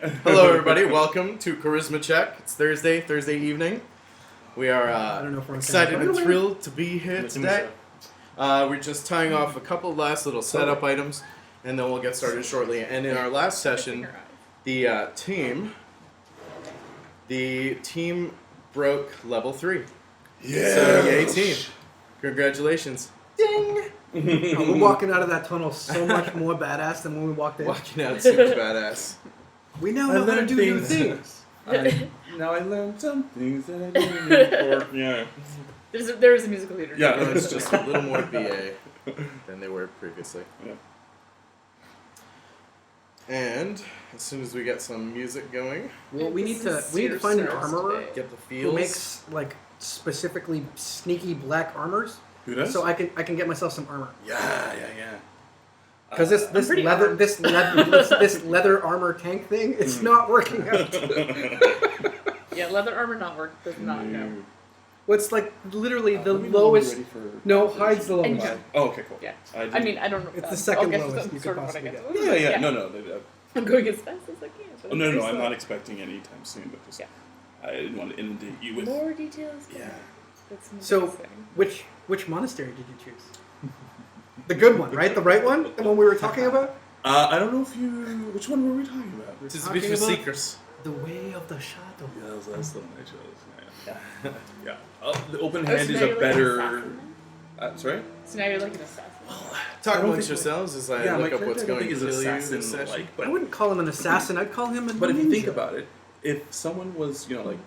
Hello, everybody. Welcome to Charisma Check. It's Thursday evening. We are excited and thrilled to be here today. We're just tying off a couple of last little setup items, and then we'll get started shortly. And in our last session, the team broke level 3. Yeah. So, yay team. Congratulations. Ding! We're walking out of that tunnel so much more badass than when we walked in. Walking out super badass. We now know how to do new things. Now I learned some things that I didn't know before. Yeah. There is a musical theater. Yeah. It's just a little more BA than they were previously. Yeah. And as soon as we get some music going, Well, we need to find an armorer get the who feels. makes like specifically sneaky black armors, Who does? so I can get myself some armor. Yeah. Because this leather armor tank thing, it's not working out. Yeah, leather armor does not no. What's like literally the Are we lowest? ready for- No, hides the And lowest. Oh, okay, cool. Yeah. I I mean, I don't know. It's the second I'll get lowest some you sort could of what I possibly get. get. Yeah. No. I'm going as fast as I can. But Oh, no. it's I'm slow. not expecting any time soon, but just I didn't want to inundate you with. More details. Yeah. That's So, amazing. which monastery did you choose? The good one, right? The right one? The one we were talking about? I don't know if you. Which one were we talking about? It is talking Bishop about- Seekers. The way of the shadow. Yeah, that's the one I chose. Yeah. The open Oh, hand so is now a you're like an better. assassin Sorry. then? So now you're like an assassin. Talk I don't amongst think- yourselves as I Yeah, my look up what's character I going don't to think kill is you in assassin this session. like, I but wouldn't call him an assassin. I'd call him a But if you think ninja. about it, if someone was, like,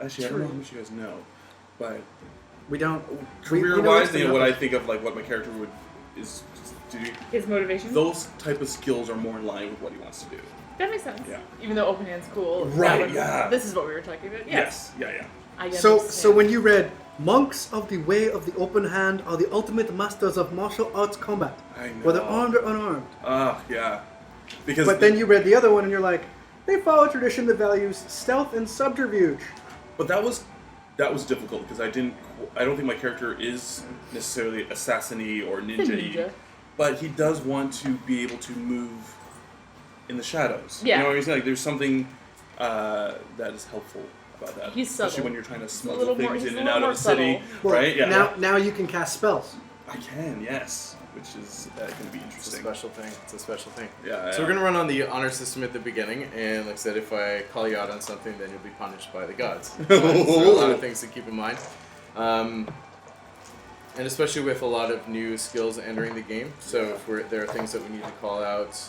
actually, I don't know how much you guys know, but We don't. career-wise, we know what I think of, like, what my character is to do, His motivation? those type of skills are more in line with what he wants to do. That makes sense. Yeah. Even though open hand's cool. Right, that would- yeah. This is what we were talking about. Yes. Yeah. I So understand. when you read monks of the way of the open hand are the ultimate masters of martial arts combat, I know. whether armed or unarmed. Yeah. Because But then you read the other one and you're like, they follow tradition that values stealth and subterfuge. But that was difficult because I don't think my character is necessarily assassin-y or ninja-y. ninja. But he does want to be able to move in the shadows. Yeah. You know what I'm saying? Like, there's something that is helpful about that. He's Especially subtle. when you're trying to a smuggle little more- things he's in a and little out more of the city. subtle. Well, Right? Yeah. Now you can cast spells. I can, yes. Which is going to be It's a interesting. special thing. It's a special thing. Yeah. So we're going to run on the honor system at the beginning, and like I said, if I call you out on something, then you'll be punished by the gods. So a lot of things to keep in mind. And especially with a lot of new skills entering the game, so if there are things that we need to call out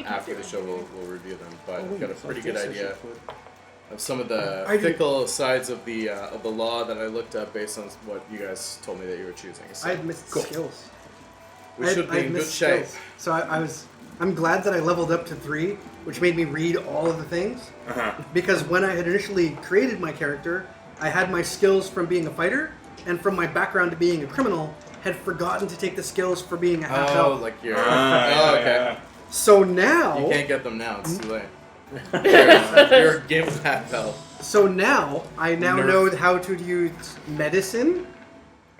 after the show, we'll review them. But we've got a pretty good idea of some of the fickle sides of the law that I looked up based on what you guys told me that you were choosing. So I had missed skills. we should be in good missed shape. skills. So I'm glad that I leveled up to 3, which made me read all of the things. Uh-huh. Because when I had initially created my character, I had my skills from being a fighter, and from my background to being a criminal, had forgotten to take the skills for being a half Oh, elf. like you're. Yeah, okay. yeah. So now, You can't get them now. It's too late. You're a game of half elf. so now I now Nerf. know how to use medicine.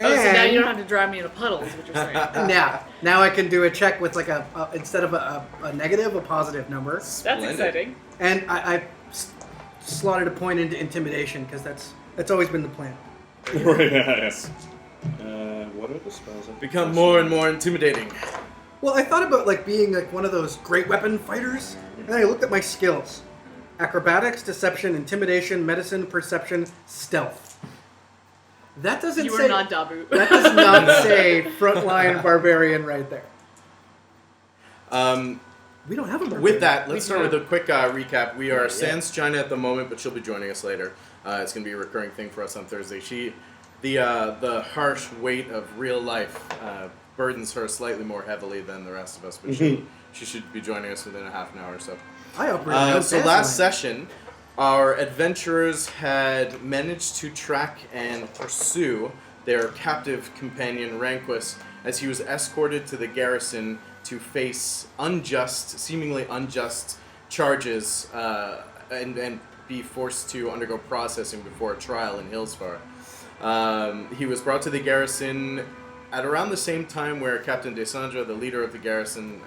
Oh, so now and you don't have to drive me in a puddle, is what you're saying. now I can do a check with like a instead of a negative, a positive number, That's Splendid. exciting. and I slotted a point into intimidation because that's always been the plan. Right, yes. What are the spells? Become more and more intimidating. Well, I thought about like being like one of those great weapon fighters, and then I looked at my skills: acrobatics, deception, intimidation, medicine, perception, stealth. That doesn't You say are not Dabu. that does not say frontline barbarian right there. We don't have a barbarian. With that, let's We start do. with a quick recap. We are sans Chyna at the moment, but she'll be joining us later. It's going to be a recurring thing for us on Thursday. The harsh weight of real life burdens her slightly more heavily than the rest of us, but she should be joining us within a half an hour or so. I operate my own So dance last line. session, our adventurers had managed to track and pursue their captive companion Ranquess as he was escorted to the garrison to face seemingly unjust charges and be forced to undergo processing before a trial in Hillsfar. He was brought to the garrison at around the same time where Captain Desandra, the leader of the garrison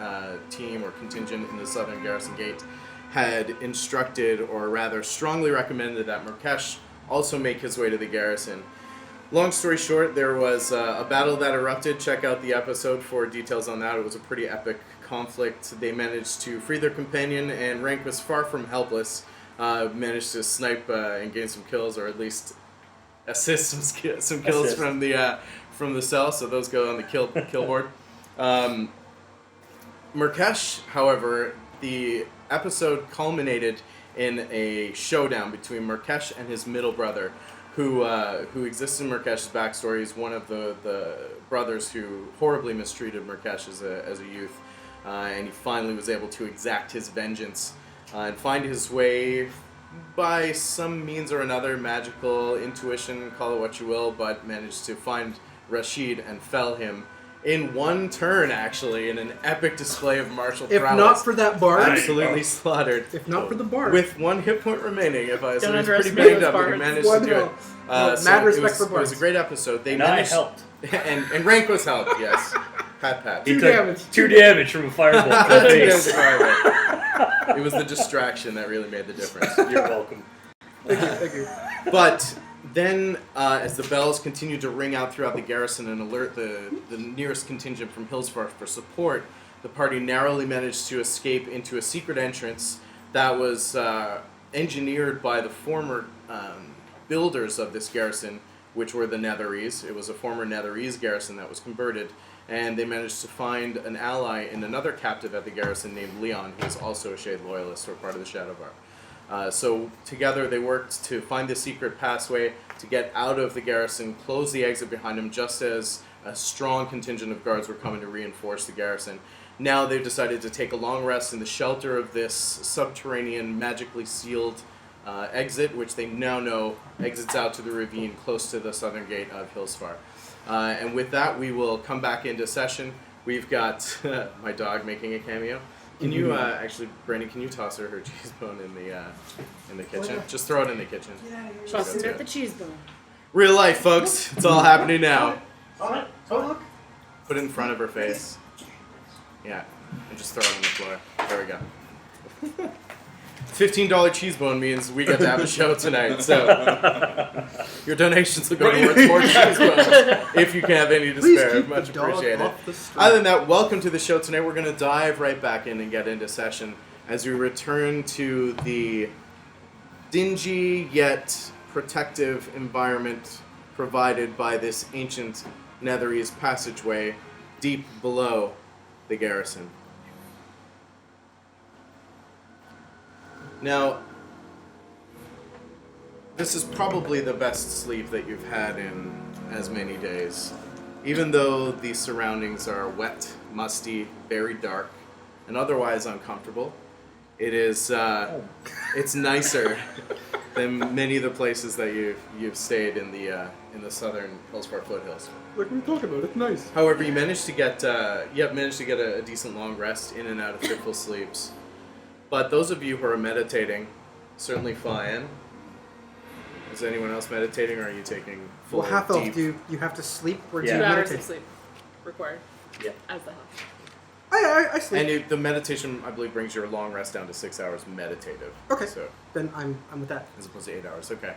team or contingent in the southern garrison gate, had instructed, or rather strongly recommended, that Merkesh also make his way to the garrison. Long story short, there was a battle that erupted. Check out the episode for details on that. It was a pretty epic conflict. They managed to free their companion, and Ranquess, far from helpless, managed to snipe and gain some kills, or at least assist some kills from the cell. So those go on the kill board. Merkesh, however, the episode culminated in a showdown between Merkesh and his middle brother, who exists in Merkesh's backstory. He's one of the brothers who horribly mistreated Merkesh as a youth, and he finally was able to exact his vengeance and find his way by some means or another, magical intuition, call it what you will, but managed to find Rashid and fell him in one turn, actually, in an epic display of martial prowess. If not for that bard. Absolutely slaughtered. If not for the bard. With 1 hit point remaining, so he's pretty underestimate banged those up, but he bards. managed to do it. Mad respect for it was bards. a great episode. They And I managed, helped. and Ranquess helped, yes. Pat. He Two took damage. 2 damage from a fireball to the face. It was the distraction that really made the difference. You're welcome. Thank you. But then, as the bells continued to ring out throughout the garrison and alert the nearest contingent from Hillsfar for support, the party narrowly managed to escape into a secret entrance that was engineered by the former builders of this garrison, which were the Netherese. It was a former Netherese garrison that was converted, and they managed to find an ally in another captive at the garrison named Leon, who is also a Shade Loyalist or part of the Shadovar. So together they worked to find the secret passway to get out of the garrison, close the exit behind them, just as a strong contingent of guards were coming to reinforce the garrison. Now they've decided to take a long rest in the shelter of this subterranean, magically sealed exit, which they now know exits out to the ravine close to the southern gate of Hillsfar. And with that, we will come back into session. We've got my dog making a cameo. Can you actually, Brandon? Can you toss her cheese bone in the kitchen? Just throw it in the kitchen. Toss it at the cheese bone. Real life, folks. It's all happening now. Oh, look. Put it in front of her face. Yeah, and just throw it on the floor. There we go. $15 cheese bone means we get to have a show tonight. So your donations will go towards more cheese bones if you can have any to Please spare. keep Much the dog appreciated. off the street. Other than that, welcome to the show tonight. We're going to dive right back in and get into session as we return to the dingy yet protective environment provided by this ancient Netherese passageway deep below the garrison. Now, this is probably the best sleep that you've had in as many days. Even though the surroundings are wet, musty, very dark, and otherwise uncomfortable, it is it's nicer than many of the places that you've stayed in the southern Hillsfar foothills. Like we talked about, it's nice. However, you managed to get a decent long rest in and out of fitful sleeps. But those of you who are meditating, certainly fine. Is anyone else meditating, or are you taking full Well, half elf, deep? do you have to sleep or do Yeah. you 2 hours meditate? of sleep required. Yeah. As the house. I sleep. And the meditation, I believe, brings your long rest down to 6 hours meditative. Okay. So, Then I'm with that. as opposed to 8 hours. Okay.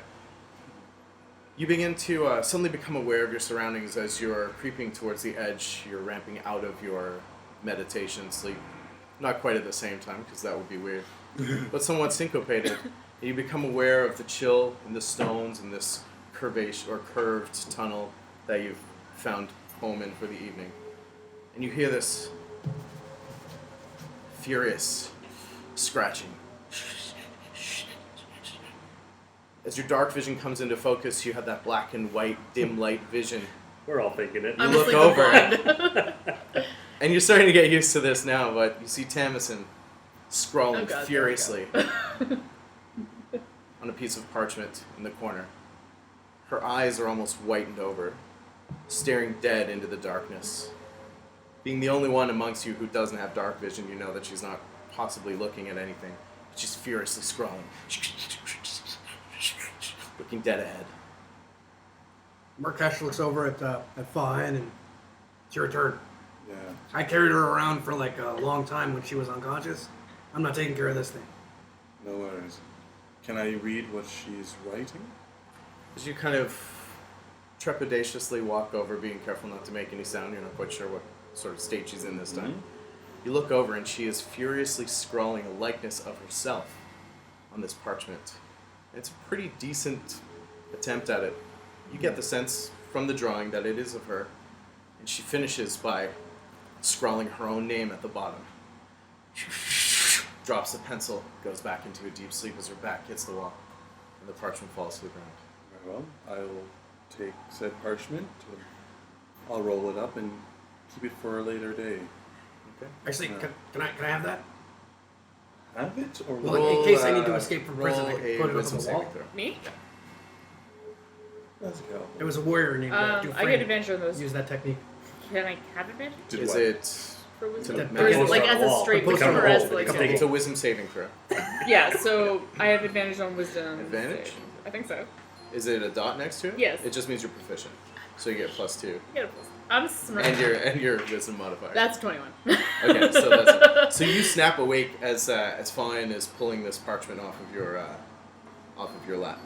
You begin to suddenly become aware of your surroundings as you're creeping towards the edge. You're ramping out of your meditation sleep. Not quite at the same time, because that would be weird. But somewhat syncopated. And you become aware of the chill in the stones and this curved tunnel that you've found home in for the evening. And you hear this furious scratching. As your dark vision comes into focus, you have that black and white dim light vision. We're all thinking it. You I'm look asleep over. blind. And you're starting to get used to this now, but you see Tamasin scrawling Oh God, furiously on a piece of parchment in the corner. Her eyes are almost whitened over, staring dead into the darkness. Being the only one amongst you who doesn't have dark vision, you know that she's not possibly looking at anything. But she's furiously scrawling, looking dead ahead. Merkesh looks over at Faerun and it's your turn. Yeah. I carried her around for like a long time when she was unconscious. I'm not taking care of this thing. No worries. Can I read what she's writing? As you kind of trepidatiously walk over, being careful not to make any sound, you're not quite sure what sort of state she's in this time. You look over and she is furiously scrawling a likeness of herself on this parchment. It's a pretty decent attempt at it. You get the sense from the drawing that it is of her, and she finishes by scrawling her own name at the bottom. Drops the pencil, goes back into a deep sleep as her back hits the wall, and the parchment falls to the ground. Very well. I will take said parchment. I'll roll it up and keep it for a later day. Okay. Actually, can I have that? Have it or Well, roll? in case I need to escape from prison, I roll can a put it on wisdom the saving wall. throw. Me? Let's go. There was a warrior named Dufresne. I get advantage on those. Use that technique. Can I have advantage? Did Is what? it? For wisdom? To Or is it post like on as the a wall. straight Post wisdom on or the as wall. like Become It's a wisdom saving throw. Yeah, so I have advantage on wisdom. Advantage? saving. I think so. Is it a dot next to it? Yes. It just means you're proficient, so you get +2, Get a plus. I'm smart. and your wisdom modifier. That's 21. Okay, so that's so you snap awake as Faerun is pulling this parchment off of your lap.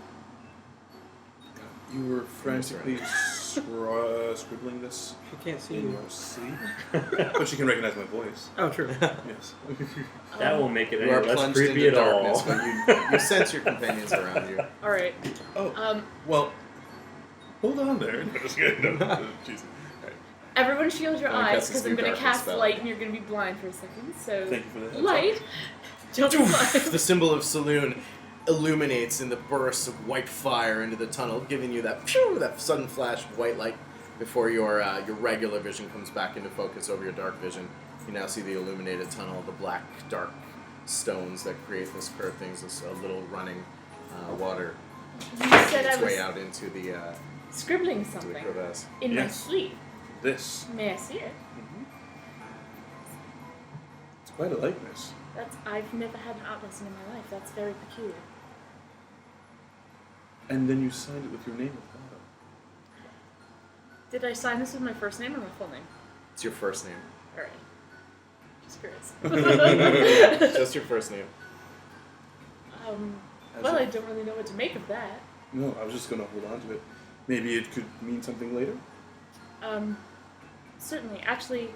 You were frantically scribbling this She can't see in you. your sleep? But she can recognize my voice. Oh, true. Yes. That won't make it You any are less plunged creepy into at darkness, all. but you sense your companions around you. All right. Oh. Well, hold on there. No, just kidding. No, Jesus. Alright. Everyone shield your Gonna eyes cast this because I'm new going to darkness cast spell. light and you're going to be blind for a second. So Thank you for the heads up. light. Don't be blind. The symbol of Saloon illuminates in the bursts of white fire into the tunnel, giving you that that sudden flash of white light before your regular vision comes back into focus over your dark vision. You now see the illuminated tunnel, the black, dark stones that create this curved things, this little running water You said I its way was out into the scribbling something crevasse. in my Yes. sleep. This. May I see it? It's quite a likeness. I've never had an art lesson in my life. That's very peculiar. And then you signed it with your name at the bottom. Did I sign this with my first name or my full name? It's your first name. All right. Just curious. Just your first name. Well, I don't really know what to make of that. No, I was just going to hold on to it. Maybe it could mean something later? Certainly. Actually,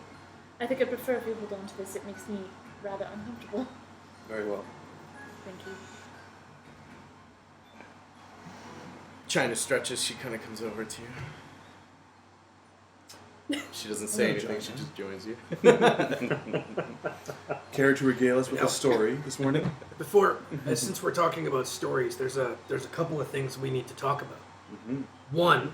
I think I prefer if you hold on to this. It makes me rather uncomfortable. Very well. Thank you. Chyna stretches, she kind of comes over to you. She doesn't say Hello, anything, she Chyna. just joins you. Care to regale us with No. a story this morning? Before, since we're talking about stories, there's a couple of things we need to talk about. Mm-hmm. One,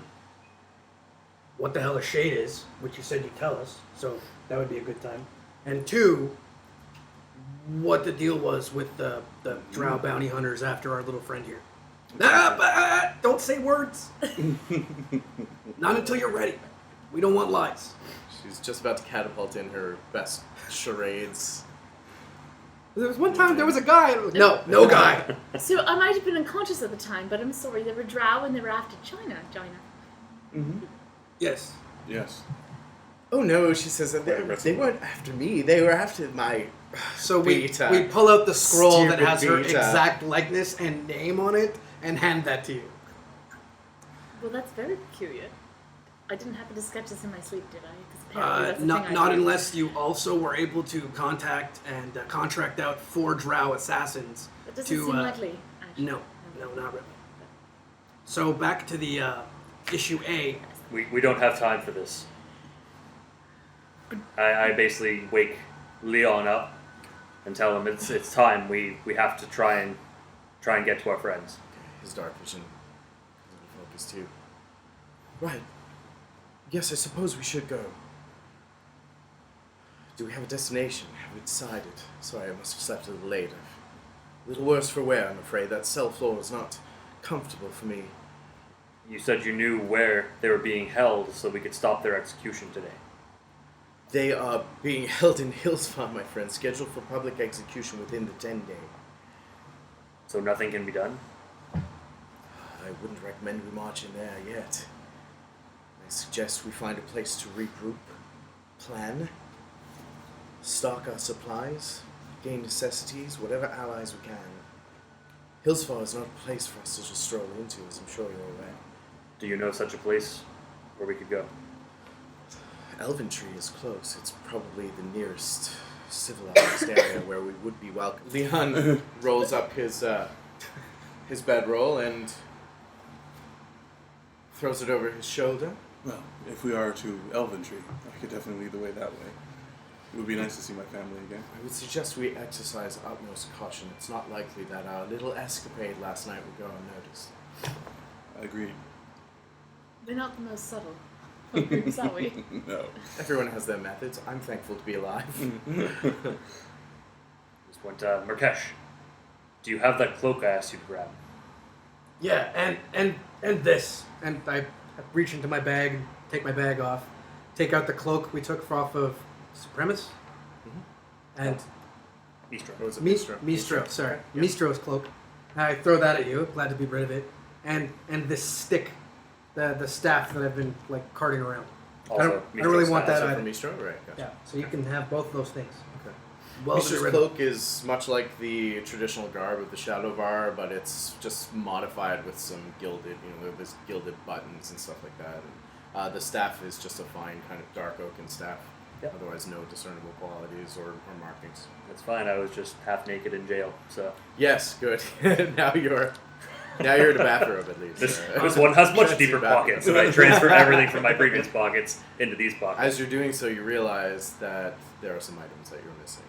what the hell a shade is, which you said you'd tell us, so that would be a good time. And two, what the deal was with the drow bounty hunters after our little friend here. Don't say words. Not until you're ready. We don't want lies. She's just about to catapult in her best charades. There was one time there was a guy. No guy. So I might have been unconscious at the time, but I'm sorry. They were drow and they were after Chyna. Mm-hmm. Yes. Yes. Oh no, she says that they weren't after me, they were after my So we Beta. we pull out the scroll that Stupid has her beta. exact likeness and name on it and hand that to you. Well, that's very peculiar. I didn't happen to sketch this in my sleep, did I? Because apparently that's the Not thing I not do. unless you also were able to contact and contract out 4 drow assassins. That doesn't to, seem likely. Actually. No, not really. So back to the issue A. We don't have time for this. I basically wake Leon up and tell him it's time. We have to try and get to our friends. his dark vision is in focus too. Right. Yes, I suppose we should go. Do we have a destination? Have we decided? Sorry, I must have slept a little late. A little worse for wear, I'm afraid. That cell floor is not comfortable for me. You said you knew where they were being held so we could stop their execution today. They are being held in Hillsfar, my friend, scheduled for public execution within the 10-day. So nothing can be done? I wouldn't recommend we march in there yet. I suggest we find a place to regroup, plan, stock our supplies, gain necessities, whatever allies we can. Hillsfar is not a place for us to just stroll into, as I'm sure you're aware. Do you know such a place where we could go? Elven Tree is close. It's probably the nearest civilized area where we would be welcome. Leon rolls up his bedroll and throws it over his shoulder. Well, if we are to Elven Tree, I could definitely lead the way that way. It would be nice to see my family again. I would suggest we exercise utmost caution. It's not likely that our little escapade last night would go unnoticed. I agree. We're not the most subtle of groups, are we? No. Everyone has their methods. I'm thankful to be alive. Just went Merkesh. Do you have that cloak I asked you to grab? Yeah, and this. And I reach into my bag, take my bag off, take out the cloak we took off of Supremus, and Mistro. What was it? Mistro, sorry, Yeah. Mistro's cloak. I throw that at you. Glad to be rid of it. And this stick, the staff that I've been like carting around. I don't really want that Also either. from Mistro? Right, gotcha. Yeah, so you can have both those things. Okay. Well, Mistra's cloak is much like the traditional garb of the Shadovar, but it's just modified with some gilded, there's gilded buttons and stuff like that. And the staff is just a fine kind of dark oaken staff. Yep. Otherwise, no discernible qualities or markings. That's fine. I was just half naked in jail, so Yes, good. now you're in the bathrobe at least. this one has much Fancy deeper bathrobe. pockets, and I transferred everything from my previous pockets into these pockets. As you're doing so, you realize that there are some items that you're missing.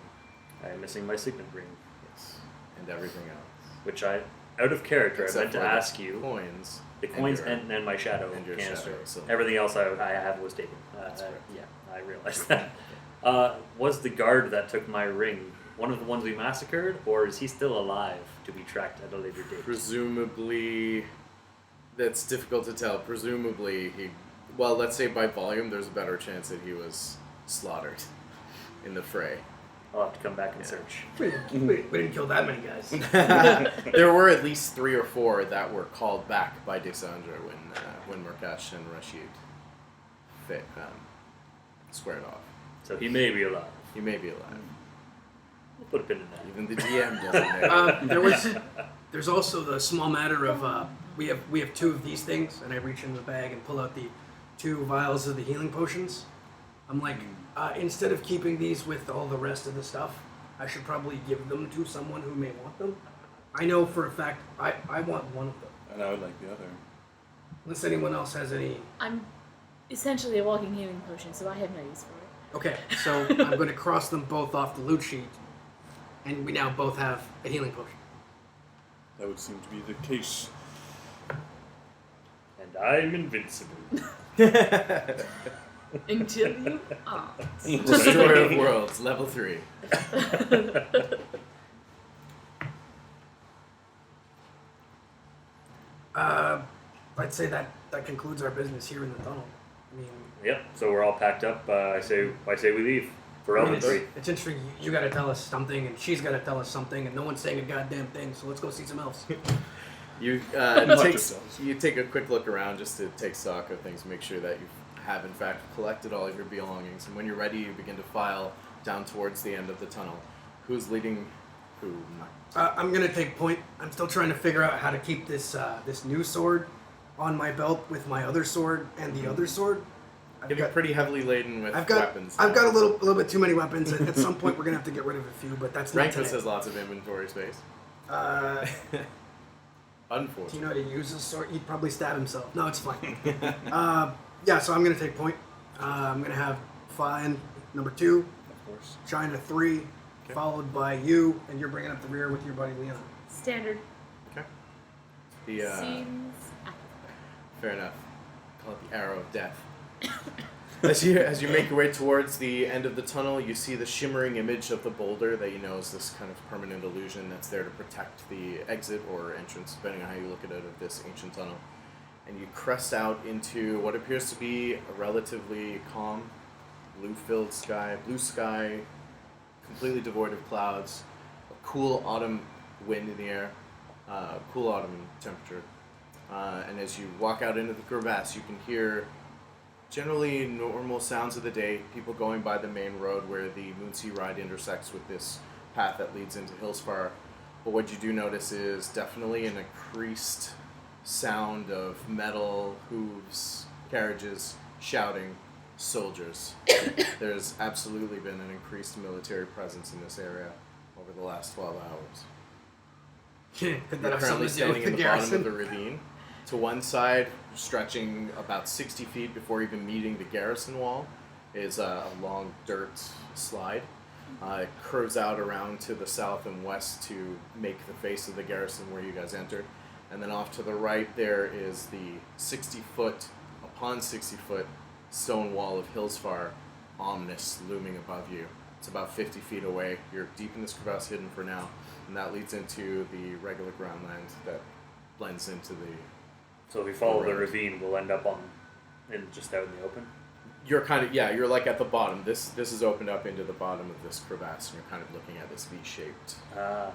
I am missing my signet ring, Yes, and everything else. which I, out of character, I Except meant to for the ask you. Coins. The coins your- and my shadow and your canister. shadow, so- Everything else I have was taken. That's correct. Yeah, I realized that. Was the guard that took my ring one of the ones we massacred, or is he still alive to be tracked at a later date? Presumably, that's difficult to tell. Presumably, well, let's say by volume, there's a better chance that he was slaughtered in the fray. I'll have to come back and search. We didn't kill that many guys. There were at least 3 or 4 that were called back by Desandra when Merkesh and Rashid squared off. So he may be alive. He may be alive. We'll put a pin in that. Even the DM doesn't know. There's also the small matter of we have 2 of these things, and I reach into the bag and pull out the 2 vials of the healing potions. I'm like, instead of keeping these with all the rest of the stuff, I should probably give them to someone who may want them. I know for a fact I want one of them. And I would like the other. Unless anyone else has any. I'm essentially a walking healing potion, so I have no use for it. Okay, so I'm going to cross them both off the loot sheet, and we now both have a healing potion. That would seem to be the case. And I'm invincible. Until you aren't. Destroyer of Worlds, level 3. I'd say that concludes our business here in the tunnel. I mean, Yep. So we're all packed up. I say we leave for Elven Tree. it's interesting. You got to tell us something, and she's got to tell us something, and no one's saying a goddamn thing. So let's go see some elves. You take a quick look around just to take stock of things, make sure that you have in fact collected all of your belongings, and when you're ready, you begin to file down towards the end of the tunnel. Who's leading who? I'm gonna take point. I'm still trying to figure out how to keep this this new sword on my belt with my other sword and the other sword. Getting pretty heavily laden with weapons. I've got a little bit too many weapons. At some point, we're gonna have to get rid of a few, but that's not Ranquess today. has lots of inventory space. Do Unfortunately. you know how to use a sword? He'd probably stab himself. No, it's fine. Yeah, so I'm gonna take point. I'm gonna have Fine number 2, Of course. Chyna 3, followed by you, and you're bringing up the rear with your buddy Leon. Standard Okay. seems Fair enough. Call it the arrow of death. As you make your way towards the end of the tunnel, you see the shimmering image of the boulder that you know is this kind of permanent illusion that's there to protect the exit or entrance, depending on how you look at it, of this ancient tunnel. And you crest out into what appears to be a relatively calm, blue sky, completely devoid of clouds, a cool autumn wind in the air, cool autumn temperature. And as you walk out into the crevasse, you can hear generally normal sounds of the day, people going by the main road where the Moonsea Ride intersects with this path that leads into Hillsfar. But what you do notice is definitely an increased sound of metal, hooves, carriages, shouting, soldiers. There's absolutely been an increased military presence in this area over the last 12 hours. Could You're that have currently something to do standing with in the the bottom of garrison? the ravine. To one side, stretching about 60 feet before even meeting the garrison wall, is a long dirt slide. It curves out around to the south and west to make the face of the garrison where you guys entered. And then off to the right there is the 60-foot upon 60-foot stone wall of Hillsfar, ominous, looming above you. It's about 50 feet away. You're deep in this crevasse, hidden for now, and that leads into the regular ground land that blends into the... So if we follow the Right. ravine, we'll end up just out in the open. You're kind of, you're like at the bottom. This is opened up into the bottom of this crevasse, and you're kind of looking at this V-shaped, Ah,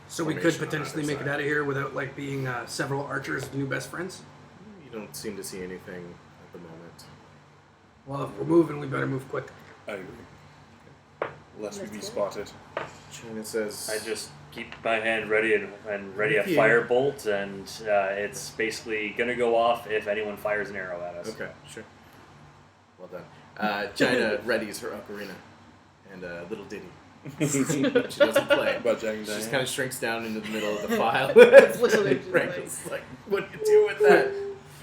So we could formation on potentially either make it side. out of here without like being several archers, new best friends. You don't seem to see anything at the moment. Well, if we're moving, we better move quick. I agree. Lest we Let's be go. spotted. Chyna says... I just keep my hand ready and ready a Yeah. firebolt, and it's basically gonna go off if anyone fires an arrow at us. Okay, sure. Well done. Chyna readies her ocarina and a little ditty. She doesn't play. About Jack and She just Diane. kind of shrinks down into the middle of the file. It's literally just Franklin's like, what do you do with that?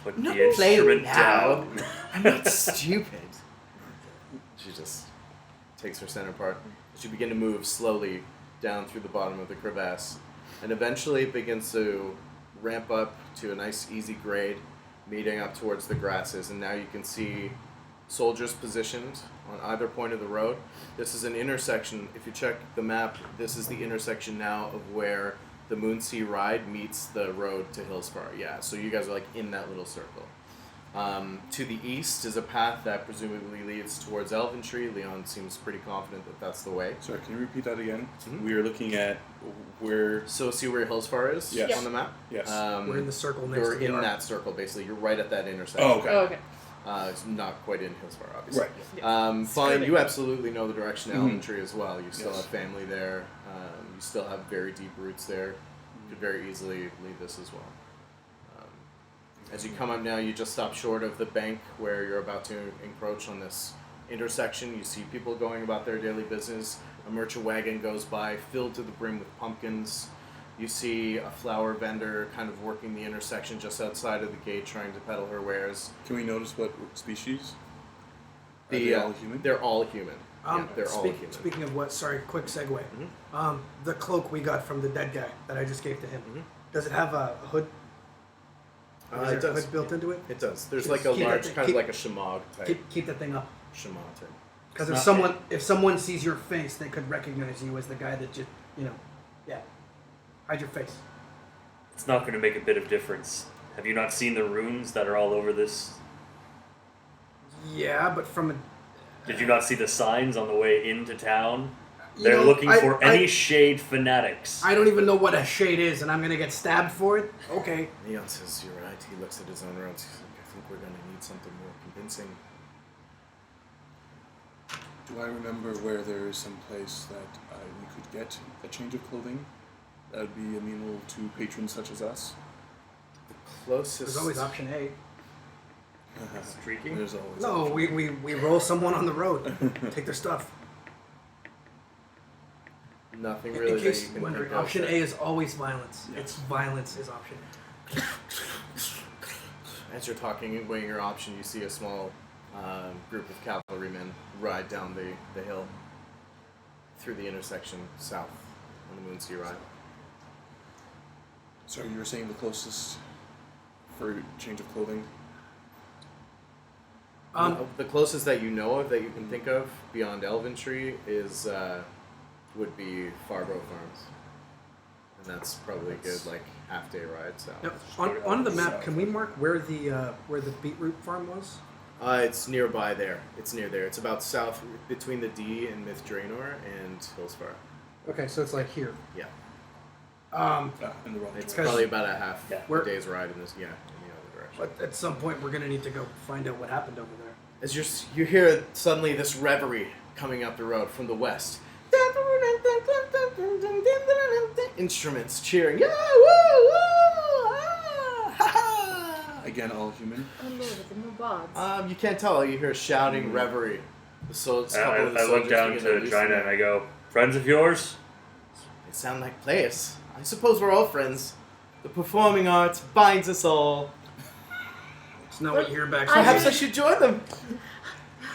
Put Not the playing instrument now. down. I'm not stupid. She just takes her center part. She begins to move slowly down through the bottom of the crevasse, and eventually begins to ramp up to a nice easy grade, meeting up towards the grasses, and now you can see soldiers positioned on either point of the road. This is an intersection. If you check the map, this is the intersection now of where the Moonsea Ride meets the road to Hillsfar. Yeah, so you guys are like in that little circle. To the east is a path that presumably leads towards Elventree. Leon seems pretty confident that that's the way. Sorry, can you repeat that again? Mhm. We are looking at where... So see where Hillsfar is Yes. on the map? Yes. We're in the circle next You're to the in arc. that circle, basically. You're right at that intersection. Oh, okay. Oh, okay. It's not quite in Hillsfar, obviously. Right. Fine, Skirting. you absolutely know the direction to Mhm. Elventree as well. You still Yes. have family there. You still have very deep roots there. You could very easily leave this as well. As you come up now, you just stop short of the bank where you're about to encroach on this intersection. You see people going about their daily business. A merchant wagon goes by filled to the brim with pumpkins. You see a flower vendor kind of working the intersection just outside of the gate trying to peddle her wares. Can we notice what species? Are The, they all human? They're all human. Yeah, they're all human. Speaking of what, sorry, quick segue. Mhm. The cloak we got from the dead guy that I just gave to him, Mhm. does it have a hood? Is there It a does. hood built into it? It does. There's Keep- like a keep large, that- kind keep- of like a shamag type. Keep that thing up. Shamag type. Because It's if not someone sees your face, they could recognize you as the guy that just, yeah. Hide your face. It's not going to make a bit of difference. Have you not seen the runes that are all over this? Yeah, but from a... Did you not see the signs on the way into town? You They're know, looking I- for I- any shade fanatics. I don't even know what a shade is, and I'm gonna get stabbed for it? Okay. Leon says, "You're right." He looks at his own rounds. He's like, "I think we're going to need something more convincing." Do I remember where there is some place that we could get a change of clothing that would be amenable to patrons such as us? The closest. There's always option A. Streaking? There's always No, option. we roll someone on the road. Take their stuff. Nothing In really that case you you're can wondering, think of option that- A is always violence. Yes. It's violence is option A. As you're talking and weighing your option, you see a small group of cavalrymen ride down the hill through the intersection south on the Moonsea Ride. Sorry, you were saying the closest for change of clothing? The closest that you know of that you can think of beyond Elventree is would be Farborough Farms, and that's probably a good like half day ride south. Now, on the map, can we mark where the beetroot farm was? It's nearby there. It's near there. It's about south between the D and Myth Draenor and Hillsfar. Okay, so it's like here. Yeah, In the wrong it's direction. probably about a half Yeah. a day's ride in this. Yeah, in the other direction. But at some point, we're gonna need to go find out what happened over there. As you hear suddenly this reverie coming up the road from the west. instruments cheering. Yeah, woo, woo, ah, ha, ha. Again, all human. Oh lord, are there more bards? You can't tell. You hear shouting reverie. I look down to Chyna and I go, friends of yours? They sound like players. I suppose we're all friends. The performing arts binds us all. It's not what you hear back. Perhaps I should join them.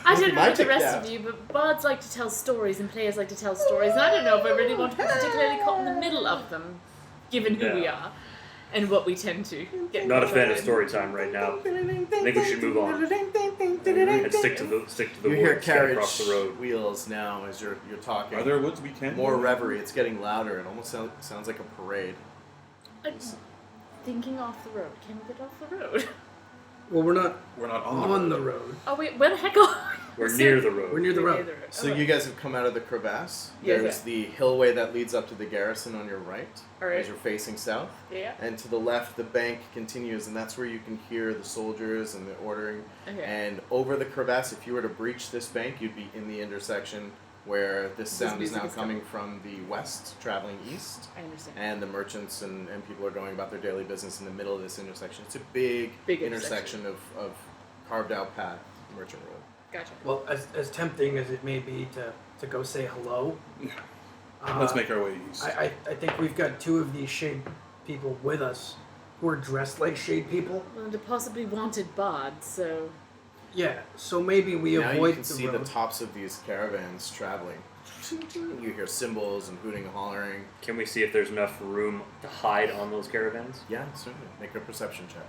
I don't know Might about the take rest that. of you, but bards like to tell stories and players like to tell stories, and I don't know if I really want to be particularly caught in the middle of them, given who we are and what we tend to get. Not a caught fan up of in. story time right now. I think we should move on and stick to the You hear woods, get carriage across the road. wheels now as you're talking. Are there woods we can? More reverie. It's getting louder. It almost sounds like a parade. I'm thinking off the road. Can we get off the road? Well, we're not We're not on the road. Oh wait, where the heck are we? We're near the road. We're near the We're road. So Oh, you guys have come out of the crevasse. Yes. There's the hillway that leads up to the garrison on your right, Alright. as you're facing south. Yeah. And to the left, the bank continues, and that's where you can hear the soldiers and the ordering. Okay. And over the crevasse, if you were to breach this bank, you'd be in the intersection where this sound is music now is coming from the west, traveling east. I understand. And the merchants and people are going about their daily business in the middle of this intersection. It's a big intersection of carved out path, merchant road. Gotcha. Well, as tempting as it may be to go say hello, Let's make our way east. I think we've got two of these shade people with us who are dressed like shade people. Well, and a possibly wanted bard, so Yeah, so maybe we Now avoid you can the see road. the tops of these caravans traveling. You hear cymbals and hooting and hollering. Can we see if there's enough room to hide on those caravans? Yeah, certainly. Make a perception check.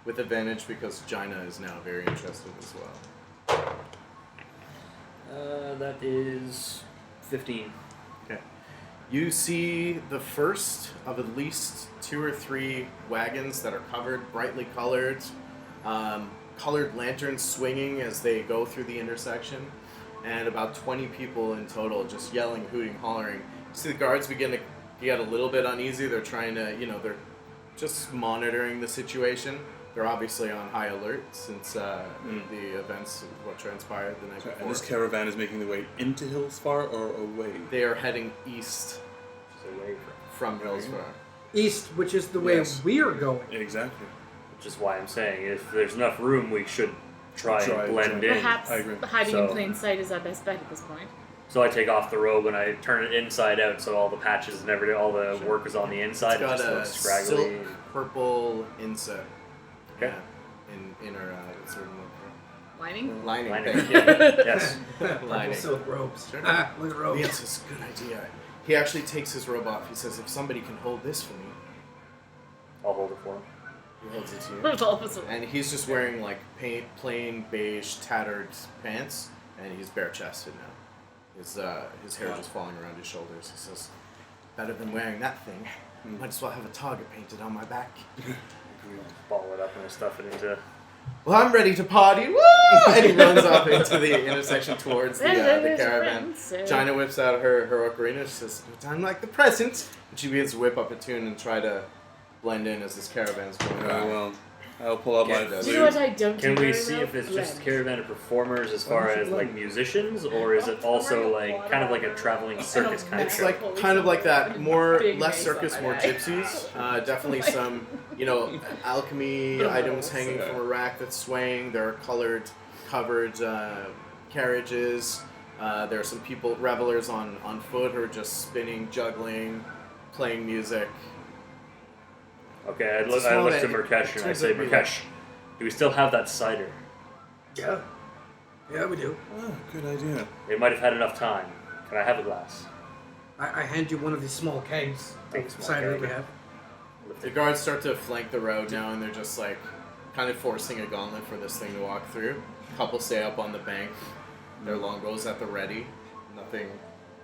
With advantage because Chyna is now very interested as well. That is 15. Okay. You see the first of at least 2 or 3 wagons that are covered, brightly colored, colored lanterns swinging as they go through the intersection, and about 20 people in total just yelling, hooting, hollering. You see the guards begin to get a little bit uneasy. They're trying to, they're just monitoring the situation. They're obviously on high alert since the events, what transpired the night before. And this caravan is making the way into Hillsfar or away? They are heading east Just away from Hillsfar. East, which is the way Yes. we are going. Exactly. which is why I'm saying if there's enough room, we should try and blend in. perhaps I agree. hiding in So- plain sight is our best bet at this point. So I take off the robe and I turn it inside out, so all the patches and everything, all the work is on the inside. It's got it just a looks scraggly. silk purple inset. Okay. In inner what's the word I'm looking for? Lining? Lining. Lining. Thank you. Yes. Purple Lining. silk robes. Sure. Ah, look at robes. Yes, it's a good idea. He actually takes his robe off. He says, "If somebody can hold this for me," I'll hold it for him. he holds it to you. All of us. And he's just wearing like plain beige tattered pants, and he's bare chested now. His hair just falling around his shoulders. He says, "Better than wearing that thing. Might as well have a target painted on my back." Ball it up and I stuff it into. Well, I'm ready to party. Woo! And he runs off into the intersection towards the There's your caravan. friend, so- Chyna whips out her ocarina. She says, "No time like the present." And she begins to whip up a tune and try to blend in as this caravan's going by. Well, I'll pull out my Yeah, Do you know what flute. I don't Can do we very see well? if it's just a Blend. caravan of performers as far as like musicians, or is it also like kind of like a traveling circus kind of It's show? like kind of like that. More Big less mace circus, on my more back. gypsies. Definitely some, alchemy items hanging from a rack that's swaying. There are covered carriages. There are some people, revelers on foot, who are just spinning, juggling, playing music. Okay, I It's a look small to bit. Merkesh and I Turns say, out to be Merkesh, do we still have that cider? Yeah. Yeah, we do. Oh, good idea. They might have had enough time. Can I have a glass? I hand you one of these small kegs Take a of small cider keg. we have. The guards start to flank the road now, and they're just like kind of forcing a gauntlet for this thing to walk through. A couple stay up on the bank. Their longbows at the ready. Nothing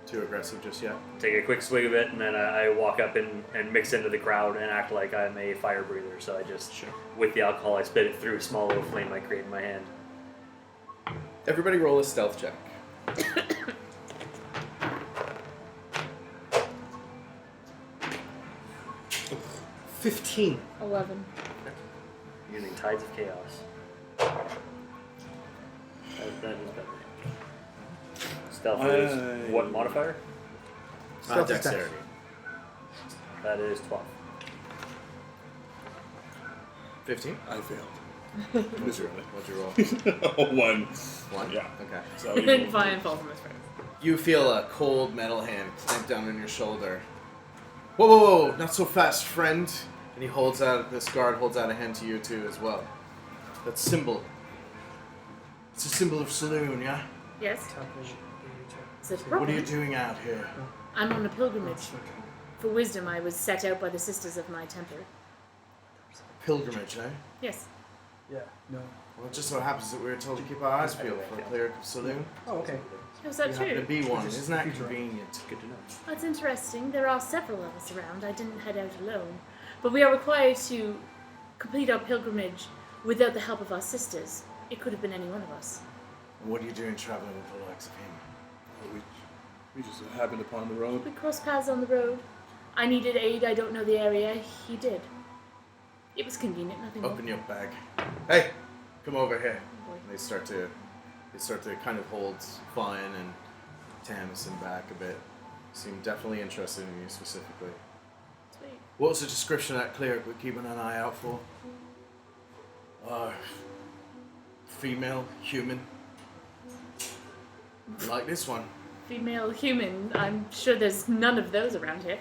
too aggressive just yet. Take a quick swig of it, and then I walk up and mix into the crowd and act like I'm a fire breather. So I just, with the alcohol, I spit it through a small little flame I create in my hand. Everybody roll a stealth check. 15. 11. Using Tides of Chaos. That is better. Stealth is what modifier? Stealth is Dexterity. That is 12. 15? I failed. Miserably. What'd you roll? 1. 1? Yeah. Okay. So And Fine falls from his friends. You feel a cold metal hand clamp down on your shoulder. Whoa, whoa, whoa! Not so fast, friend! And he holds out, this guard holds out a hand to you too as well. That symbol. It's a symbol of saloon, yeah? Yes? Is it a What problem? are you doing out here? I'm on a pilgrimage. For wisdom, I was set out by the sisters of my temple. Pilgrimage, eh? Yes. Yeah. No. Well, it just so happens that we were told to keep our eyes peeled for a cleric of saloon. Oh, okay. Was that You happen to true? be one. Isn't that convenient? Good to know. That's interesting. There are several of us around. I didn't head out alone. But we are required to complete our pilgrimage without the help of our sisters. It could have been any one of us. And what are you doing traveling with the likes of him? we just happened upon the road. We crossed paths on the road. I needed aid. I don't know the area. He did. It was convenient. Nothing more. Open your bag. Hey, come over here. And they start to kind of hold Fine and Tamasin back a bit. Seem definitely interested in you specifically. Sweet. What was the description of that cleric we're keeping an eye out for? Female, human. Like this one. Female human. I'm sure there's none of those around here.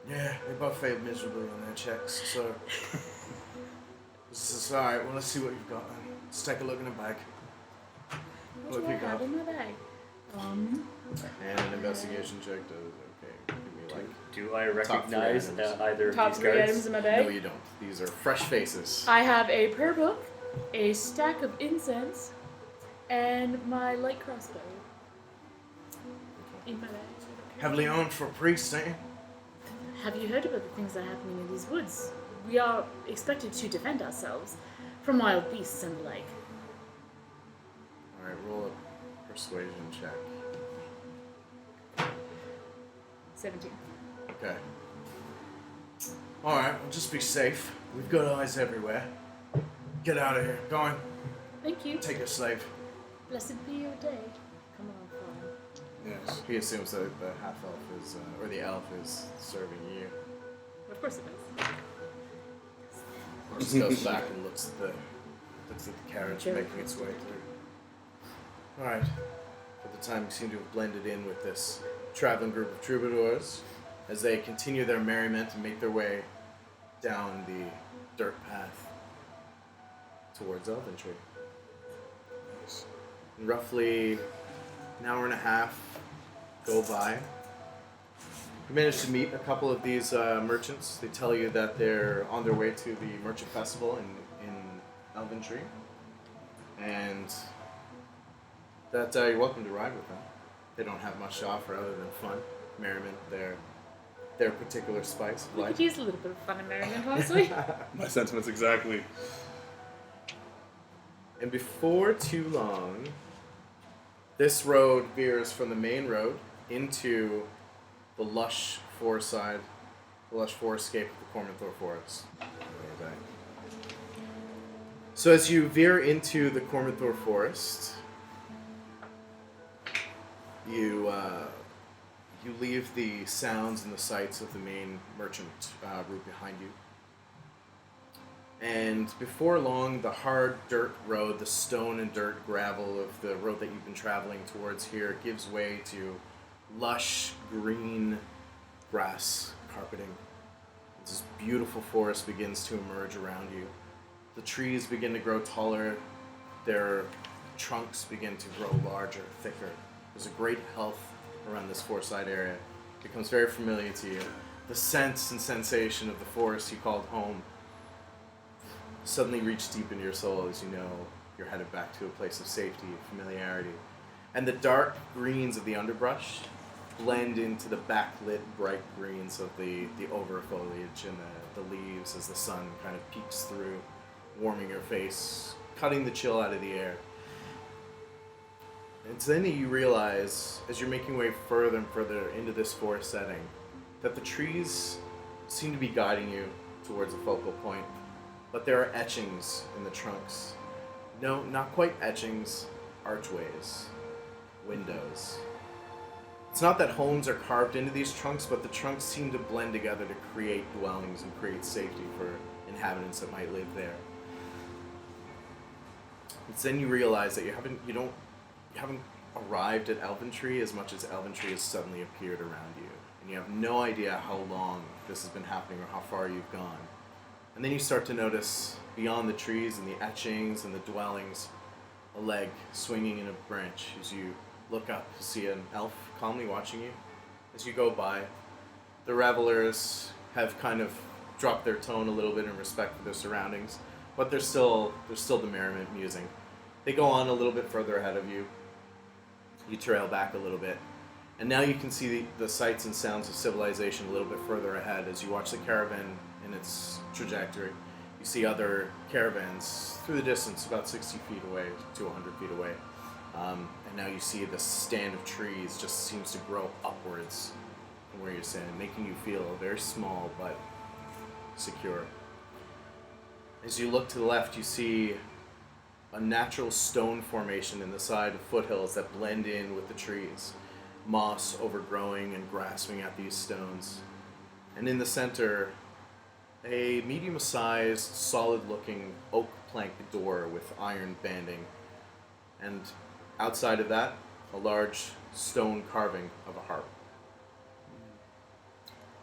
Yeah, they both failed miserably on their checks, so... This is alright, well let's see what you've got then. Let's take a look in the bag. What do I have in my bag? And an investigation check does okay. Give me like... Do I recognize items. either Top of these 3 cards? items in my bag? No, you don't. These are fresh faces. I have a prayer book, a stack of incense, and my light crossbow in my bag. Heavily owned for priests, eh? Have you heard about the things that are happening in these woods? We are expected to defend ourselves from wild beasts and the like. Alright, roll a persuasion check. 17. Okay. Alright, well just be safe. We've got eyes everywhere. Get out of here. Go on. Thank you. Take your slave. Blessed be your day. Come on, Father. Yes. He assumes that the half-elf is, or the elf is serving you. Of course it is. Just goes back and looks at the carriage Sure. making its way through. Alright. For the time, you seem to have blended in with this traveling group of troubadours as they continue their merriment and make their way down the dirt path towards Elventry. Yes. And roughly an hour and a half go by. You manage to meet a couple of these merchants. They tell you that they're on their way to the merchant festival in Elventry, and that you're welcome to ride with them. They don't have much to offer other than fun, merriment, their particular spice of We life. could use a little bit of fun and merriment, honestly. My sentiments exactly. And before too long, this road veers from the main road into the lush forestscape of the Cormanthor Forest. So as you veer into the Cormanthor Forest, you leave the sounds and the sights of the main merchant route behind you. And before long, the hard dirt road, the stone and dirt gravel of the road that you've been traveling towards here gives way to lush green grass carpeting. This beautiful forest begins to emerge around you. The trees begin to grow taller. Their trunks begin to grow larger, thicker. There's a great health around this forestside area. It becomes very familiar to you. The sense and sensation of the forest you called home suddenly reach deep into your soul as you know you're headed back to a place of safety and familiarity. And the dark greens of the underbrush blend into the backlit bright greens of the over foliage and the leaves as the sun kind of peeks through, warming your face, cutting the chill out of the air. And then you realize, as you're making way further and further into this forest setting, that the trees seem to be guiding you towards a focal point. But there are etchings in the trunks. No, not quite etchings, archways, windows. It's not that homes are carved into these trunks, but the trunks seem to blend together to create dwellings and create safety for inhabitants that might live there. It's then you realize that you haven't arrived at Elventree as much as Elventree has suddenly appeared around you. And you have no idea how long this has been happening or how far you've gone. And then you start to notice beyond the trees and the etchings and the dwellings, a leg swinging in a branch. As you look up, you see an elf calmly watching you. As you go by, the revelers have kind of dropped their tone a little bit in respect for their surroundings, but there's still the merriment musing. They go on a little bit further ahead of you. You trail back a little bit, and now you can see the sights and sounds of civilization a little bit further ahead as you watch the caravan in its trajectory. You see other caravans through the distance, about 60 feet away to 100 feet away. And now you see the stand of trees just seems to grow upwards from where you're standing, making you feel very small but secure. As you look to the left, you see a natural stone formation in the side of foothills that blend in with the trees. Moss overgrowing and grasping at these stones. And in the center, a medium-sized, solid-looking oak plank door with iron banding. And outside of that, a large stone carving of a harp.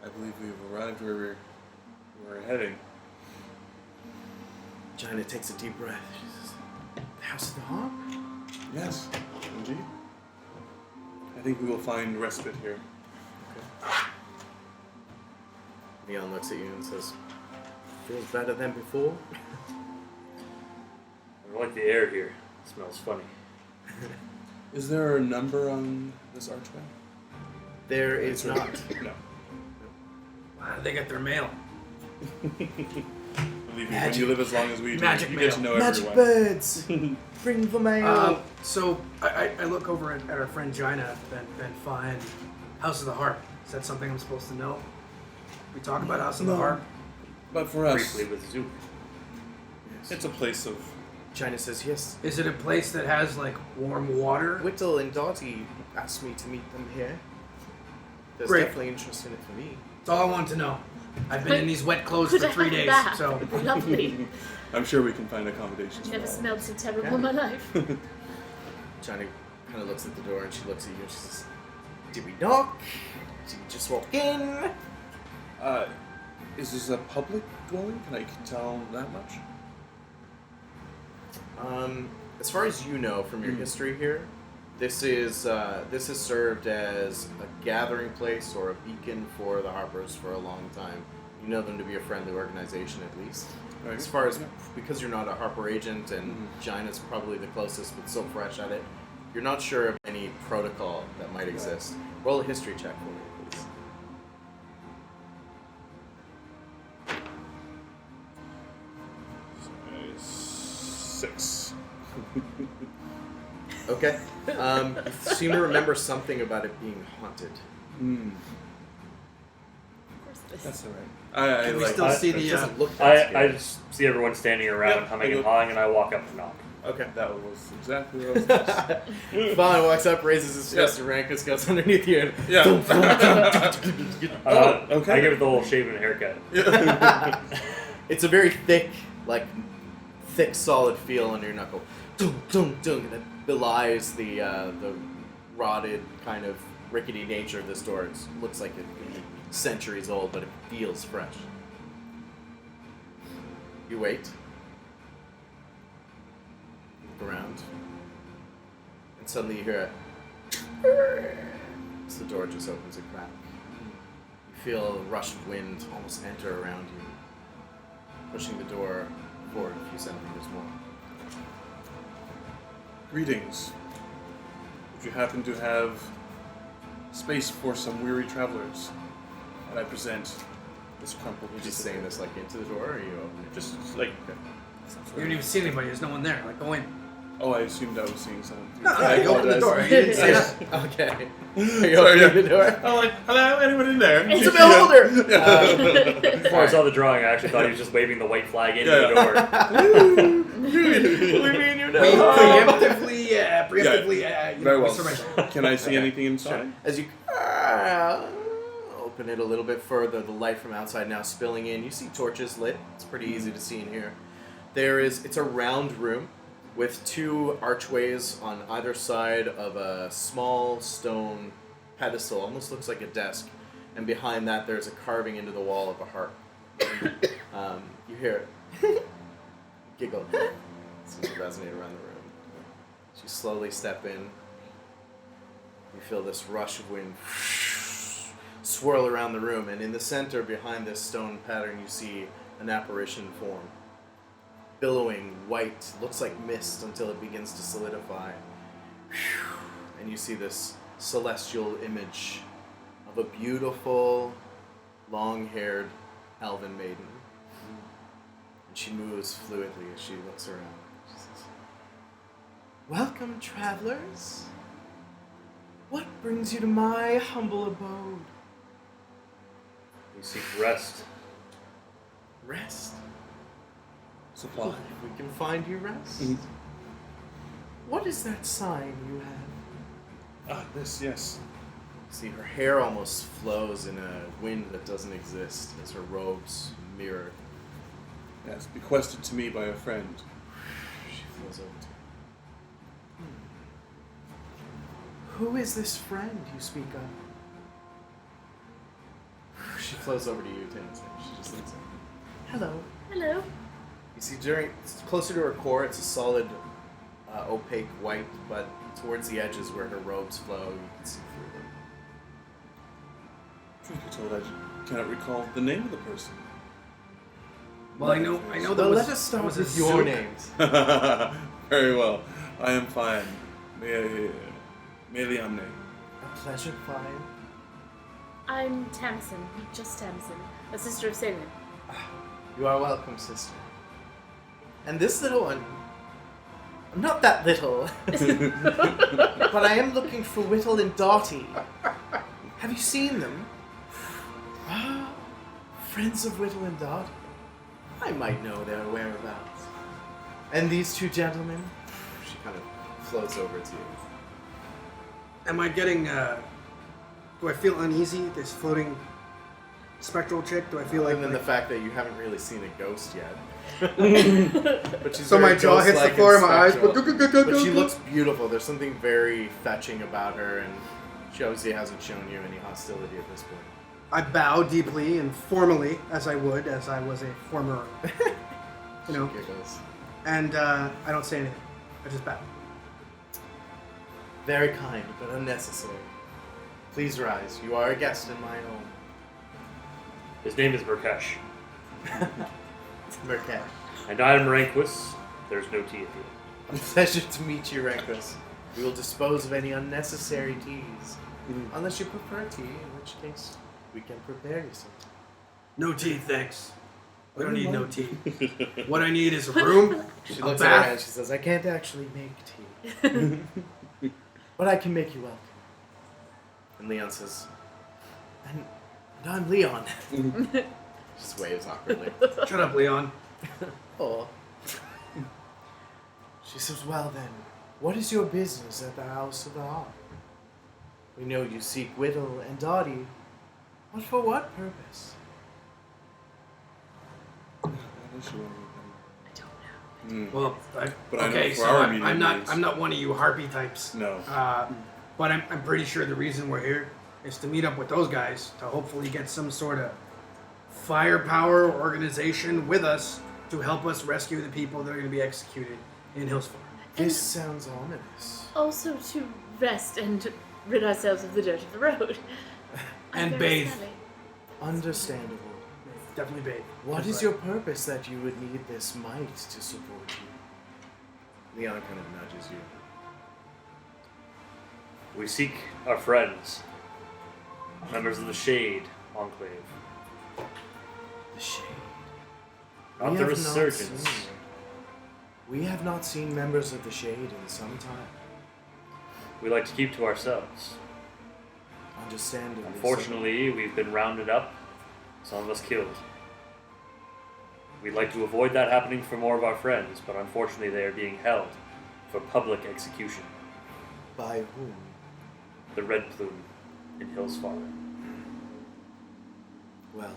I believe we've arrived where we're heading. Chyna takes a deep breath. She says, "The House of the Harp?" Yes, indeed. I think we will find respite here. Okay. Leon looks at you and says, "Feels better than before?" I like the air here. It smells funny. Is there a number on this archway? There is not. No. Wow, they get their mail. Believe me, when you live as long as we do, Magic you mail. get to know Magic everyone. birds! Bring the mail! So I look over at our friend Chyna, Ben Fine. House of the Harp. Is that something I'm supposed to know? We talk about House of the No. Harp. But for us, Briefly with Zook. it's a place of... Chyna says, "Yes. Is it a place that has like warm water? Whittle and Dottie asked me to meet them here. There's Great. definitely interest in it for me." That's all I want to know. I've been in these wet clothes Could for I 3 have days, that? so It'd be lovely. I'm sure we can find accommodations I've never for all. smelled so terrible in my life. Chyna kind of looks at the door and she looks at you and she says, "Did we knock? Did we just walk in?" Is this a public dwelling? Can I tell that much? As far as you know from your history here, this is served as a gathering place or a beacon for the Harpers for a long time. You know them to be a friendly organization at least. Right. As far as, because you're not a Harper agent and Chyna's probably the closest but so fresh at it, you're not sure of any protocol that might exist. Roll a history check for me, please. Six. Okay. You seem to remember something about it being haunted. That's alright. I Can we like still that. see It the? doesn't look that I scary. just see everyone standing around, Yep, humming I and go- hawing, and I walk up and knock. Okay. That was exactly what I was Vaughn walks up, raises his fist, and Ranquess goes underneath you. And Yeah. okay. I give it the whole shave and haircut. it's a very thick, solid feel under your knuckle. Dunk, dunk, dunk, and it belies the rotted, kind of rickety nature of this door. It looks like it's centuries old, but it feels fresh. You wait. Look around. And suddenly you hear it. So the door just opens a crack. You feel a rush of wind almost enter around you, pushing the door forward a few centimeters more. Greetings. Would you happen to have space for some weary travelers? And I present this crumpled You're just piece of saying this paper. into the door, or are you opening it? Just like You don't even see anybody. There's no one there. Like, go in. Oh, I assumed I was seeing someone. No, I you opened the apologize. door. You didn't say that. Okay. Are you Sorry, opening the yeah. door? I'm like, hello, anyone in there? It's a beholder! Before I saw the drawing, I actually thought he was just waving the white flag into Yeah. the door. We mean you know. We preemptively, Very well. surrender. Can I see anything inside? As you open it a little bit further, the light from outside now spilling in. You see torches lit. It's pretty easy to see in here. It's a round room with 2 archways on either side of a small stone pedestal. Almost looks like a desk. And behind that, there's a carving into the wall of a harp. You hear it giggle. Seems to resonate around the room. As you slowly step in, you feel this rush of wind swirl around the room, and in the center, behind this stone pattern, you see an apparition form. Billowing white, looks like mist until it begins to solidify. And you see this celestial image of a beautiful, long-haired elven maiden. And she moves fluidly as she looks around. She says, "Welcome, travelers. What brings you to my humble abode?" We seek rest. Rest? Supply. We can find you rest. What is that sign you have? This, yes. See, her hair almost flows in a wind that doesn't exist as her robes mirror. Yes, bequested to me by a friend. She flows over to you. Who is this friend you speak of? She flows over to you, Tamasin. She just looks at you. Hello. Hello. You see, closer to her core, it's a solid, opaque white, but towards the edges where her robes flow, you can see through them. Truth be told, I cannot recall the name of the person. Well, I know Well, that let us start with your names. Very well. I am fine. Meliamne. A pleasure, fine. I'm Tamasin, just Tamasin, a sister of Faerun. You are welcome, sister. And this little one, I'm not that little, but I am looking for Whittle and Dottie. Have you seen them? Friends of Whittle and Dottie. I might know their whereabouts. And these 2 gentlemen? She kind of floats over to you. Am I getting, do I feel uneasy, this floating spectral chick? Do I feel Other than the fact that you haven't really seen a ghost yet. But she's So my very jaw hits the ghost-like floor and and my eyes spectral. But she go. looks beautiful. There's something very fetching about her, and she obviously hasn't shown you any hostility at this point. I bow deeply and formally, as I would, as I was a former, She giggles. and I don't say anything. I just bow. Very kind, but unnecessary. Please rise. You are a guest in my home. His name is Merkesh. Merkesh. And I am Ranquess. There's no tea at the end. A pleasure to meet you, Ranquess. We will dispose of any unnecessary teas. Unless you prefer tea, in which case we can prepare you some. No tea, thanks. We don't need no tea. What I need is a room, She a looks at her bath. hand. She says, "I can't actually make tea, but I can make you welcome." And Leon says, "And I'm Leon." Just waves awkwardly. Shut up, Leon. Oh. She says, "Well then, what is your business at the House of the Harp? We know you seek Whittle and Dottie, but for what purpose?" Well, But I know okay, for so our I'm immediate not. needs. I'm not one of you harpy types. No. But I'm pretty sure the reason we're here is to meet up with those guys to hopefully get some sort of firepower organization with us to help us rescue the people that are going to be executed in Hillsfar. This sounds ominous. Also to rest and rid ourselves of the dirt of the road. And I'm very bathe. smelly. Understandable. Definitely bathe. What That's is right. your purpose that you would need this might to support you? Leon kind of nudges you. We seek our friends, members of the Shade Enclave. The shade. Not We the have not resurgence. seen you. We have not seen members of the Shade in some time. We like to keep to ourselves. Understandably. Unfortunately, we've been rounded up, some of us killed. We'd like to avoid that happening for more of our friends, but unfortunately they are being held for public execution. So. By whom? The Red Plume in Hillsfar. Well,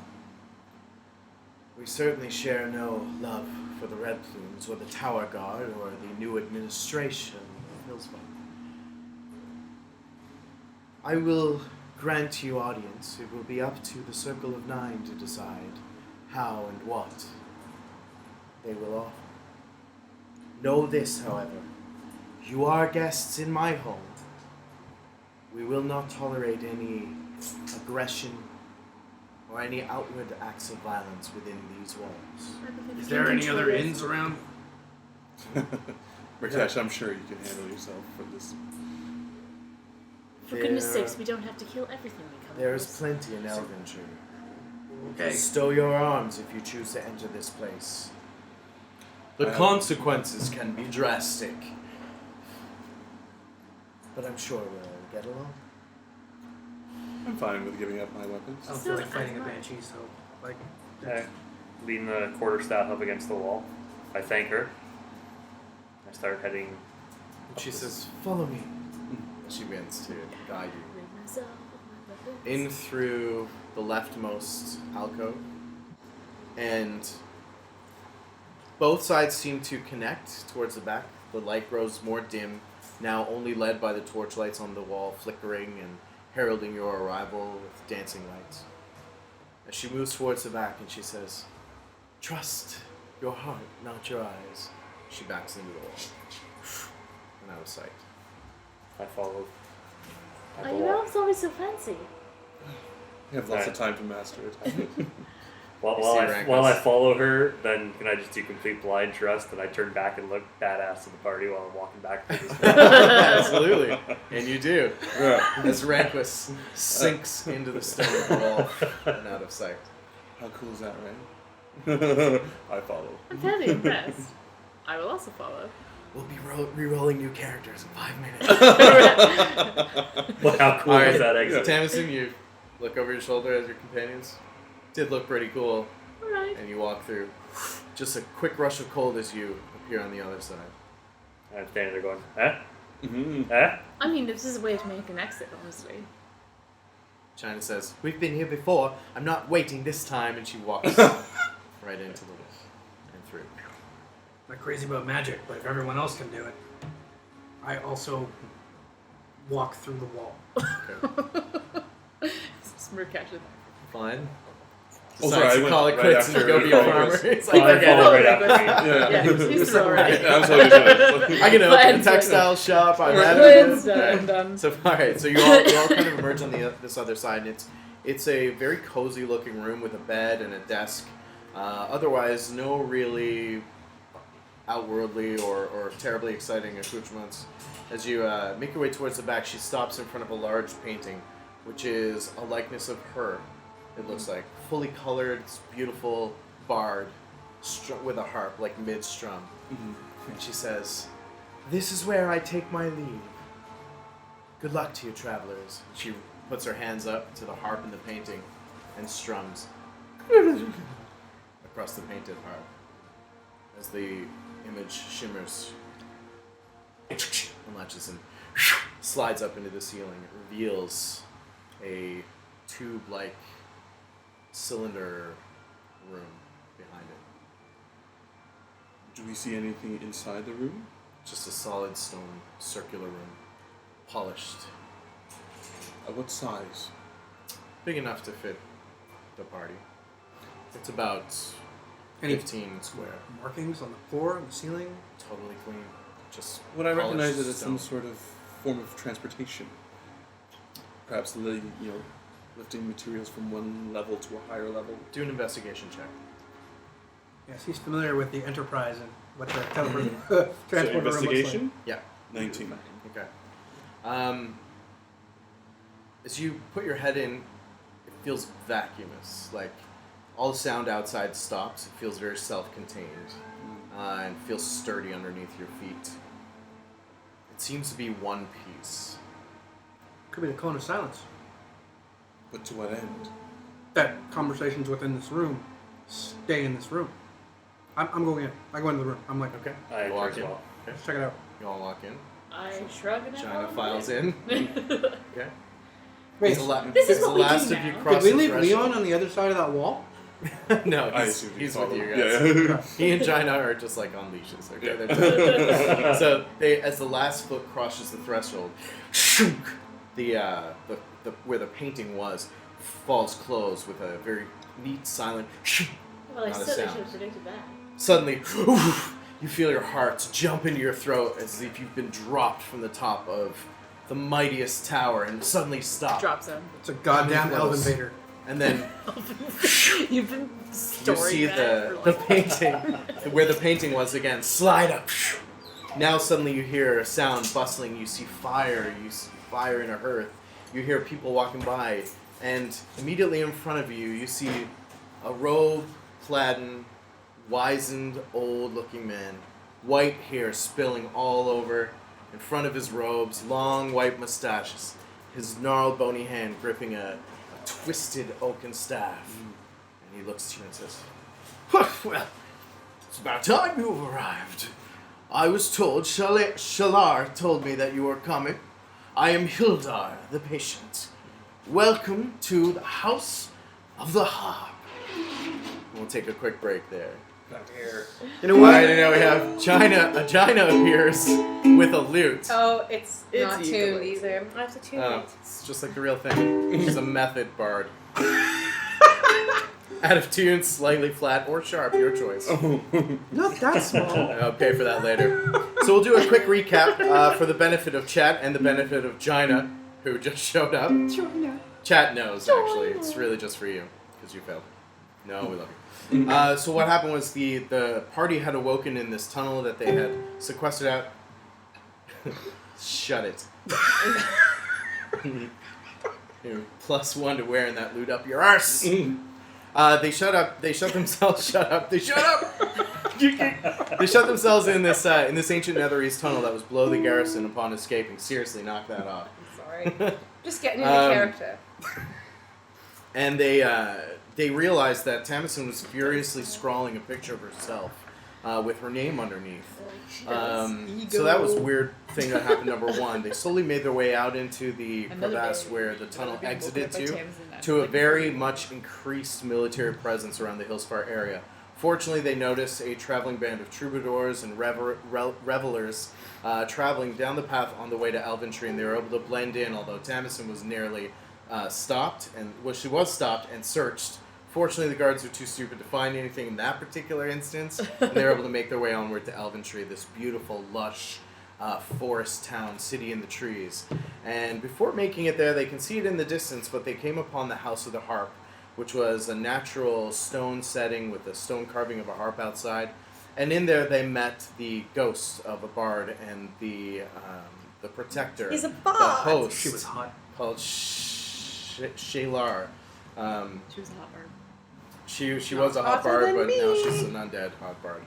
we certainly share no love for the Red Plumes or the Tower Guard or the new administration of Hillsfar. I will grant you audience. It will be up to the Circle of Nine to decide how and what they will offer. Know this, however. You are guests in my home. We will not tolerate any aggression or any outward acts of violence within these walls. I believe we Is can there any control other it. inns around? Merkesh, I'm sure you can handle yourself for this. For goodness sakes, we don't have to kill everything we come There is across. plenty in Elvenshire. Okay. Stow your arms if you choose to enter this place. The I have- consequences can be drastic. But I'm sure we'll get along. I'm fine with giving up my weapons. I don't So feel like as fighting a much. banshee, so like. I lean the quarterstaff up against the wall. I thank her. I start heading. And she says, "Follow me." She begins to guide you Rid myself of my weapons. in through the leftmost alcove, and both sides seem to connect towards the back. The light grows more dim, now only led by the torchlights on the wall flickering and heralding your arrival with dancing lights. As she moves towards the back and she says, "Trust your heart, not your eyes." She backs into the wall and out of sight. I follow. At Oh, the you wall. know, it's always so fancy. You have lots of time to master it. While, You while, see I, Ranquess. while I follow her, then can I just do complete blind trust and I turn back and look badass to the party while I'm walking back through this wall? Absolutely. And you do. Yeah. As Ranquess sinks into the stone wall and out of sight. How cool is that, right? I follow. I'm fairly impressed. I will also follow. We'll be re-rolling new characters in 5 minutes. But how cool Alright, is that exit? Tamasin, you look over your shoulder as your companions. Did look pretty cool. Alright. And you walk through. Just a quick rush of cold as you appear on the other side. I'm standing there going, huh? Mm-hmm. Huh? I mean, this is a way to make an exit, honestly. Chyna says, "We've been here before. I'm not waiting this time." And she walks right into the wall and through. I'm not crazy about magic, but if everyone else can do it, I also walk through the wall. Okay. Merkesh. Fine. Oh, Decides sorry, I to went call it right quits and after go be a farmer. Ranquess. It's Oh, like, I forget follow it. right after me. Yeah. He's alright. I was hoping to. I can open a Plans textile shop. I'm Plans at done. So alright, so you all kind of emerge on this other side. And it's a very cozy looking room with a bed and a desk. Otherwise, no really outwardly or terribly exciting accoutrements. As you make your way towards the back, she stops in front of a large painting, which is a likeness of her. It looks like fully colored, it's beautiful bard with a harp, like mid-strum. Mm-hmm. And she says, "This is where I take my leave. Good luck to you, travelers." And she puts her hands up to the harp in the painting and strums across the painted harp as the image shimmers and latches and slides up into the ceiling. It reveals a tube-like cylinder room behind it. Do we see anything inside the room? Just a solid stone circular room, polished, What size? big enough to fit the party. It's about Any 15 square. markings on the floor and the ceiling? Totally clean. Just Would I recognize polished it as stone. some sort of form of transportation? Perhaps lifting materials from one level to a higher level. Do an investigation check. Yes, he's familiar with the Enterprise and what the transporter So room looks like. investigation? Yeah. 19. Okay. As you put your head in, it feels vacuumous. Like all the sound outside stops. It feels very self-contained. and feels sturdy underneath your feet. It seems to be one piece. Could be the cone of silence. But to what end? That conversations within this room stay in this room. I'm going in. I go into the room. I'm like, Okay. I You agree walk as in. well. let's check it out. You all walk in. I shrug and Chyna I files in. Okay. Wait, This is As what the we do last of now. you Did cross did we the leave threshold- Leon on the other side of that wall? No, I he's assume with follow. you guys. Yeah. He and Chyna are just like on leashes. Okay, Yeah. they're so they, as the last foot crosses the threshold, shook, the where the painting was falls closed with a very neat, silent. Well, I Not a certainly sound. should have predicted that. Suddenly, you feel your heart jump into your throat as if you've been dropped from the top of the mightiest tower and suddenly stop. Drop zone. It's a goddamn Close. elven vader. And then You've been you storing see that the for like painting, where the painting was again, slide up. Now suddenly you hear a sound bustling, you see fire in a hearth, you hear people walking by, and immediately in front of you, you see a robe-clad, wizened, old-looking man, white hair spilling all over, in front of his robes, long white mustaches, his gnarled bony hand gripping a twisted oaken staff. And he looks to you and says, "Well, it's about time you have arrived. I was told, Shalar told me that you were coming. I am Hildar, the patient. Welcome to the House of the Harp." We'll take a quick break there. You know what? Right, and now we have Chyna appears with a lute. Oh, it's not tuned ukulele. either. I have to tune Oh, it. it's just like the real thing. She's a method bard. Out of tune, slightly flat or sharp, your choice. Not that small. I'll pay for that later. So we'll do a quick recap for the benefit of chat and the benefit of Chyna, who just showed up. Chat knows, actually. It's really just for you, because you failed. No, we love you. So what happened was the party had awoken in this tunnel that they had sequestered out. Shut it. You're +1 to wearing that loot up your arse. They shut up. They shut themselves. Shut up. They shut up. They shut themselves in this ancient Netherese tunnel that was below the garrison upon escaping. Seriously, knock that off. I'm sorry. Just getting into character. And they realized that Tamasin was furiously scrawling a picture of herself with her name underneath. So that was a weird thing that happened. Number one, they slowly made their way out into the crevasse where the tunnel exited to a very much increased military presence around the Hillsfar area. Fortunately, they noticed a traveling band of troubadours and revelers traveling down the path on the way to Elventree, and they were able to blend in, although Tamasin was nearly stopped, and she was stopped and searched. Fortunately, the guards were too stupid to find anything in that particular instance, and they were able to make their way onward to Elventree, this beautiful, lush forest town, city in the trees. And before making it there, they can see it in the distance, but they came upon the House of the Harp, which was a natural stone setting with a stone carving of a harp outside. And in there, they met the ghost of a bard and the protector, He's a the bard. host, She was hot. called Shalar. She was a hot bird. She was a hot Hotter bard, than but now me. she's an undead hot bard.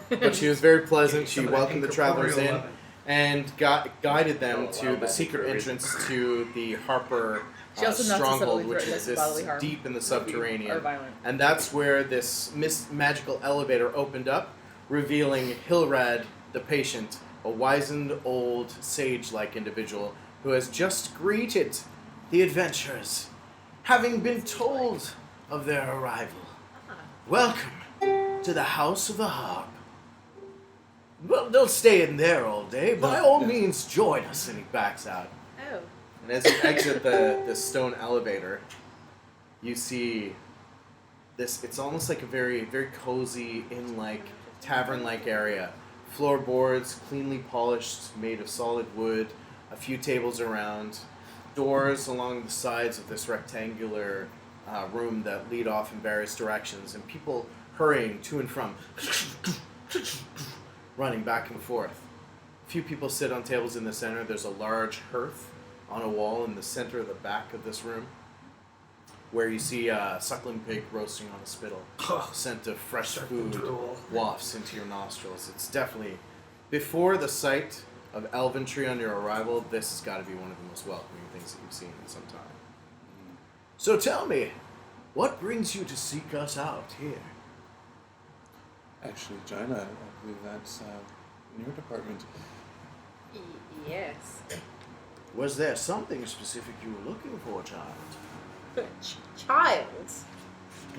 But she was very pleasant. She welcomed the travelers in and guided them to the secret entrance to the Harper She also not stronghold, to which subtly exists bodily harm. deep in the Or subterranean. violent. And that's where this magical elevator opened up, revealing Hilrad, the patient, a wizened old sage-like individual who has just greeted the adventurers, having been told of their arrival. Ah. Welcome to the House of the Harp. Well, don't stay in there all day. By all means, join us. And he backs out. Oh. And as you exit the stone elevator, you see this. It's almost like a very, very cozy, inn-like, tavern-like area. Floorboards, cleanly polished, made of solid wood. A few tables around. Doors along the sides of this rectangular room that lead off in various directions, and people hurrying to and from, running back and forth. A few people sit on tables in the center. There's a large hearth on a wall in the center of the back of this room. where you see a suckling pig roasting on a spittle. Scent of fresh food wafts into your nostrils. It's definitely, before the sight of elventree on your arrival, this has got to be one of the most welcoming things that you've seen in some time. So tell me, what brings you to seek us out here? Actually, Chyna, I believe that's in your department. Yes. Was there something specific you were looking for, child? Child.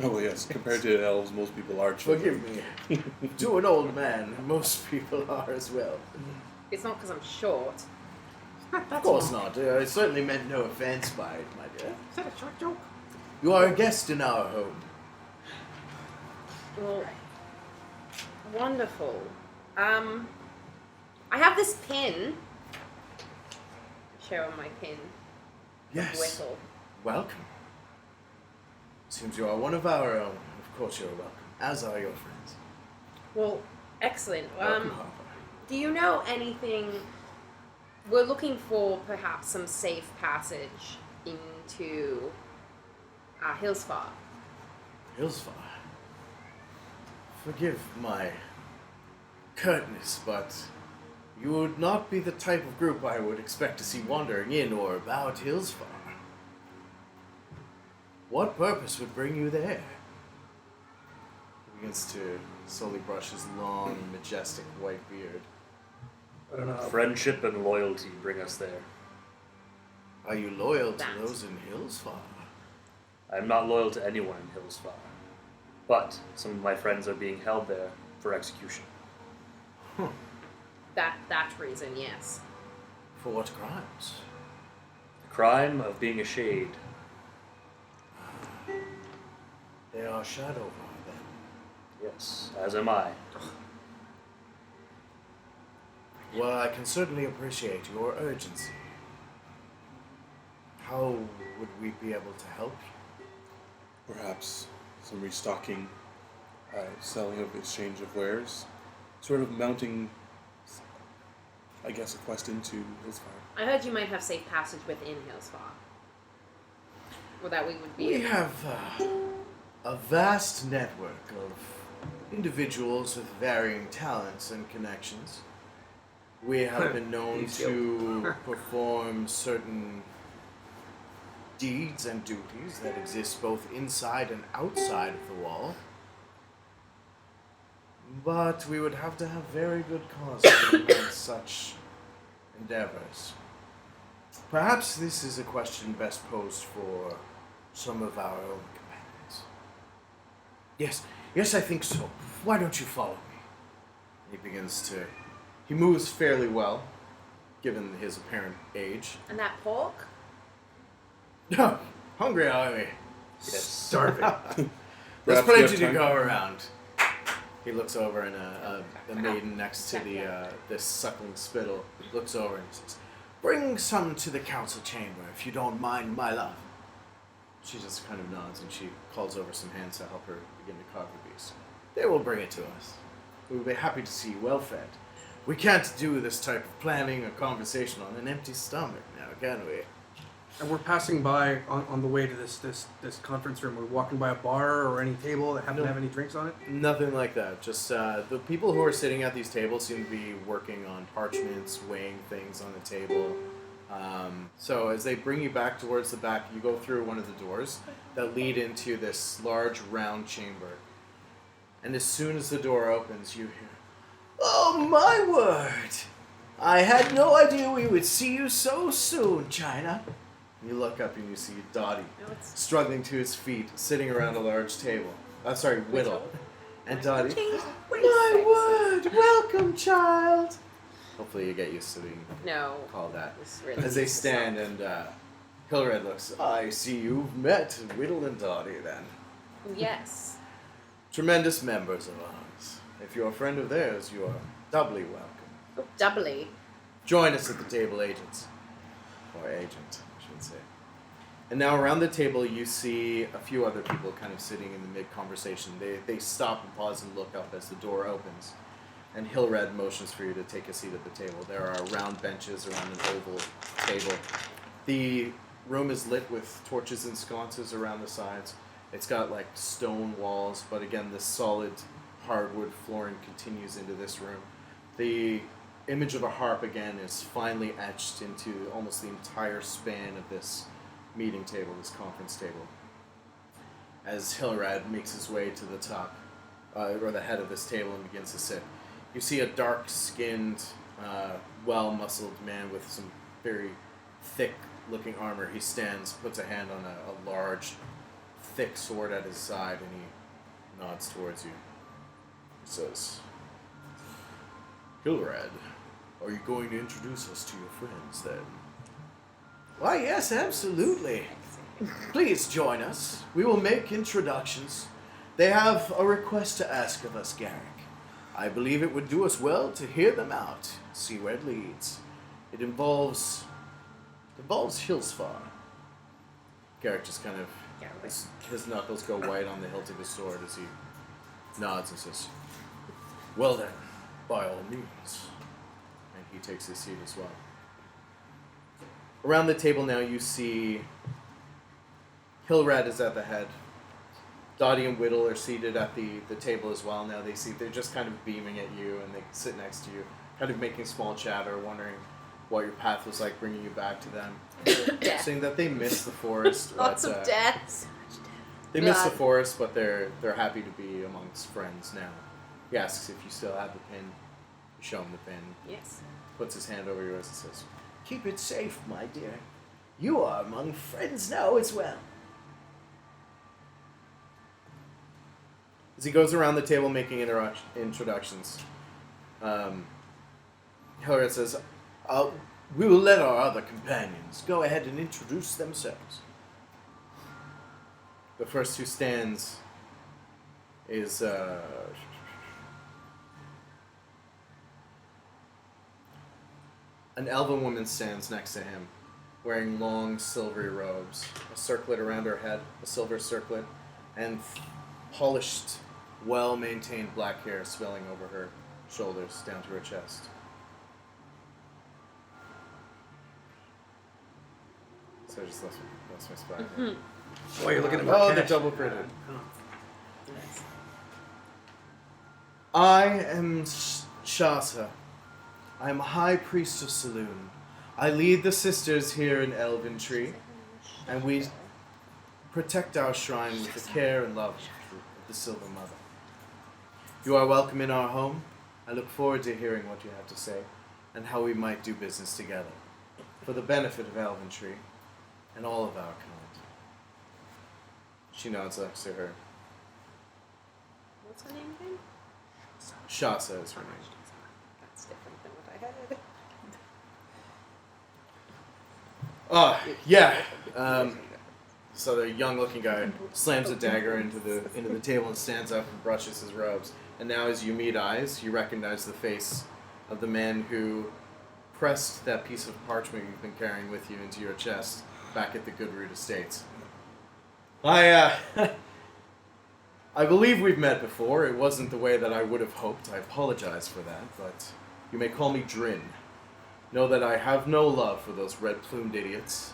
Oh, well, yes. Compared to elves, most people are children. Forgive me. To an old man, most people are as well. It's not because I'm short. Of course not. I certainly meant no offense by it, my dear. Is that a short joke? You are a guest in our home. Well, wonderful. I have this pin. Show him my pin. Yes. Whistle. Welcome. Seems you are one of our own. Of course you're welcome, as are your friends. Well, excellent. Welcome, Harper. Do you know anything? We're looking for perhaps some safe passage into Hillsfar. Hillsfar. Forgive my curtness, but you would not be the type of group I would expect to see wandering in or about Hillsfar. What purpose would bring you there? He begins to slowly brush his long, majestic white beard. I don't know. Friendship and loyalty bring us there. Are you loyal to That. those in Hillsfar? I am not loyal to anyone in Hillsfar, but some of my friends are being held there for execution. That reason, yes. For what crimes? The crime of being a shade. They are Shadovar, then. Yes, as am I. Well, I can certainly appreciate your urgency. How would we be able to help you? Perhaps some restocking, selling of exchange of wares, sort of mounting, I guess, a quest into Hillsfar. I heard you might have safe passage within Hillsfar. Well, that we would be. We have a vast network of individuals with varying talents and connections. We have been known to perform certain deeds and duties that exist both inside and outside of the wall. But we would have to have very good cause to implement such endeavors. Perhaps this is a question best posed for some of our own companions. Yes, I think so. Why don't you follow me? He moves fairly well, given his apparent age. And that pork? Hungry, are we? Yes. Starving. There's Perhaps we plenty have to time. go around. He looks over and the maiden next to this suckling spittle looks over and says, "Bring some to the council chamber, if you don't mind, my love." She just kind of nods and she calls over some hands to help her begin to carve the beast. They will bring it to us. We'll be happy to see you well fed. We can't do this type of planning or conversation on an empty stomach now, can we? And we're passing by on the way to this conference room. We're walking by a bar or any table that happen to have any drinks on it. Nothing like that. Just the people who are sitting at these tables seem to be working on parchments, weighing things on the table. So as they bring you back towards the back, you go through one of the doors that lead into this large round chamber. And as soon as the door opens, you hear, "Oh my word! I had no idea we would see you so soon, Chyna." You look up and you see Dottie No, it's struggling to his feet, sitting around a large table. Whittle. And Dottie, Wait, "My word! Welcome, child!" Hopefully you get used to being no. called that. It's really As they stand and Hilred looks, "I see you've met Whittle and Dottie then. Yes. Tremendous members of ours. If you're a friend of theirs, you are doubly welcome. Oh, doubly. Join us at the table, agents. Or agent, I should say. And now around the table, you see a few other people kind of sitting in the mid-conversation. They stop and pause and look up as the door opens. And Hilred motions for you to take a seat at the table. There are round benches around an oval table. The room is lit with torches and sconces around the sides. It's got like stone walls, but again, this solid hardwood flooring continues into this room. The image of a harp again is finely etched into almost the entire span of this meeting table, this conference table. As Hilrad makes his way to the top, or the head of this table and begins to sit, you see a dark-skinned, well-muscled man with some very thick-looking armor. He stands, puts a hand on a large, thick sword at his side, and he nods towards you. He says, Hilrad, are you going to introduce us to your friends, then? Why, yes, absolutely. Please join us. We will make introductions. They have a request to ask of us, Garrick. I believe it would do us well to hear them out, see where it leads. It involves Hillsfar. Garrick just kind of, his knuckles go white on the hilt of his sword as he nods and says, well then, by all means. And he takes his seat as well. Around the table now you see Hilrad is at the head. Dottie and Whittle are seated at the table as well now. They're just kind of beaming at you, and they sit next to you, kind of making small chatter, wondering what your path was like bringing you back to them. Saying that they miss the forest. Lots of deaths. They miss the forest, but they're happy to be amongst friends now. He asks if you still have the pin. You show him the pin. Yes. Puts his hand over yours and says, Keep it safe, my dear. You are among friends now as well. as he goes around the table making introductions, Hilrad says, we will let our other companions go ahead and introduce themselves. The first who stands is an elven woman stands next to him, wearing long silvery robes, a circlet around her head, a silver circlet, and polished, well-maintained black hair spilling over her shoulders down to her chest. So I just lost my spot. Mm-hmm. Boy, you're looking at Oh, Merkesh. they're double printed. I am Shasa. I am a high priest of Saloon. I lead the sisters here in Elventree, and we protect our shrine with the care and love of the Silver Mother. You are welcome in our home. I look forward to hearing what you have to say, and how we might do business together, for the benefit of Elventree, and all of our kind. She nods next to her. What's her name again? Shasa is her name. That's different than what I had. So the young-looking guy slams a dagger into the table and stands up and brushes his robes. And now, as you meet eyes, you recognize the face of the man who pressed that piece of parchment you've been carrying with you into your chest back at the Goodroot Estates. I believe we've met before. It wasn't the way that I would have hoped. I apologize for that, but you may call me Drin. Know that I have no love for those red-plumed idiots,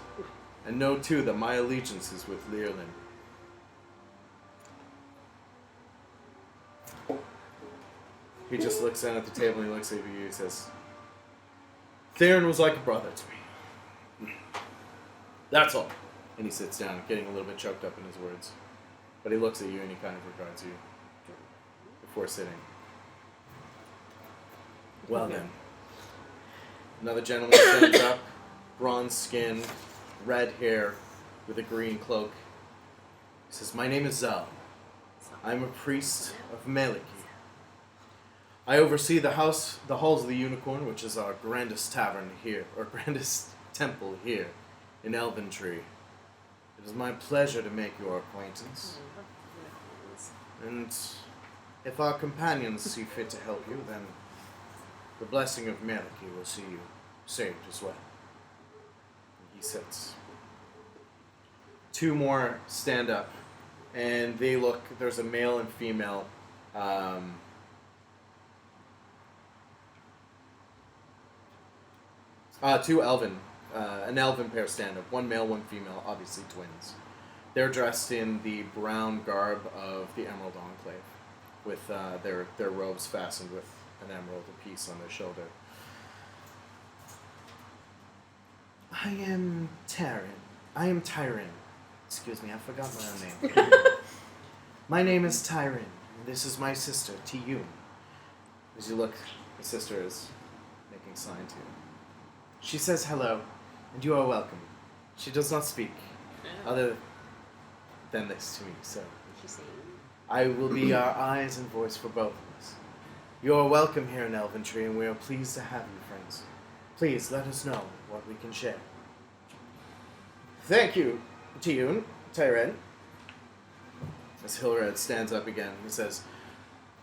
and know, too, that my allegiance is with Leerlin. He just looks down at the table and he looks at you and says, Faerun was like a brother to me. That's all. And he sits down, getting a little bit choked up in his words. But he looks at you and he kind of regards you before sitting. Well then. Another gentleman stands up, bronze skin, red hair, with a green cloak. He says, My name is Zal. I am a priest of Meliki. I oversee the halls of the Unicorn, which is our grandest tavern here, or grandest temple here in Elventree. It is my pleasure to make your acquaintance. And if our companions see fit to help you, then the blessing of Meliki will see you saved as well. And he sits. Two more stand up, and they look, there's a male and female, two elven an elven pair stand up. One male, one female, obviously twins. They're dressed in the brown garb of the Emerald Enclave, with their robes fastened with an emerald apiece on their shoulder. I am Tyron. Excuse me, I forgot my own name. My name is Tyron, and this is my sister, Tiyun. As you look, the sister is making a sign to you. She says hello, and you are welcome. She does not speak, other than this to me, so I will be our eyes and voice for both of us. You are welcome here in Elventree, and we are pleased to have you, friends. Please let us know what we can share. Thank you, Tiyun, Tyren. As Hilred stands up again, he says,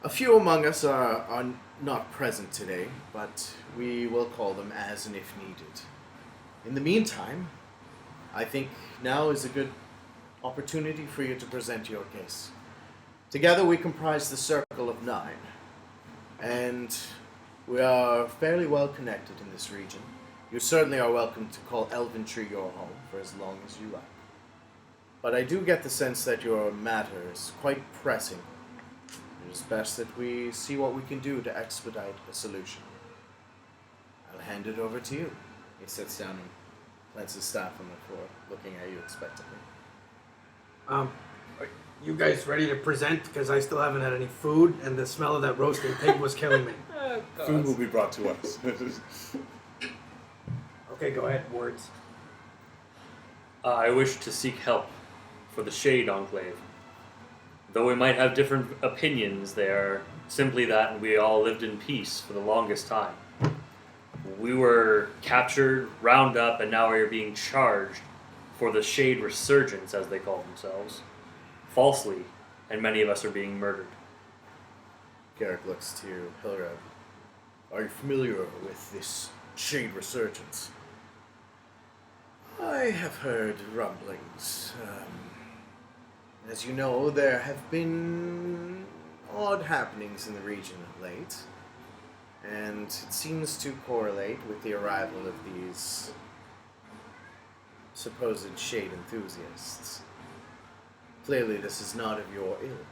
a few among us are not present today, but we will call them as and if needed. In the meantime, I think now is a good opportunity for you to present your case. Together we comprise the Circle of Nine, and we are fairly well connected in this region. You certainly are welcome to call Elventree your home for as long as you like. But I do get the sense that your matter is quite pressing. It is best that we see what we can do to expedite a solution. I'll hand it over to you. He sits down and plants his staff on the floor, looking at you expectantly. Are you guys ready to present? Because I still haven't had any food, and the smell of that roasting pig was killing me. Oh, God. Food will be brought to us. Okay, go ahead, words. I wish to seek help for the Shade Enclave. Though we might have different opinions, they are simply that we all lived in peace for the longest time. We were captured, round up, and now we are being charged for the Shade Resurgence, as they call themselves, falsely, and many of us are being murdered. Garrick looks to Hilrad. Are you familiar with this Shade Resurgence? I have heard rumblings. As you know, there have been odd happenings in the region of late, and it seems to correlate with the arrival of these supposed Shade enthusiasts. Clearly, this is not of your ilk.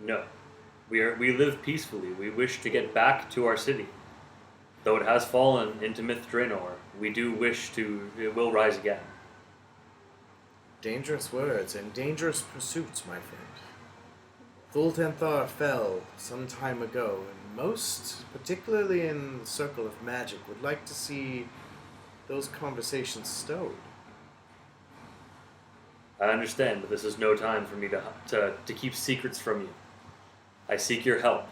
No. We live peacefully. We wish to get back to our city. Though it has fallen into Myth Draenor, we do wish it will rise again. Dangerous words and dangerous pursuits, my friend. Thultanthar fell some time ago, and most, particularly in the Circle of Magic, would like to see those conversations stowed. I understand, but this is no time for me to keep secrets from you. I seek your help.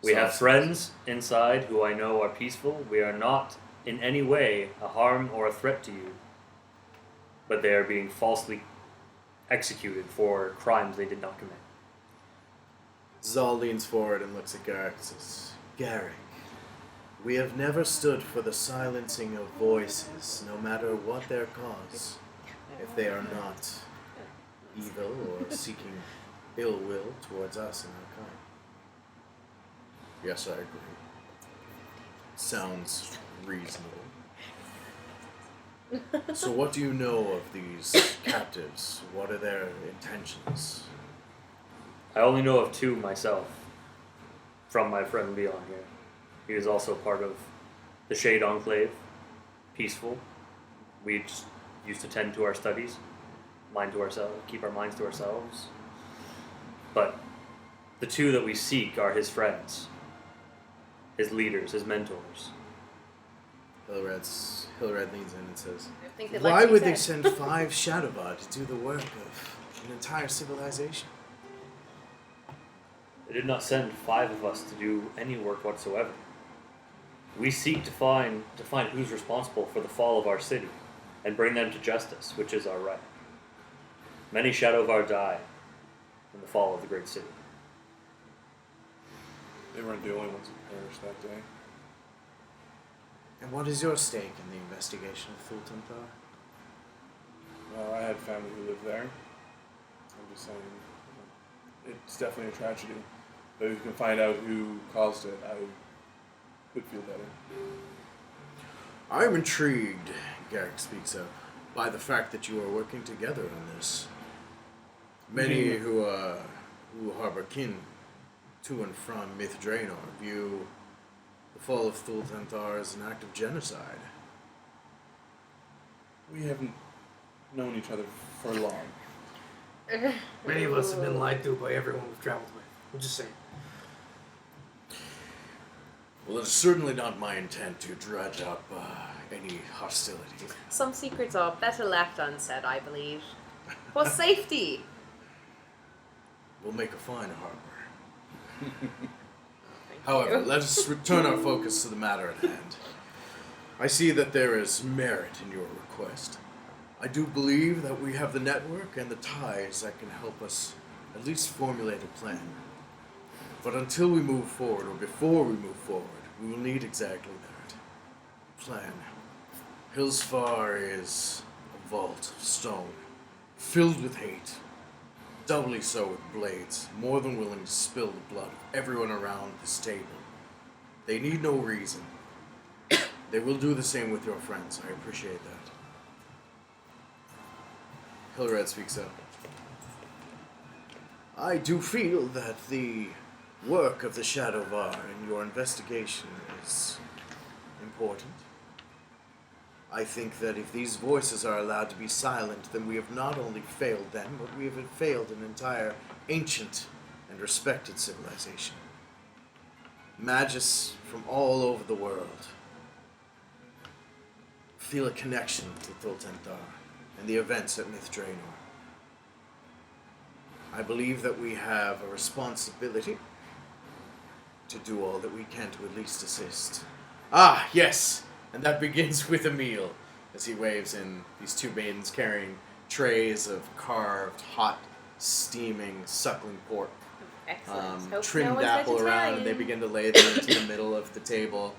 We have friends inside who I know are peaceful. We are not in any way a harm or a threat to you, but they are being falsely executed for crimes they did not commit. Zal leans forward and looks at Garrick and says, Garrick, we have never stood for the silencing of voices, no matter what their cause, if they are not evil or seeking ill will towards us and our kind. Yes, I agree. Sounds reasonable. So what do you know of these captives? What are their intentions? I only know of two myself, from my friend Leon here. He is also part of the Shade Enclave, peaceful. We just used to tend to our studies, keep our minds to ourselves. But the two that we seek are his friends, his leaders, his mentors. Hilred leans in and says, I think they'd why like to be would they said. send 5 Shadovar to do the work of an entire civilization? They did not send 5 of us to do any work whatsoever. We seek to find who's responsible for the fall of our city, and bring them to justice, which is our right. Many Shadovar die in the fall of the great city. They weren't the only ones who perished that day. And what is your stake in the investigation of Thultanthar? Well, I had family who lived there. I'm just saying, it's definitely a tragedy. But if you can find out who caused it, I would feel better. I'm intrigued, Garrick speaks of, by the fact that you are working together on this. Many who harbor kin to and from Myth Draenor view the fall of Thultanthar as an act of genocide. We haven't known each other for long. Many of us have been lied to by everyone we've traveled with. I'm just saying. Well, it's certainly not my intent to dredge up any hostility. Some secrets are better left unsaid, I believe. For safety. We'll make a fine harbor. However, let us return our focus to the matter at hand. I see that there is merit in your request. I do believe that we have the network and the ties that can help us at least formulate a plan. But until we move forward, or before we move forward, we will need exactly that. Plan. Hillsfar is a vault of stone, filled with hate. Doubly so with blades, more than willing to spill the blood of everyone around this table. They need no reason. They will do the same with your friends. I appreciate that. Hillred speaks up. I do feel that the work of the Shadovar and your investigation is important. I think that if these voices are allowed to be silent, then we have not only failed them, but we have failed an entire ancient and respected civilization. Magists from all over the world feel a connection to Thultanthar and the events at Myth Draenor. I believe that we have a responsibility to do all that we can to at least assist. Ah, yes! And that begins with a meal, as he waves in these two maidens carrying trays of carved, hot, steaming, suckling pork. Excellent. Hope Trimmed no one's apple around, and they vegetarian. begin to lay them into the middle of the table.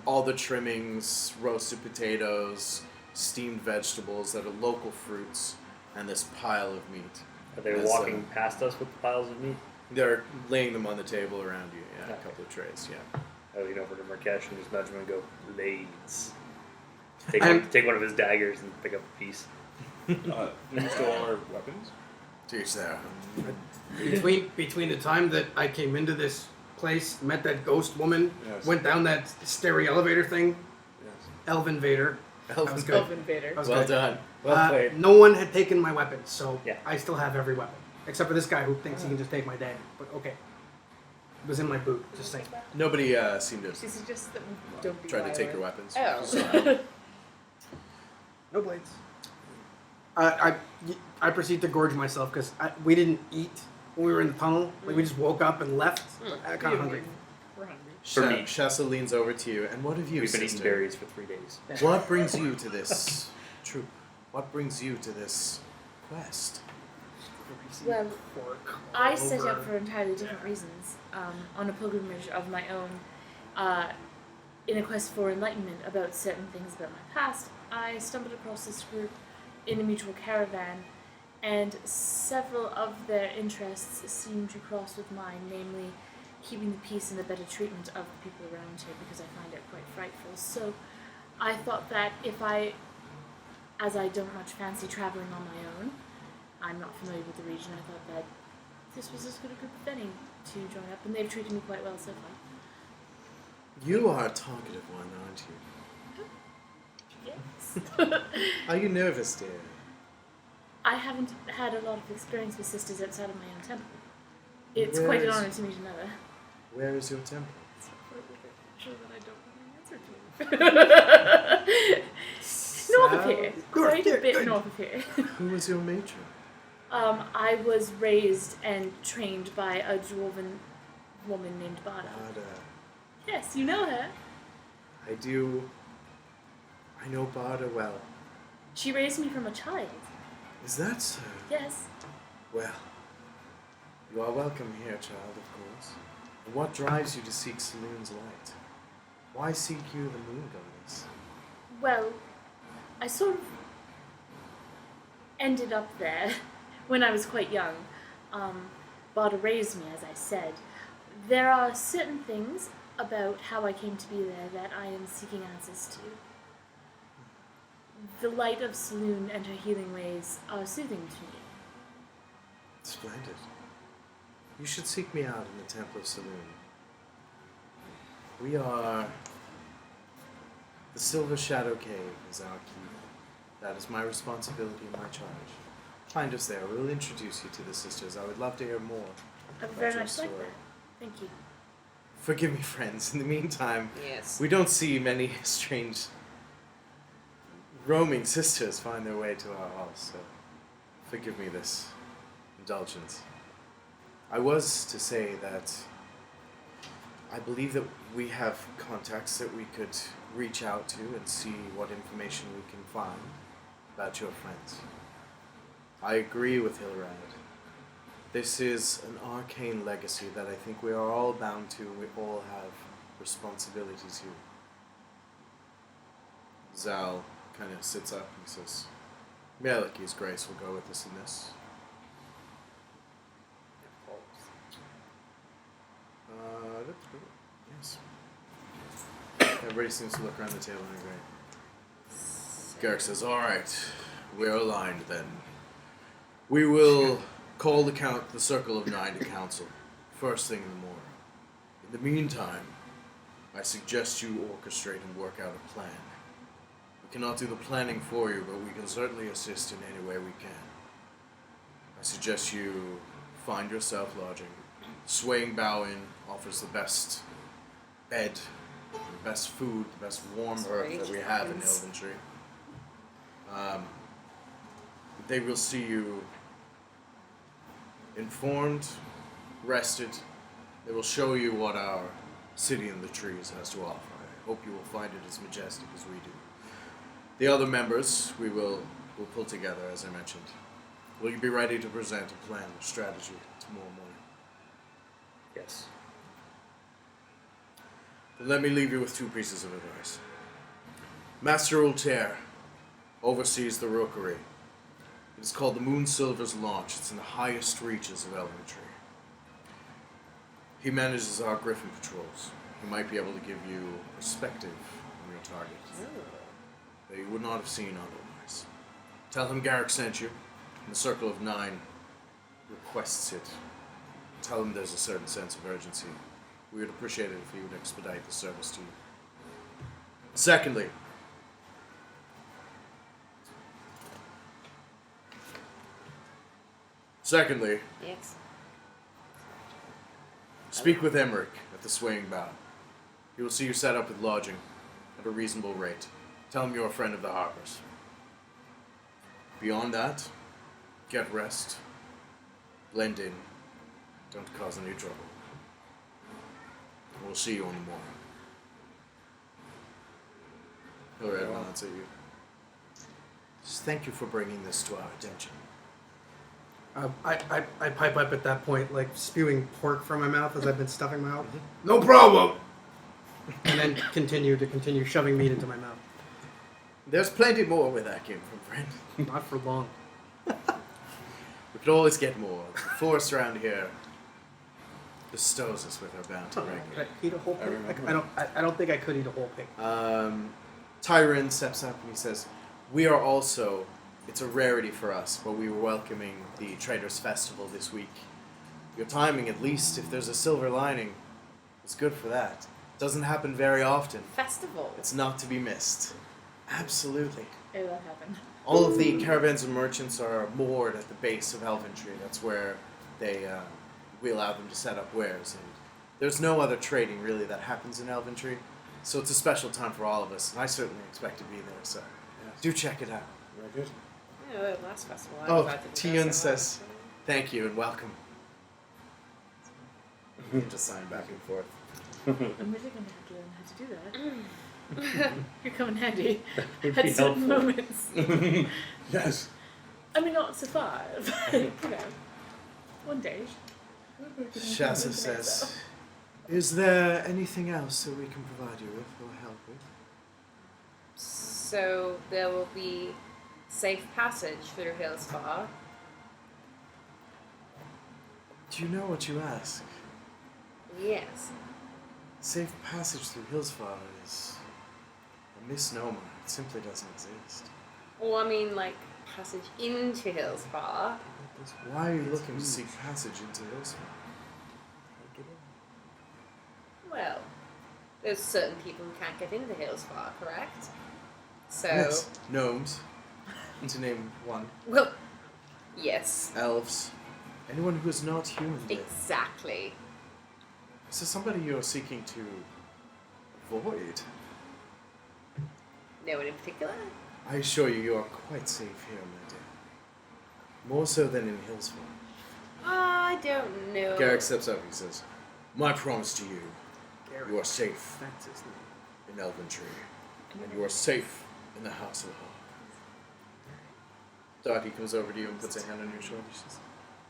All the trimmings, roasted potatoes, steamed vegetables that are local fruits, and this pile of meat. Are they As, walking past us with the piles of meat? They're laying them on the table around you, yeah, Okay. a couple of trays, yeah. I lean over to Merkesh and just nudge him and go, blades. I'm- Take one of his daggers and pick up a piece. Do we still all our weapons? To each their Between the time that I came into this place, met that ghost woman, Yes. went down that stairway elevator thing, Yes. Elven Vader. That was good. Elven Vader. That was Well good. done. Well played. No one had taken my weapons, so Yeah. I still have every weapon. Except for this guy who thinks he can just take my dagger. But okay. It was in my boot, just saying. Nobody seemed to She suggests that we don't be try to take violent. your weapons. Oh. No blades. I proceed to gorge myself because we didn't eat when we were in the tunnel. Like, we just woke up and left. I got hungry. We're hungry. For me. Shasta leans over to you, and what have you, We've been sister? eating berries for 3 days. What brings you to this troop? What brings you to this quest? Well, I set out for entirely different reasons, on a pilgrimage of my own, in a quest for enlightenment about certain things about my past. I stumbled across this group in a mutual caravan, and several of their interests seemed to cross with mine, namely keeping the peace and the better treatment of the people around here, because I find it quite frightful. So I thought that as I don't much fancy traveling on my own, I'm not familiar with the region, I thought that this was as good a group of any to join up, and they've treated me quite well so far. You are a talkative one, aren't you? Yes. Are you nervous, dear? I haven't had a lot of experience with sisters outside of my own temple. It's quite an Yes. honor to meet another. Where is your temple? So I'm sure that I don't know the answer to. North of here. Quite a bit north of here. Who was your matron? I was raised and trained by a dwarven woman named Bada. Bada. Yes, you know her. I do. I know Bada well. She raised me from a child. Is that so? Yes. Well, you are welcome here, child, of course. And what drives you to seek Saloon's light? Why seek you the moon goddess? Well, I sort of ended up there when I was quite young. Bada raised me, as I said. There are certain things about how I came to be there that I am seeking answers to. the light of Saloon and her healing ways are soothing to me. Splendid. You should seek me out in the Temple of Saloon. We are... The Silver Shadow Cave is our key. That is my responsibility and my charge. Find us there. We'll introduce you to the sisters. I would love to hear more. I would about very your much like story. that. Thank you. Forgive me, friends. In the meantime, Yes. we don't see many strange roaming sisters find their way to our house, so forgive me this indulgence. I was to say that I believe that we have contacts that we could reach out to and see what information we can find about your friends. I agree with Hilrad. This is an arcane legacy that I think we are all bound to. We all have responsibilities here. Zal kind of sits up and says, Meliki's grace will go with us in this. Yes. Everybody seems to look around the table and agree. Garrick says, alright, we're aligned then. We will call the Circle of Nine to council, first thing in the morning. In the meantime, I suggest you orchestrate and work out a plan. We cannot do the planning for you, but we can certainly assist in any way we can. I suggest you find yourself lodging. Swaying Bow Inn offers the best bed, the best food, the best warm earth that we have in Elventree. They will see you informed, rested. They will show you what our city in the trees has to offer. I hope you will find it as majestic as we do. The other members we'll pull together, as I mentioned. Will you be ready to present a plan, a strategy tomorrow morning? Yes. Then let me leave you with two pieces of advice. Master Ulter oversees the rookery. It is called the Moonsilver's Launch. It's in the highest reaches of Elventree. He manages our Griffin patrols. He might be able to give you perspective on your target that you would not have seen otherwise. Tell him Garrick sent you, and the Circle of Nine requests it. Tell him there's a certain sense of urgency. We would appreciate it if he would expedite the service to you. Secondly, Yes. speak with Emmerich at the Swaying Bow. He will see you set up with lodging at a reasonable rate. Tell him you're a friend of the Harpers. Beyond that, get rest, blend in, don't cause any trouble. We'll see you on the morning. Hilrad nods at you. Just thank you for bringing this to our attention. I pipe up at that point, like spewing pork from my mouth as I've been stuffing my mouth. No problem! And then continue shoving meat into my mouth. There's plenty more where that came from, friend. Not for long. We could always get more. The force around here bestows us with our bounty Could regularly. I eat a whole pig? I don't think I could eat a whole pig. Tyron steps up and he says, we are also, it's a rarity for us, but we were welcoming the Traders' Festival this week. Your timing, at least, if there's a silver lining, is good for that. Doesn't happen very often. Festival. It's not to be missed. Absolutely. It will happen. All of the caravans and merchants are moored at the base of Elventree. That's where we allow them to set up wares. And there's no other trading, really, that happens in Elventree. So it's a special time for all of us, and I certainly expect to be there, so do check it out. Very good. Yeah, the last festival. I Oh, was at the Tian festival. says, thank you and welcome. You can just sign back and forth. I'm really going to have to learn how to do that. You're coming handy Would at be certain helpful. moments. Yes. I mean, not to five, but, you know, one day. Shasa says, is there anything else that we can provide you with or help with? So there will be safe passage through Hillsfar. Do you know what you ask? Yes. Safe passage through Hillsfar is a misnomer. It simply doesn't exist. Or I mean, like, passage into Hillsfar. Why are you looking to seek passage into Hillsfar? Well, there's certain people who can't get into Hillsfar, correct? So, Yes. Gnomes. To name one. well, yes, Elves. Anyone who is not human. exactly. So somebody you're seeking to avoid. No one in particular? I assure you are quite safe here, my dear. More so than in Hillsfar. I don't know. Garrick steps up and says, "My promise to you, you are safe That's his name. in Elventree, and you are safe in the House of Hall." Dottie comes over to you and puts a hand on your shoulder. She says,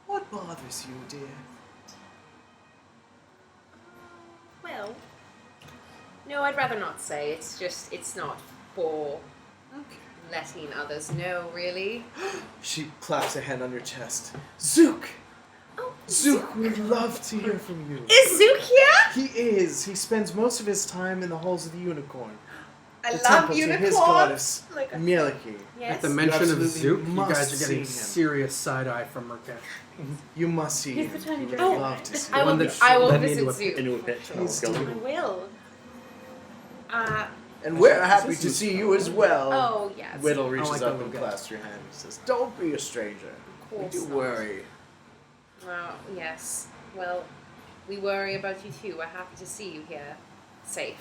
"What bothers you, dear?" Well, no, I'd rather not say. It's just, it's not for Okay. letting others know, really. She claps a hand on your chest. "Zook! Oh, Zook, we'd love to hear from you." is Zook here? He is. He spends most of his time in the halls of the unicorn. I The love temple to his unicorns. goddess, Like a- Mieliki. Yes. At the mention of absolutely Zook, you must guys are getting see him. serious side eye from Merkesh. You must see He's him. the tiny You would dragon. love to see I him. will, one that I will led me visit into a Zook. Into a pit. He's Kill I him. will. And we're happy to see you as well. Oh, yes. Whittle reaches like up that and little guy. clasps your hand and says, "Don't be a stranger. Of We course do not. worry." Well, yes. Well, we worry about you too. We're happy to see you here. Safe.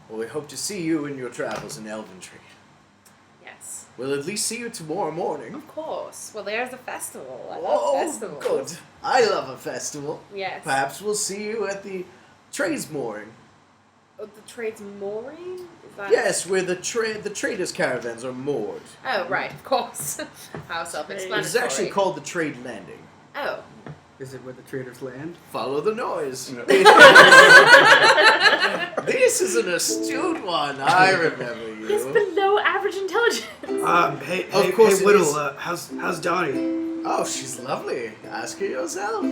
Well, we hope to see you in your travels in Elventree. Yes. We'll at least see you tomorrow morning. Of course. Well, there's a festival. I love Oh, festivals. good. I love a festival. Yes. Perhaps we'll see you at the Trades Mooring. Oh, the trade's mooring? Is that... Yes, where the traders' caravans are moored. Oh, right, of course. How It's self-explanatory. actually called the Trade Landing. Oh. Is it where the traders land? Follow the noise. Yeah. This is an astute one. I remember He has you. below average intelligence. Hey, Of course it Whittle, is. how's Dottie? Oh, she's lovely. Ask her yourself.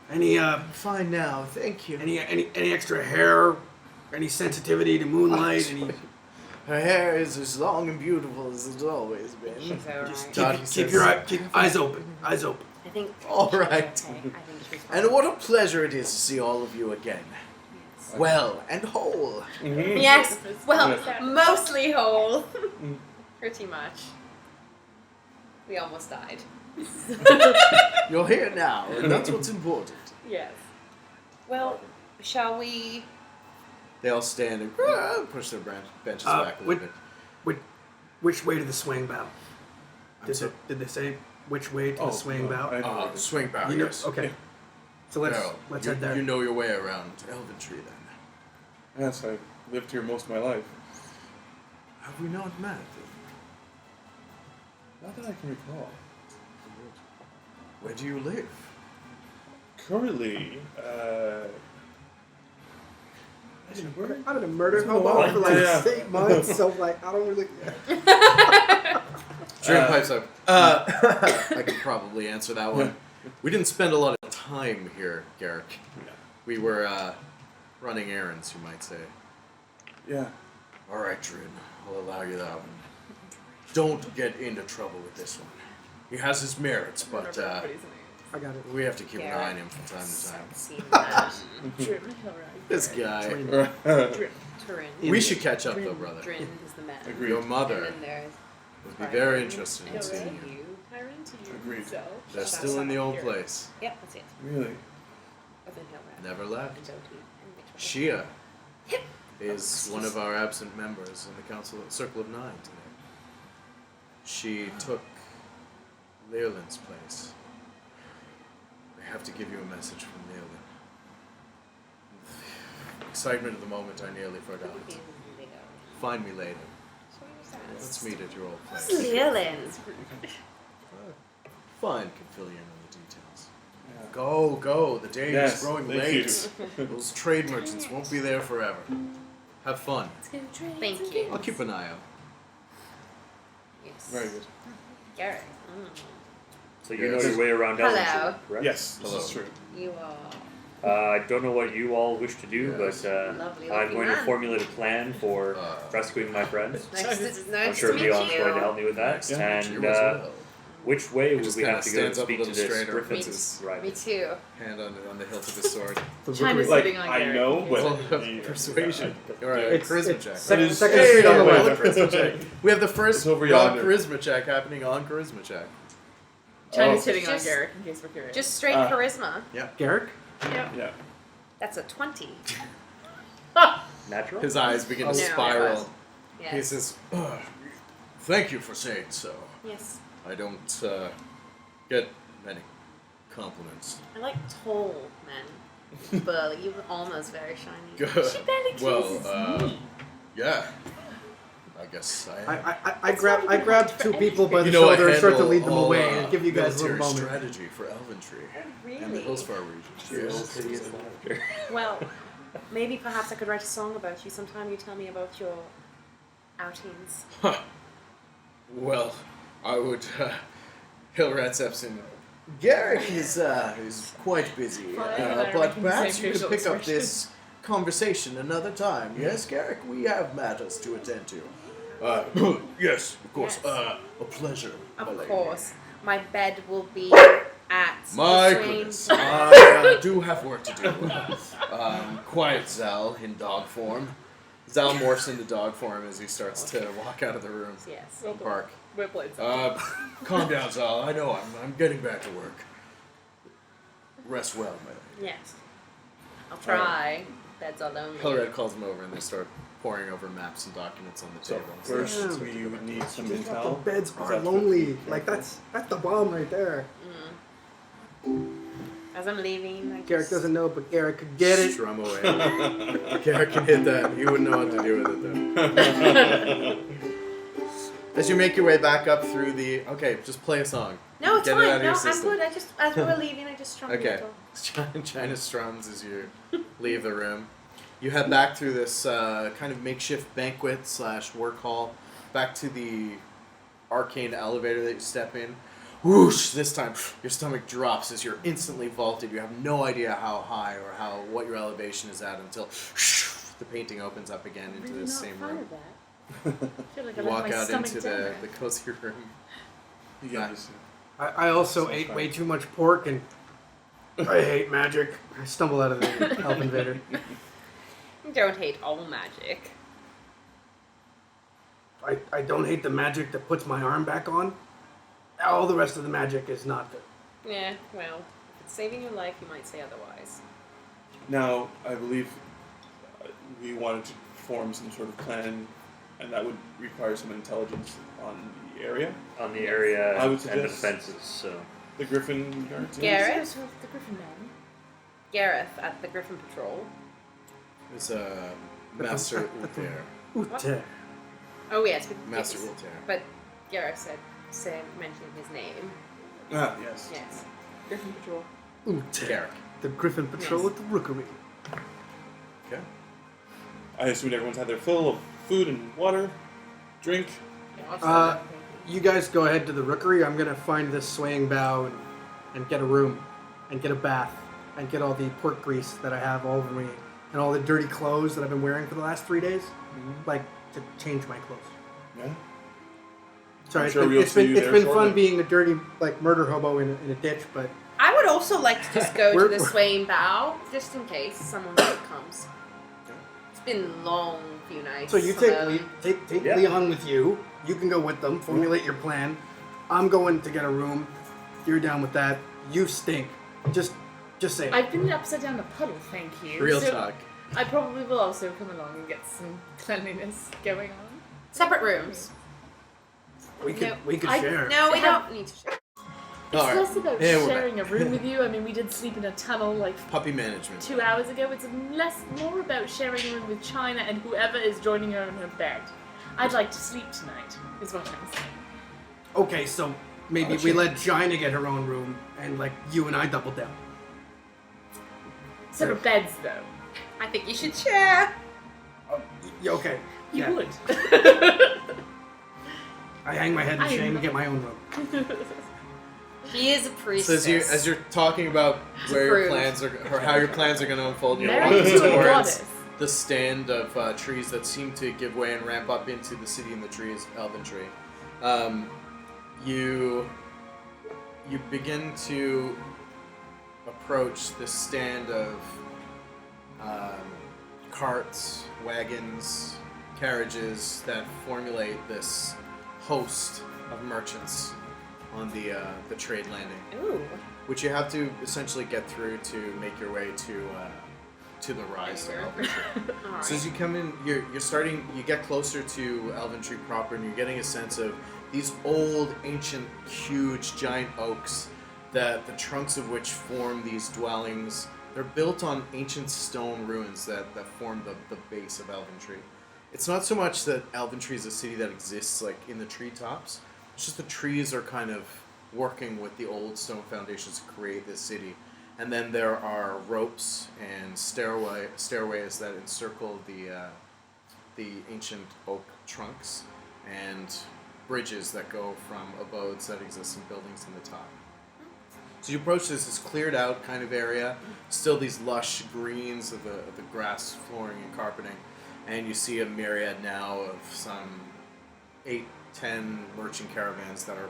Any Fine now, thank you. any extra hair? Any sensitivity to moonlight? Any Her hair is as long and beautiful as it's always been. She's alright. just Dottie keep says- your keep eyes open. Eyes open. I think... All right. Okay, I think she's fine. And what a pleasure it is to see all of you again. Well and whole. Yes, well, Yeah. mostly whole. Pretty much. We almost died. You're here now, and that's what's important. Yes. Well, shall we... They all stand and push their benches back a little bit. Which way to the swing bow? I'm sorry. Did they say which way to the swing no, bow? I know. Swing bow, You know- yes. okay. So let's Now, head there. You know your way around Elventree, then. Yes, I've lived here most of my life. Have we not met? Not that I can recall. Where do you live? Currently, I'm in a murder been a hobo while. for like Yeah. 8 months, so like I don't really. Dream pipes up. I could probably answer that one. We didn't spend a lot of time here, Garrick. Yeah. We were running errands, you might say. Yeah. All right, Drin, I'll allow you that one. Don't get into trouble with this one. He has his merits, but I got it. we have to keep an eye on him from time to time. Sexy man. Drim, Hillride. This guy. Drin. Turin. We should catch up, though, brother. Drin is the man. Agreed. Your And mother then there's would be very interested in Tyron seeing to you. you. Tyron to you. Agreed. So, They're that's still in the old here. place. Yep, that's it. Really? Other than Hillride. Never left. And Doti. And Mitchell. Shia Yep. is one of our absent members in the Council Circle of Nine today. She took Leerlin's place. I have to give you a message from Leerlin. Excitement of the moment, I nearly forgot. Find me later. Let's meet at your old place. Leerlin. Fine, can fill you in on the details. Yeah. Go, the day Yes, is growing thank late. Those trade merchants won't be there forever. Have fun. Let's go trade Thank some you. I'll keep an eye out. Yes. Very good. Garrett. So you know your way around Hello. Elventree, correct? Yes, this Hello. is true. You are I don't know what you all wish to do, Yes. but Lovely I'm looking going to man. formulate a plan for rescuing my friends. I'm sure to meet Leon's you. going to help me with that. Yeah. And You as well. which way would just we kinda have to go to stands up a speak to little this straighter, griffin? puts his Right. Me too. Hand on the hilt of his sword. China's Like, sitting on I Garrett. know, but Well, persuasion. All right, It's charisma check. second It's- second Hey, street on the wait, left. Charisma check. We have the first It's over raw yonder. charisma check happening on charisma check. China's Oh. sitting on Just- Garrett, in case we're curious. Just straight charisma. Garrick? Yeah. That's a 20. Natural? His eyes begin to No, spiral. Yes. He says, "Thank you for saying so. Yes. I don't get many compliments." I like tall men. Burly, even almost very shiny. Good. She barely kisses Well, me. yeah. I guess I grab two people by the You know, I shoulder and start to handle lead them all, away and give you guys a little military moment. strategy for Elventree Really? and the Hillsfar region. Hideous laughter. Well, maybe perhaps I could write a song about you sometime. You tell me about your outings. Well, I would. Hillrat steps in. Garrick is quite busy, Fine, I but reckon perhaps same you could facial pick up expression. this conversation another time. Yes, Garrick, we have matters to attend to. Yes, of course. Yes. A pleasure. my Of lady. course. My bed will be at My the same goodness, I do have work to do. Quiet Zal in dog form. Zal morphs into dog form as he starts to walk out of the room. Yes. and bark. We're playing Calm down, Zal. I know I'm getting back to work. Rest well, man. Yes. I'll try. Beds are lonely. Hillrat calls him over and they start poring over maps and documents on the So table. first Yeah. we would need some The intel. beds Is are that lonely. Like that's the bomb right there. As I'm leaving, I Garrick just... doesn't know, but Garrick could get it. Strum away. Garrett can hit that. He wouldn't know what to do with it though. As you make your way back up through the. Okay, just play a song. No, it's Get it fine. out of your No, I'm system. good. I just, as we were leaving, I just strummed a Okay. little. China strums as you leave the room. You head back through this kind of makeshift banquet / work hall, back to the arcane elevator that you step in. Whoosh! This time, your stomach drops as you're instantly vaulted. You have no idea how high or what your elevation is at until the painting opens up again into Really this not same fun room. of that. I feel like I You left walk my out stomach into down the there. cozy room. You get this. I also ate way too much pork and I hate magic. I stumble out of the elf invader. Don't hate all magic. I don't hate the magic that puts my arm back on. All the rest of the magic is not good. Yeah, well, if it's saving your life, you might say otherwise. Now, I believe we wanted to form some sort of plan, and that would require some intelligence on the area. On the area I would and the suggest- defenses, so. The Griffin guards. Garrett? So the Griffin Man. Gareth at the Griffin Patrol. It's Master Ulter. Ute. Oh yes, but Master Ulter. But Gareth said mentioning his name. Ah, yes. Yes. Griffin Patrol. Ute. Garrick. The Griffin Patrol Yes. at the Rookery. Okay. I assumed everyone's had their fill of food and water, drink. You guys go ahead to the Rookery. I'm gonna find this swaying bough and get a room, and get a bath, and get all the pork grease that I have all over me, and all the dirty clothes that I've been wearing for the last 3 days, like to change my clothes. Yeah. Sorry, I'm sure we'll it's see been you it's there been shortly. fun being a dirty like murder hobo in a ditch, but I would also like to just go to We're- the swaying bow, just in case someone comes. It's been a long few nights. so you take Yeah. Leon with you. You can go with them, formulate your plan. I'm going to get a room. You're down with that. You stink. Just say it. I've been upside down a puddle, thank you. Real So talk. I probably will also come along and get some cleanliness going on. Separate rooms. we could I- share. No, we Have- don't need to share. It's Alright. less about Yeah, we're sharing a room with you. I mean, we did sleep in a tunnel like Puppy management. 2 hours ago. It's more about sharing a room with Chyna and whoever is joining her in her bed. I'd like to sleep tonight, is what I'm saying. Okay, so maybe we let Chyna get her own room, and like you and I double down. Separate beds, though. I think you should share. Yeah, okay. You Yeah. would. I hang my head in I shame know. and get my own room. He is a So priestess. as you're talking about where your Approved. plans are, or how your plans are going to unfold, you're Married walking to a towards goddess. the stand of trees that seem to give way and ramp up into the city in the trees, Elven Tree. You begin to approach this stand of carts, wagons, carriages that formulate this host of merchants on the trade landing, Ooh. which you have to essentially get through to make your way to the rise to Elven Tree. Alright. So as you come in, you get closer to Elven Tree proper, and you're getting a sense of these old, ancient, huge, giant oaks that the trunks of which form these dwellings. They're built on ancient stone ruins that form the base of Elven Tree. It's not so much that Elven Tree is a city that exists like in the treetops. It's just the trees are kind of working with the old stone foundations to create this city. And then there are ropes and stairways that encircle the ancient oak trunks, and bridges that go from abodes that exist in buildings in the top. So you approach this cleared out kind of area, still these lush greens of the grass flooring and carpeting, and you see a myriad now of some 8-10 merchant caravans that are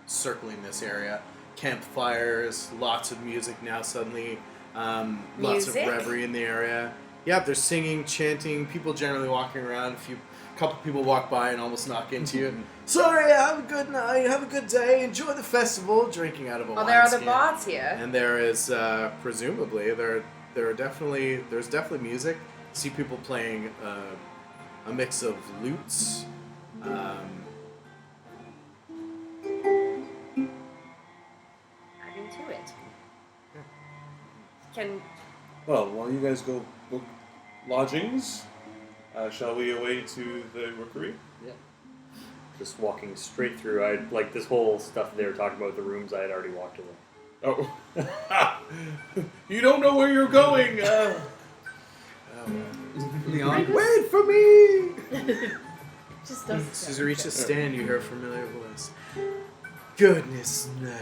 circling this area. Campfires, lots of music now suddenly, lots of Music? revelry in the area. Yeah, they're singing, chanting, people generally walking around. A couple people walk by and almost knock into you. Sorry, have a good night, have a good day, enjoy the festival, drinking out of a Oh, wine there are the skin. bards here. And there is, presumably, there's definitely music. You see people playing a mix of lutes. Adding to it. Can Well, while you guys go book lodgings, shall we away to the rookery? Just walking straight through. I like this whole stuff they were talking about, the rooms I had already walked to them. Oh. You don't know where you're going! Leon, wait for me! Just doesn't As you reach the stand, you hear a familiar voice. Goodness no.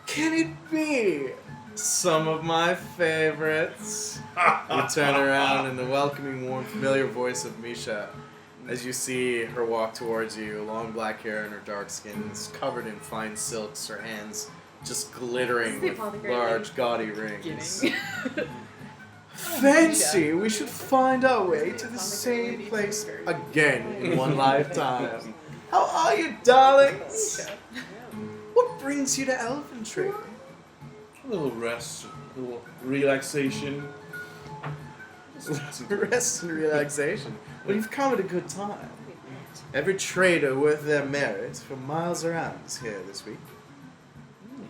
Can it be some of my favorites? You turn around and the welcoming, warm, familiar voice of Misha, as you see her walk towards you, long black hair and her dark skin is covered in fine silks, her hands just glittering with large, gaudy rings. Fancy, we should find our way to the same place again in one lifetime. How are you, darlings? What brings you to Elven Tree? A little rest, a little relaxation. Rest and relaxation. Well, you've come at a good time. Every trader worth their merit from miles around is here this week.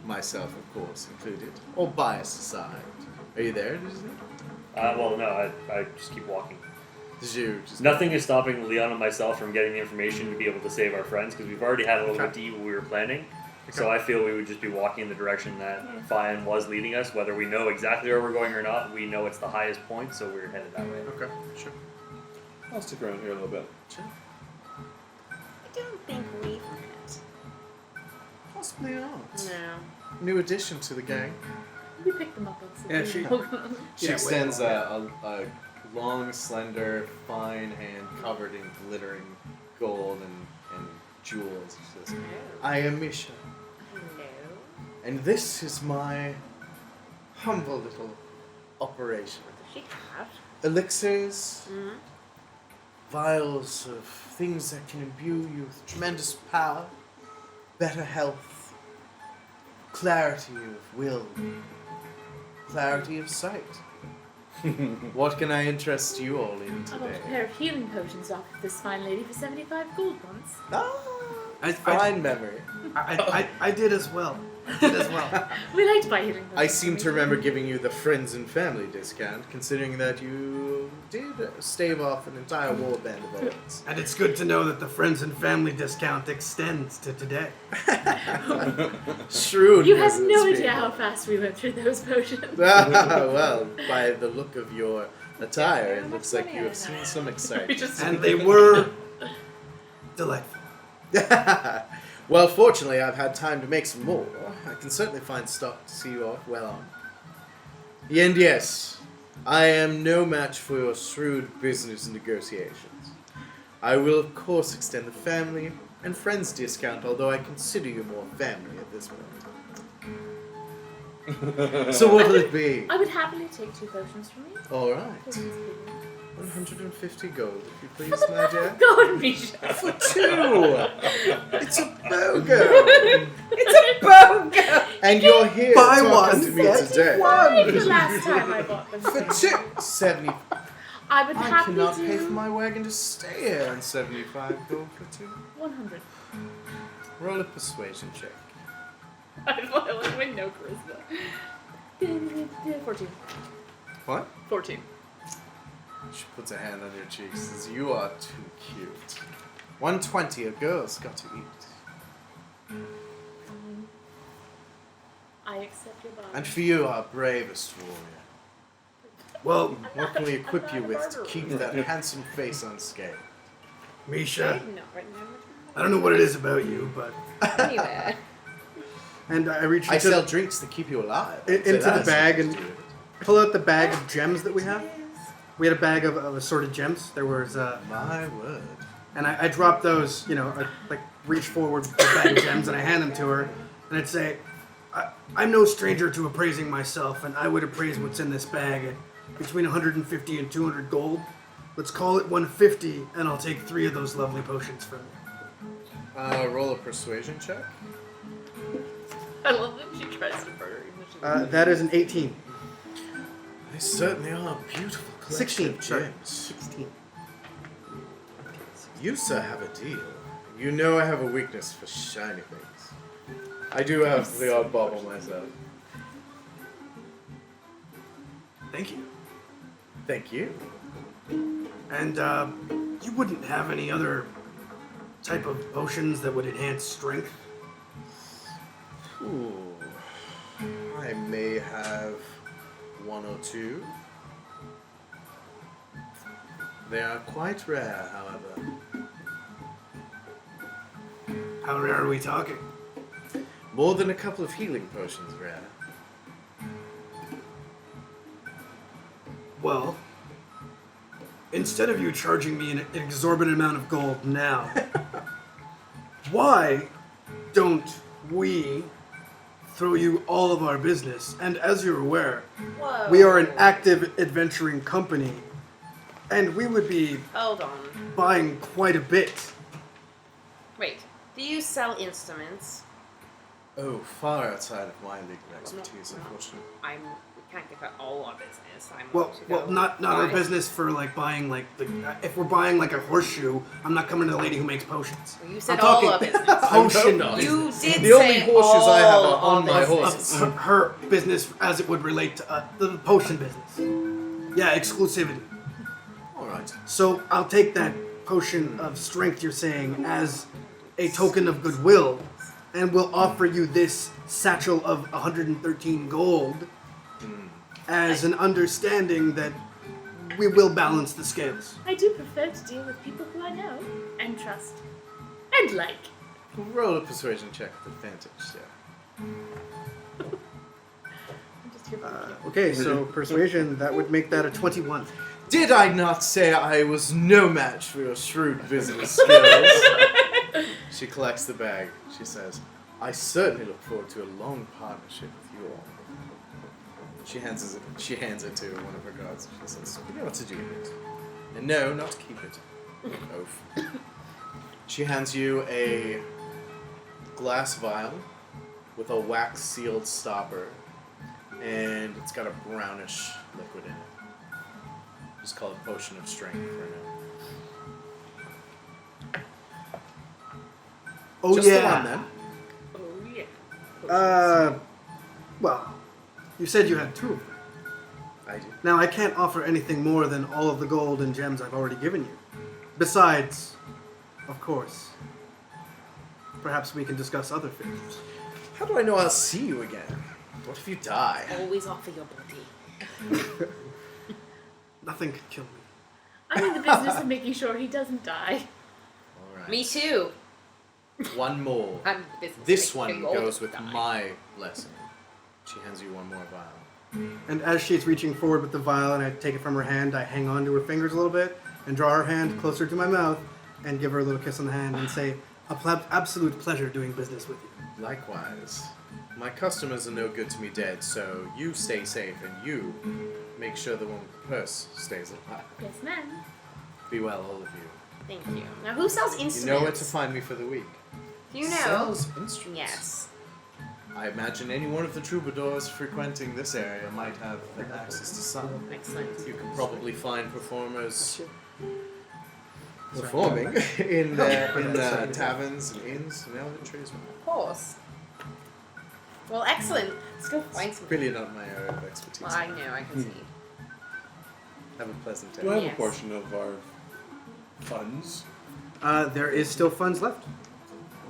Myself, of course, included. All bias aside. Are you there, did you say? Well, no, I just keep walking. Did you just... Nothing is stopping Leon and myself from getting the information to be able to save our friends, because we've already had a little bit deep what we were planning. So I feel we would just be walking in the direction that Faerun was leading us. Whether we know exactly where we're going or not, we know it's the highest point, so we're headed that way. Okay, sure. I'll stick around here a little bit. Sure. I don't think we've met. Possibly not. No. New addition to the gang. We picked them up. Yeah, she- She Yeah, extends a long, slender, fine hand covered in glittering gold and jewels. She says, I am Misha, No. and this is my humble little operation. Does she have? Elixirs, Mm-hmm. vials of things that can imbue you with tremendous power, better health, clarity of will, clarity of sight. What can I interest you all in I bought a today? pair of healing potions off of this fine lady for 75 gold once. Ah, I- fine memory. I did as well. I did as well. We like to buy healing potions. I seem to remember giving you the friends and family discount, considering that you did stave off an entire warband of odds. And it's good to know that the friends and family discount extends to today. Shrewd. You have Mrs. no Spear. idea how fast we went through those potions. Well, by the look of your attire, it looks like you have seen some We excitement. just And they were delightful. Well, fortunately, I've had time to make some more. I can certainly find stock to see you off well on. And yes, I am no match for your shrewd business negotiations. I will, of course, extend the family and friends discount, although I consider you more family at this point. So what will it be? I would happily take 2 potions from you. All right. Please, please. 150 gold, if you please, my dear. God, Misha. For 2! It's a BOGO! It's a BOGO! And you're here Buy talking one, to me get today. Like the last time I bought them. For 70. I would I happily cannot do pay for my wagon to stay here on 75 gold for 2. 100. Roll a persuasion check. I will win no charisma. 14. What? 14. She puts a hand on your cheek and says, "You are too cute. 120, a girl's got to eat. I accept your body. And for you, our bravest warrior. Well, What can we equip you with to keep that handsome face unscathed?" Misha, No, right now. I don't know what it is about you, but Anyway. and I reach I into, sell drinks to keep you alive. into the That's bag something and to do with it. pull out the bag of gems that we have. We had a bag of assorted gems. There was, My word. and I dropped those. You know, I like reach forward with the bag of gems and I hand them to her, and I'd say, I'm no stranger to appraising myself, and I would appraise what's in this bag at between 150 and 200 gold. Let's call it 150, and I'll take 3 of those lovely potions from you. Roll a persuasion check. I love that she tries to murder you. That is an 18. They certainly are a beautiful collection 16. of Sorry. gems. 16. You, sir, have a deal. You know I have a weakness for shiny things. I do have the odd bauble myself. Thank you. Thank you. And you wouldn't have any other type of potions that would enhance strength? Ooh. I may have 1 or 2. They are quite rare, however. How rare are we talking? More than a couple of healing potions rare. Well, instead of you charging me an exorbitant amount of gold now, why don't we throw you all of our business? And as you're aware, Whoa. we are an active adventuring company, and we would be Hold on. buying quite a bit. Wait. Do you sell instruments? Oh, far outside of my league of expertise, unfortunately. We can't give her all our business. I'm Well, going to well, go not our buy- business for like buying like the. If we're buying like a horseshoe, I'm not coming to the lady who makes potions. Well, you said I'm all talking our business. potion No. You business. did The only say horseshoes I have all are on our my business. horses. Her business as it would relate to the potion business. Yeah, exclusivity. Alright. So I'll take that potion of strength you're saying as a token of goodwill, and we'll offer you this satchel of 113 gold as an understanding that we will balance the scales. I do prefer to deal with people who I know and trust and like. Roll a persuasion check with advantage, yeah. I'm just here for the cute. Okay, so persuasion, that would make that a 21. Did I not say I was no match for your shrewd business skills? She collects the bag. She says, I certainly look forward to a long partnership with you all. She hands it to one of her guards. She says, you know what to do with it. And no, not to keep it. Oaf. She hands you a glass vial with a wax-sealed stopper, and it's got a brownish liquid in it. Just call it Potion of Strength for now. Oh, Just yeah. the one, then. Oh yeah. Well, you said you had 2 of them. I do. Now, I can't offer anything more than all of the gold and gems I've already given you. Besides, of course, perhaps we can discuss other things. How do I know I'll see you again? What if you die? Always offer your body. Nothing could kill me. I'm in the business of making sure he doesn't die. All right. Me too. One more. I'm business This making one all goes the with time. my blessing. She hands you one more vial. And as she's reaching forward with the vial and I take it from her hand, I hang on to her fingers a little bit and draw her hand closer to my mouth and give her a little kiss on the hand and say, absolute pleasure doing business with you. Likewise. My customers are no good to me dead, so you stay safe and you make sure the one with the purse stays alive. Yes, ma'am. Be well, all of you. Thank you. Now, who sells instruments? You know where to find me for the week. Do you know? Sells instruments. Yes. I imagine any one of the troubadours frequenting this area might have access to some. Excellent. You can probably find performers performing in taverns and inns and elven trees. Of course. Well, excellent. Let's go find some. Really not my area of expertise. Well, I know, I can see. Have a pleasant day. Do I have Yes. a portion of our funds? There is still funds left.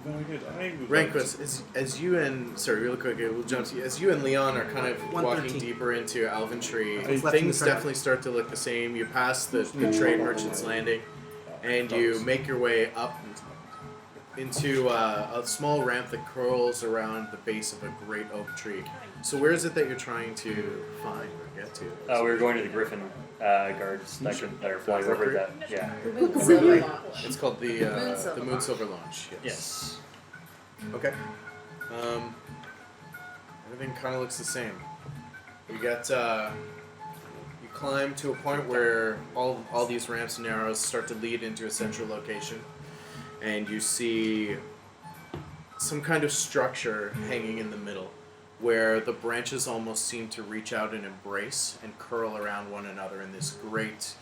Very good. I would like to- Ranquess, as you and sorry, real quick, we'll jump to you. As you and Leon are kind of walking 113. deeper into Alventree, What's left in things the trade? definitely start to look the same. You pass the trade merchant's landing, and you make your way up into a small ramp that curls around the base of a great oak tree. So where is it that you're trying to find or get to? We were going to the Griffin guards that are flying over that. Yeah. Silver launch. It's called the Moonsilver Moonsilver Launch. Yes. Okay. Everything kind of looks the same. You get you climb to a point where all these ramps and arrows start to lead into a central location, and you see some kind of structure hanging in the middle, where the branches almost seem to reach out and embrace and curl around one another in this great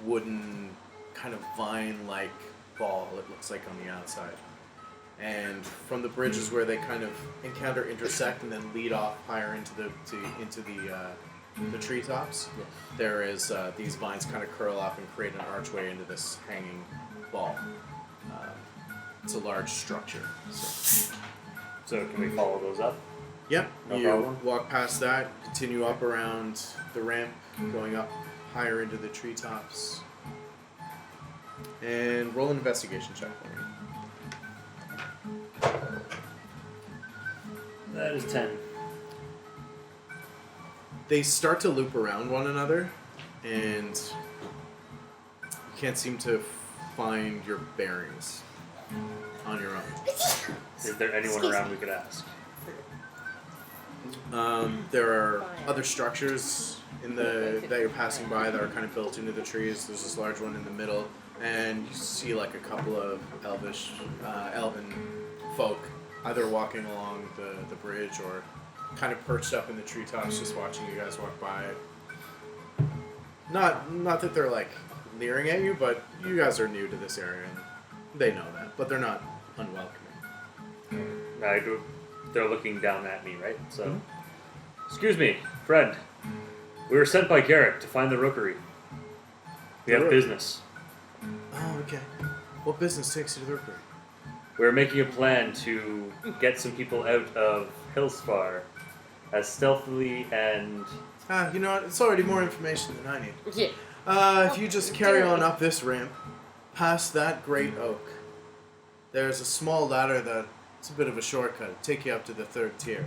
wooden kind of vine-like ball. It looks like on the outside. And from the bridges where they kind of encounter, intersect, and then lead off higher into the treetops, there is these vines kind of curl up and create an archway into this hanging ball. It's a large structure. So can we follow those up? Yep, No you problem. walk past that, continue up around the ramp, going up higher into the treetops, and roll an investigation check for me. That is 10. They start to loop around one another, and you can't seem to find your bearings on your own. Is there anyone around we could ask? There are other structures that you're passing by that are kind of built into the trees. There's this large one in the middle, and you see like a couple of elven folk either walking along the bridge or kind of perched up in the treetops, just watching you guys walk by. Not that they're like leering at you, but you guys are new to this area, and they know that, but they're not unwelcoming. They're looking down at me, right? So, excuse me, friend. We were sent by Garrick to find the rookery. We have business. Oh, okay. What business takes you to the rookery? We're making a plan to get some people out of Hillsfar as stealthily and... You know what? It's already more information than I need. Yeah. If you just carry on up this ramp, past that great oak, there's a small ladder that's a bit of a shortcut. It'll take you up to the 3rd tier.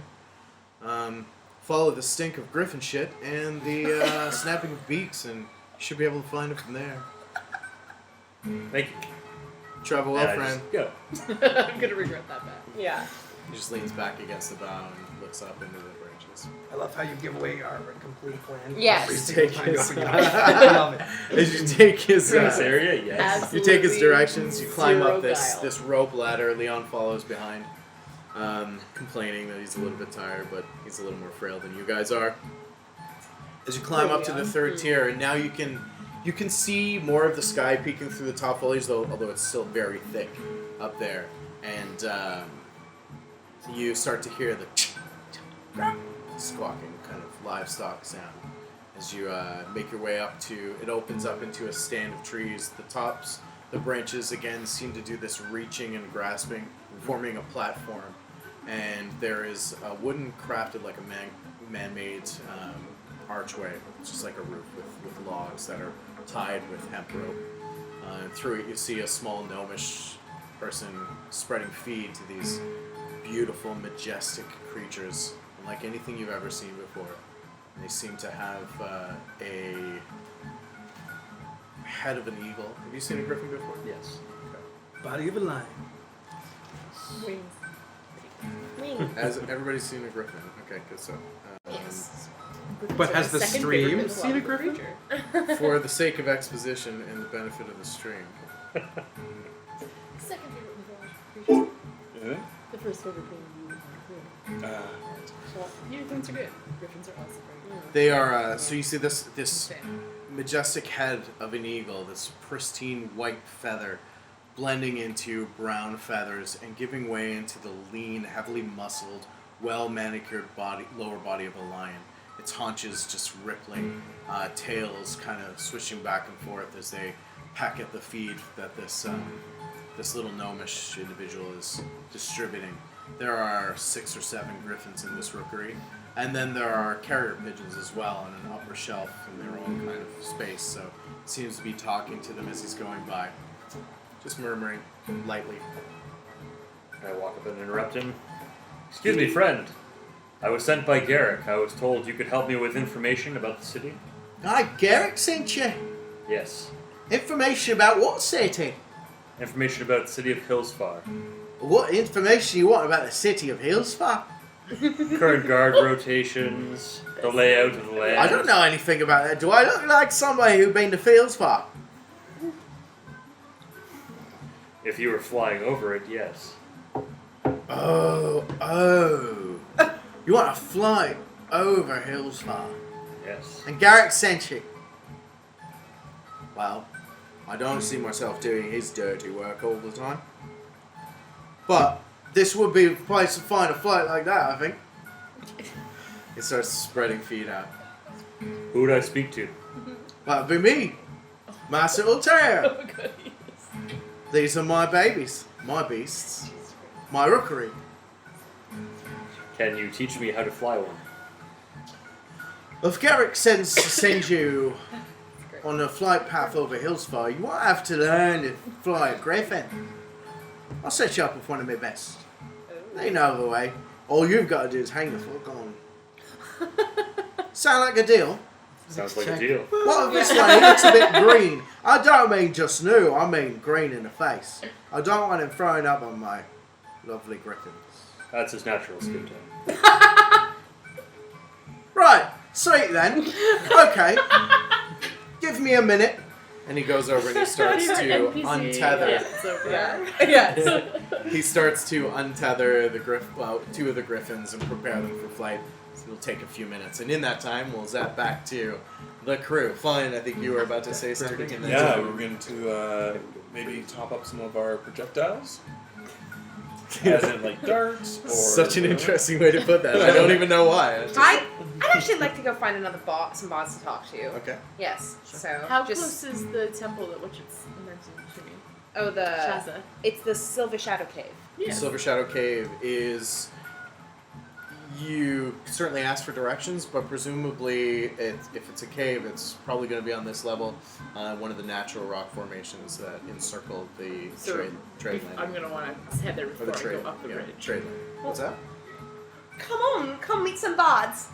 Follow the stink of griffin shit and the snapping of beaks, and you should be able to find it from there. Thank you. Travel well, And I friend. just go. I'm gonna regret that bet. Yeah. He just leans back against the bow and looks up into the branches. I love how you give away our complete plan. Yes. Every single time Take you open it. I love it. As you take his This area, yes. you take his Absolutely directions, you climb zero up this guile. this rope ladder. Leon follows behind, complaining that he's a little bit tired, but he's a little more frail than you guys are. As you climb up to the 3rd tier, and now you can see more of the sky peeking through the top foliage, although it's still very thick up there. And you start to hear the squawking kind of livestock sound as you make your way up to. It opens up into a stand of trees. The branches again seem to do this reaching and grasping, forming a platform. And there is a wooden crafted like a man-made archway, just like a roof with logs that are tied with hemp rope. And through it you see a small gnomish person spreading feed to these beautiful, majestic creatures, unlike anything you've ever seen before. And they seem to have a head of an eagle. Have you seen a griffin before? Yes. Body of a lion. Wings. Wing. Has everybody seen a griffin? Okay, good. So, Yes. But has the Second stream favorite seen a griffin? creature. for the sake of exposition and the benefit of the stream, Second favorite mythological creature. Yeah? The first favorite being you. Unicorns are good. Griffins are also very good. they are. So you see this majestic head of an eagle, this pristine white feather, blending into brown feathers and giving way into the lean, heavily muscled, well-manicured lower body of a lion. Its haunches just rippling, tails kind of swishing back and forth as they peck at the feed that this little gnomish individual is distributing. There are 6 or 7 griffins in this rookery, and then there are carrier pigeons as well on an upper shelf in their own kind of space. So it seems to be talking to them as he's going by, just murmuring lightly. I walk up and interrupt him. Excuse me, friend. I was sent by Garrick. I was told you could help me with information about the city. Hi, Garrick sent you. Yes. Information about what city? Information about the city of Hillsfar. What information you want about the city of Hillsfar? Current guard rotations, the layout of the land. I don't know anything about that. Do I look like somebody who's been to Hillsfar? If you were flying over it, yes. Oh. You want to fly over Hillsfar? Yes. And Garrick sent you. Well, I don't see myself doing his dirty work all the time. But this would be a place to find a flight like that, I think. He starts spreading feed out. Who would I speak to? That'd be me. Master Ulterior. Oh, God, yes. These are my babies. My beasts. My rookery. Can you teach me how to fly one? If Garrick sends to send you on a flight path over Hillsfar, you won't have to learn to fly a griffin. I'll set you up with one of my best. They know the way. All you've got to do is hang the fuck on. Sound like a deal? Sounds like a deal. Well, this one, he looks a bit green. I don't mean just new, I mean green in the face. I don't want him throwing up on my lovely griffins. That's his natural skin tone. Right, sweet then. Okay. Give me a minute. And he goes over and he starts to untether. Yeah, it's over there. Yes. He starts to untether the 2 of the griffins and prepare them for flight. So it'll take a few minutes, and in that time, we'll zap back to the crew. Fine, I think you were about to say something. And then Yeah, we're going to maybe top up some of our projectiles. As in, like, darts or... Such an interesting way to put that. I don't even know why. I'd actually like to go find another some bots to talk to. Okay. Yes. So How just close is the temple that Witch's mentioned to me? the Shaza. it's the Silver Shadow Cave. Yeah. Silver Shadow Cave is. You certainly ask for directions, but presumably, if it's a cave, it's probably going to be on this level, one of the natural rock formations that encircle the So, trade I'm lane. gonna want to head there Or before the I trade, go up the bridge. trade lane. What's that? Come on, come meet some bards.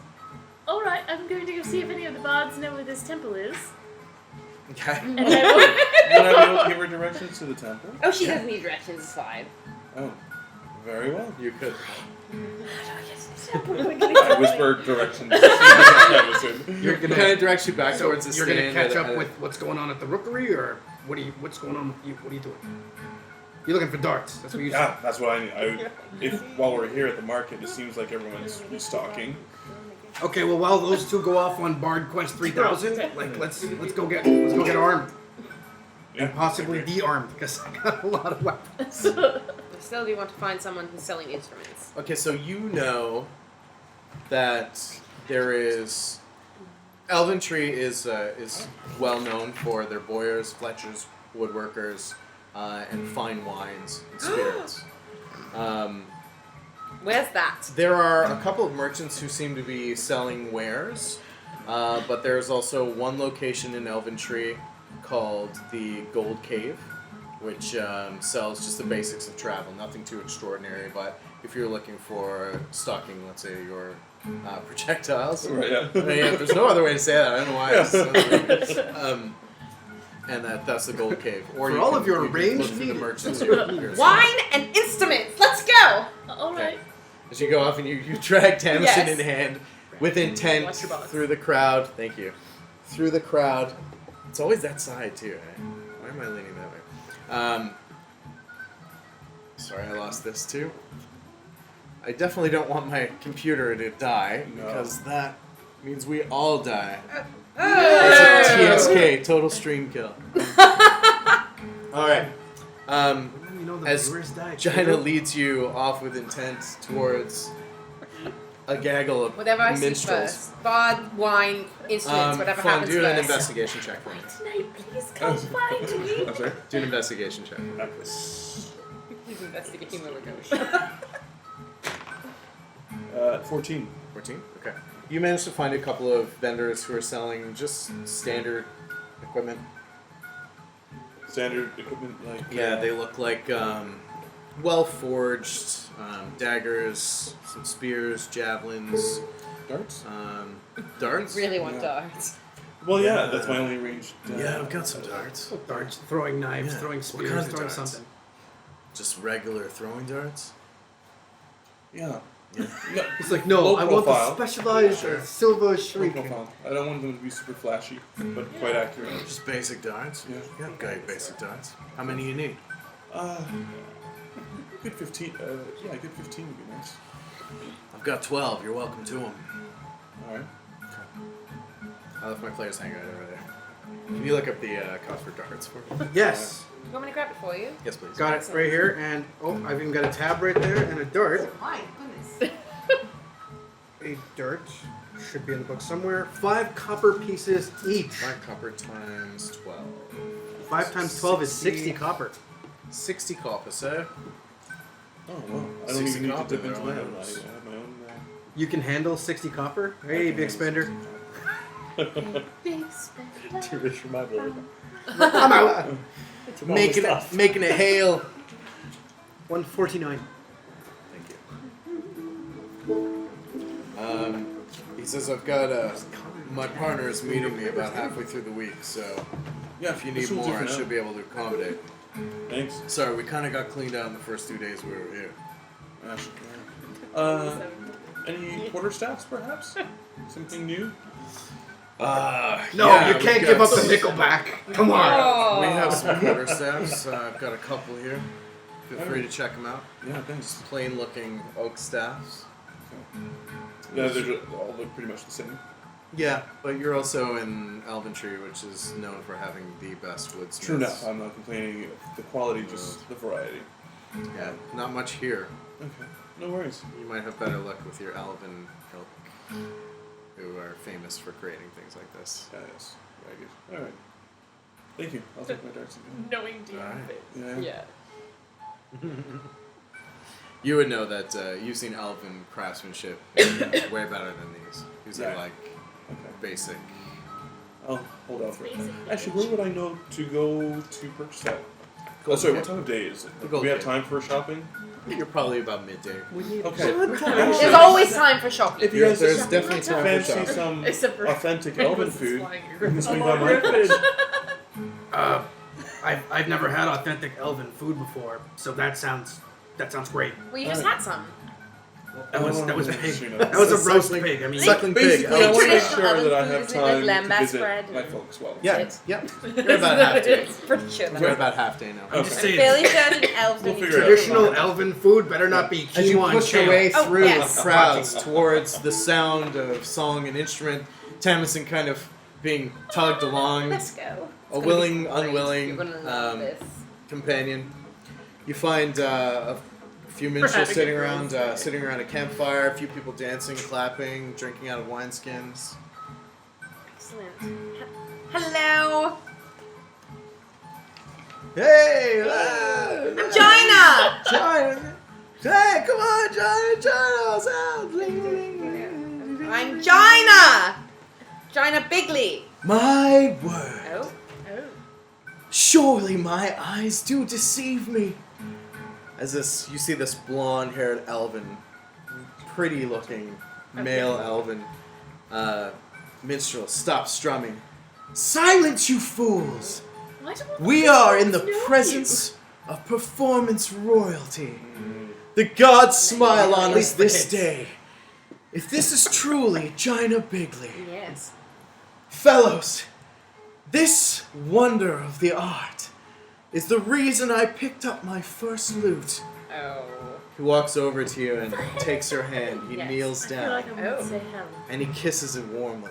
All right, I'm going to go see if any of the bards know where this temple is. Okay. And I will. Would I be able to give her directions to the temple? Oh, she doesn't need directions. It's fine. Oh, very well. You could. I whisper directions. Tamasin. You're Kind gonna of directs you back towards the you're gonna stand. catch at- up at- with what's going on at the rookery, or what's going on with you? What are you doing? You're looking for darts. That's what you said. Yeah, that's what I need. If while we're here at the market, it seems like everyone's restocking. Okay, well while those two go off on Bard Quest 3000, like let's go get armed. Yeah, Possibly okay. de-armed, because I got a lot of weapons. We still do want to find someone who's selling instruments. Okay, so you know that there is Elventree is well known for their boyars, fletchers, woodworkers, and fine wines and spirits. Where's that? There are a couple of merchants who seem to be selling wares, but there's also one location in Elventree called the Gold Cave, which sells just the basics of travel, nothing too extraordinary. But if you're looking for stocking, let's say, your projectiles, Right, yeah. There's no other way to say that. I don't know why. And that's the gold cave. Or For you all can- of your you can ranged look through the needs. merchants. Wine and instruments. Let's go. All right. As you go off and you drag Tamasin Yes. in hand with intent Watch your box. through the crowd. Thank you. Through the crowd. It's always that side too. Eh? Why am I leaning that way? Sorry, I lost this too. I definitely don't want my computer to die No. because that means we all die. Oh. It's a TSK, total stream kill. All right. You know the As viewers died. Chyna leads you off with intent towards a gaggle of Whatever I see minstrels. first. Bard, wine, instruments, whatever Fawn, happens do an first. investigation check for me. Tonight, please come find me. I'm sorry. Do an investigation check. He's investigating where we're going. 14. 14? Okay. You managed to find a couple of vendors who are selling just standard equipment. Standard equipment like. Yeah, they look like well-forged daggers, some spears, javelins, Darts? darts. Really want Yeah. darts. Well, yeah, that's my only ranged. Yeah, I've got some darts. Darts, throwing knives, Yeah. throwing What spears, kind of throwing darts? something. Just regular throwing darts. Yeah. Yeah. No, He's like, no, Low I want the profile. specialized Sure. silver low shriek. profile. I don't want them to be super flashy, but quite accurate. Just basic darts. Yeah. Yeah, got your basic darts. How many you need? Good 15. Yeah, good 15 would be nice. I've got 12. You're welcome to them. All right. I left my player's hangout over there. Can you look up the cost for darts for me? Yes, You want me to grab it for you? Yes, please. got it right here, and I've even got a tab right there and a dart. My goodness. A dart should be in the book somewhere. 5 copper pieces each. 5 copper times 12. 5 times 12 is 60 copper. 60 copper, sir. Oh, well. I don't 60 even need to copper, dip into they're my all own. I yours. have my own. You can handle 60 copper? Hey, big spender. Big spender. Too rich for my blood. I'm out. Making it hail. 149. Thank you. He says I've got my partner is meeting me about halfway through the week, so Yeah, if you need this one's more, I different should now. be able to accommodate. Thanks. Sorry, we kind of got cleaned out in the first 2 days we were here. Any quarterstaffs, perhaps? Something new? No, yeah, you we've can't got give up the some- nickel back. Come on. Oh. We have some quarterstaffs. I've got a couple here. Feel free to check them out. Yeah, thanks. Plain looking oak staffs. Yeah, they all look pretty much the same. Yeah, but you're also in Elventree, which is known for having the best woodsmiths. True enough, I'm not complaining. The quality, just the variety. Yeah, not much here. Okay, no worries. You might have better luck with your elven ilk, who are famous for creating things like this. Yeah, yes, very good. All right. Thank you. I'll take my darts again. Knowing DM Alright. face. Yeah. You would know that you've seen elven craftsmanship way better than these. These are Yeah. like Okay. basic. I'll hold out for it. Basic Actually, where would I know to go to purchase that? Oh, Gold sorry, Cave. what time of day is it? The Do Gold we have Cave. time for shopping? You're probably about midday. Okay. There's always time for shopping. If you guys There's just definitely time for fancy shopping. some Except for authentic elven food, you can swing by my Griffin. place. I've never had authentic elven food before, so that sounds great. Well, you just had some. That was a pig. Sure, That was a It's roast suckling- pig. I mean, Suckling pig. Basically, I want to make Traditional sure elven that I food, have isn't it, like time to lambast visit bread? my folks well. Yeah, yep. You're about half day. Pretty sure You're that's about half day now. I'm just Okay. saying. fairly certain elves We'll don't eat figure it out. Traditional elven food better not be As you quinoa and push your kale. way Oh, through yes. the crowds towards the sound of song and instrument, Tamasin kind of being tugged along, Let's go. a willing, unwilling You're gonna love this. companion. You find a few minstrels sitting around a campfire, a few people dancing, clapping, drinking out of wineskins. Excellent. Hello. Hey! I'm Chyna. China! Hey, come on, China! China's out! Ling, ling, ling. I'm Chyna. Chyna Bigly. My word! Oh. Oh. Surely my eyes do deceive me. As you see this blonde-haired elven, pretty-looking male elven minstrel stop strumming. Silence, you fools! Why do We are in the know presence of performance royalty. The gods smile on us this day. If this is truly Chyna Bigly, Yes. fellows, this wonder of the art is the reason I picked up my first lute. Oh. He walks over to you and takes her hand. He Yes. kneels I feel down like I'm going to Oh. say hell. and he kisses it warmly.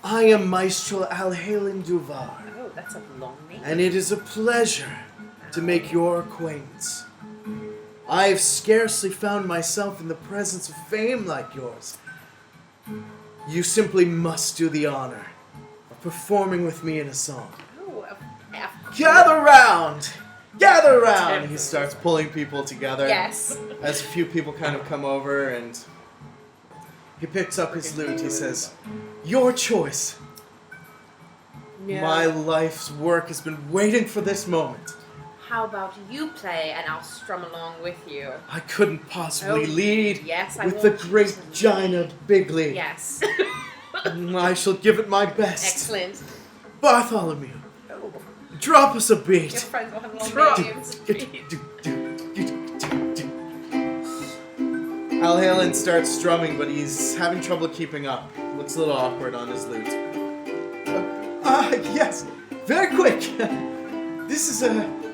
I am Maestro Alhalen Duvar, Oh, that's a long name. and it is a pleasure to make your acquaintance. I have scarcely found myself in the presence of fame like yours. You simply must do the honor of performing with me in a song. Oh, Gather round! Gather round! He starts pulling people together. yes. As a few people kind of come over and he picks up his lute. He says, your choice. No. My life's work has been waiting for this moment. How about you play and I'll strum along with you? I couldn't possibly Oh, lead yes, I with the want you great to Chyna Bigly. Yes. I shall give it my best. Excellent. Bartholomew, Oh, drop us a beat. your friends will have long Drop. names. Alhalen starts strumming, but he's having trouble keeping up. Looks a little awkward on his lute. Yes, very quick. This is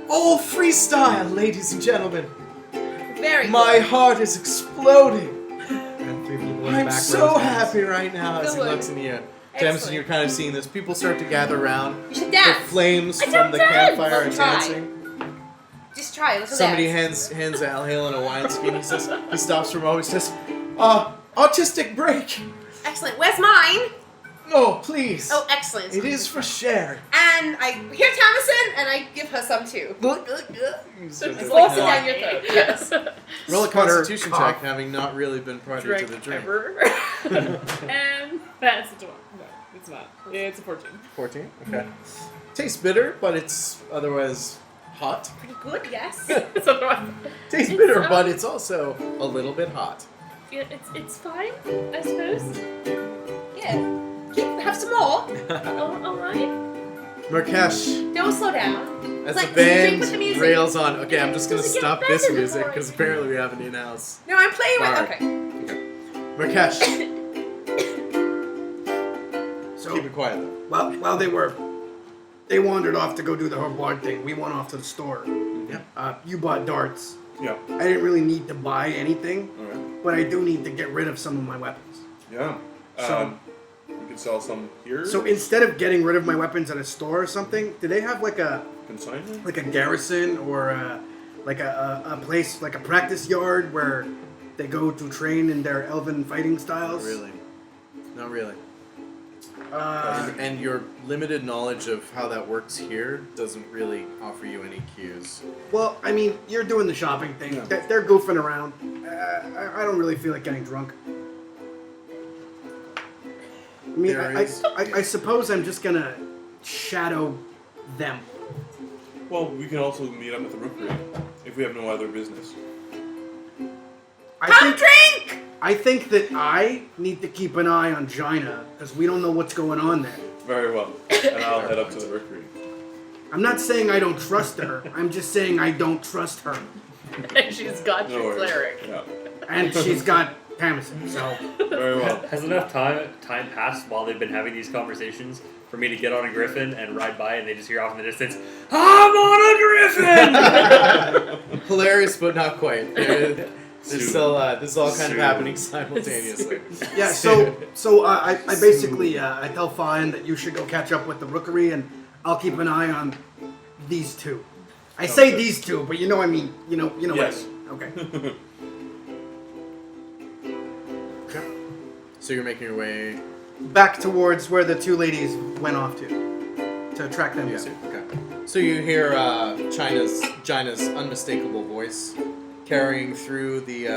all freestyle, ladies and gentlemen. Very My good. heart is exploding. And 3 people in the I'm back so row. happy right now as he Good. looks in the air. Tamasin, Excellent. you're kind of seeing this. People start to gather around. You should The dance. flames I from don't the dance. campfire are Let's try. dancing. Just try a little Somebody dance. hands Alhalen a wine skin. He says, he stops for a moment. He says, autistic break. Excellent. Where's mine? No, please. Oh, excellent. It is for sharing. And I hear Tamasin, and I give her some too. He's Force it like, down your throat. Yes. roll a Sputter, constitution cough. check, having not really been party to the drink. And that's a 12. No, it's not. It's a 14. 14? Okay. Tastes bitter, but it's otherwise hot. Pretty good, yes. So, Tastes bitter, but it's also a little bit hot. Yeah, it's fine, I suppose. Yeah. Have some more. All right. Merkesh, Don't slow down. as Like, the can you drink band with the music? rails on. Okay, I'm just gonna Does it get stop better this the music more I- because apparently we have an in-house. No, I'm playing with. Alright. Okay. Merkesh, So, keep it quiet though. while they wandered off to go do the whole bard thing, we went off to the store. Yeah. You bought darts. Yeah. I didn't really need to buy anything, Alright. but I do need to get rid of some of my weapons. Yeah. So- You could sell some here. So instead of getting rid of my weapons at a store or something, do they have like a Consignment? garrison or a place, like a practice yard where they go to train in their elven fighting styles? Not really. Uh, And your limited knowledge of how that works here doesn't really offer you any cues. well, I mean, you're doing the shopping thing. Yeah. They're goofing around. I don't really feel like getting drunk. I mean, There I is- suppose I'm just gonna shadow them. Well, we can also meet up at the rookery if we have no other business. I think that I need to keep an eye on Chyna because we don't know what's going on there. Very well. And I'll head up to the rookery. I'm not saying I don't trust her. I'm just saying I don't trust her. she's got No your worries. cleric. Yeah. And she's got Tamasin, so Very well. Has enough time passed while they've been having these conversations for me to get on a griffin and ride by, and they just hear off in the distance, "I'm on a griffin!" Hilarious, but not quite. There's still this is all kind of Soon. happening simultaneously. yeah. So I basically I tell Faerun that you should go catch up with the rookery, and I'll keep an eye on these two. I say Okay. these two, but you know I mean you know Yes. what I mean. Okay. So you're making your way. Back towards where the two ladies went off to track them Yeah. down. Okay. So you hear Chyna's unmistakable voice carrying through the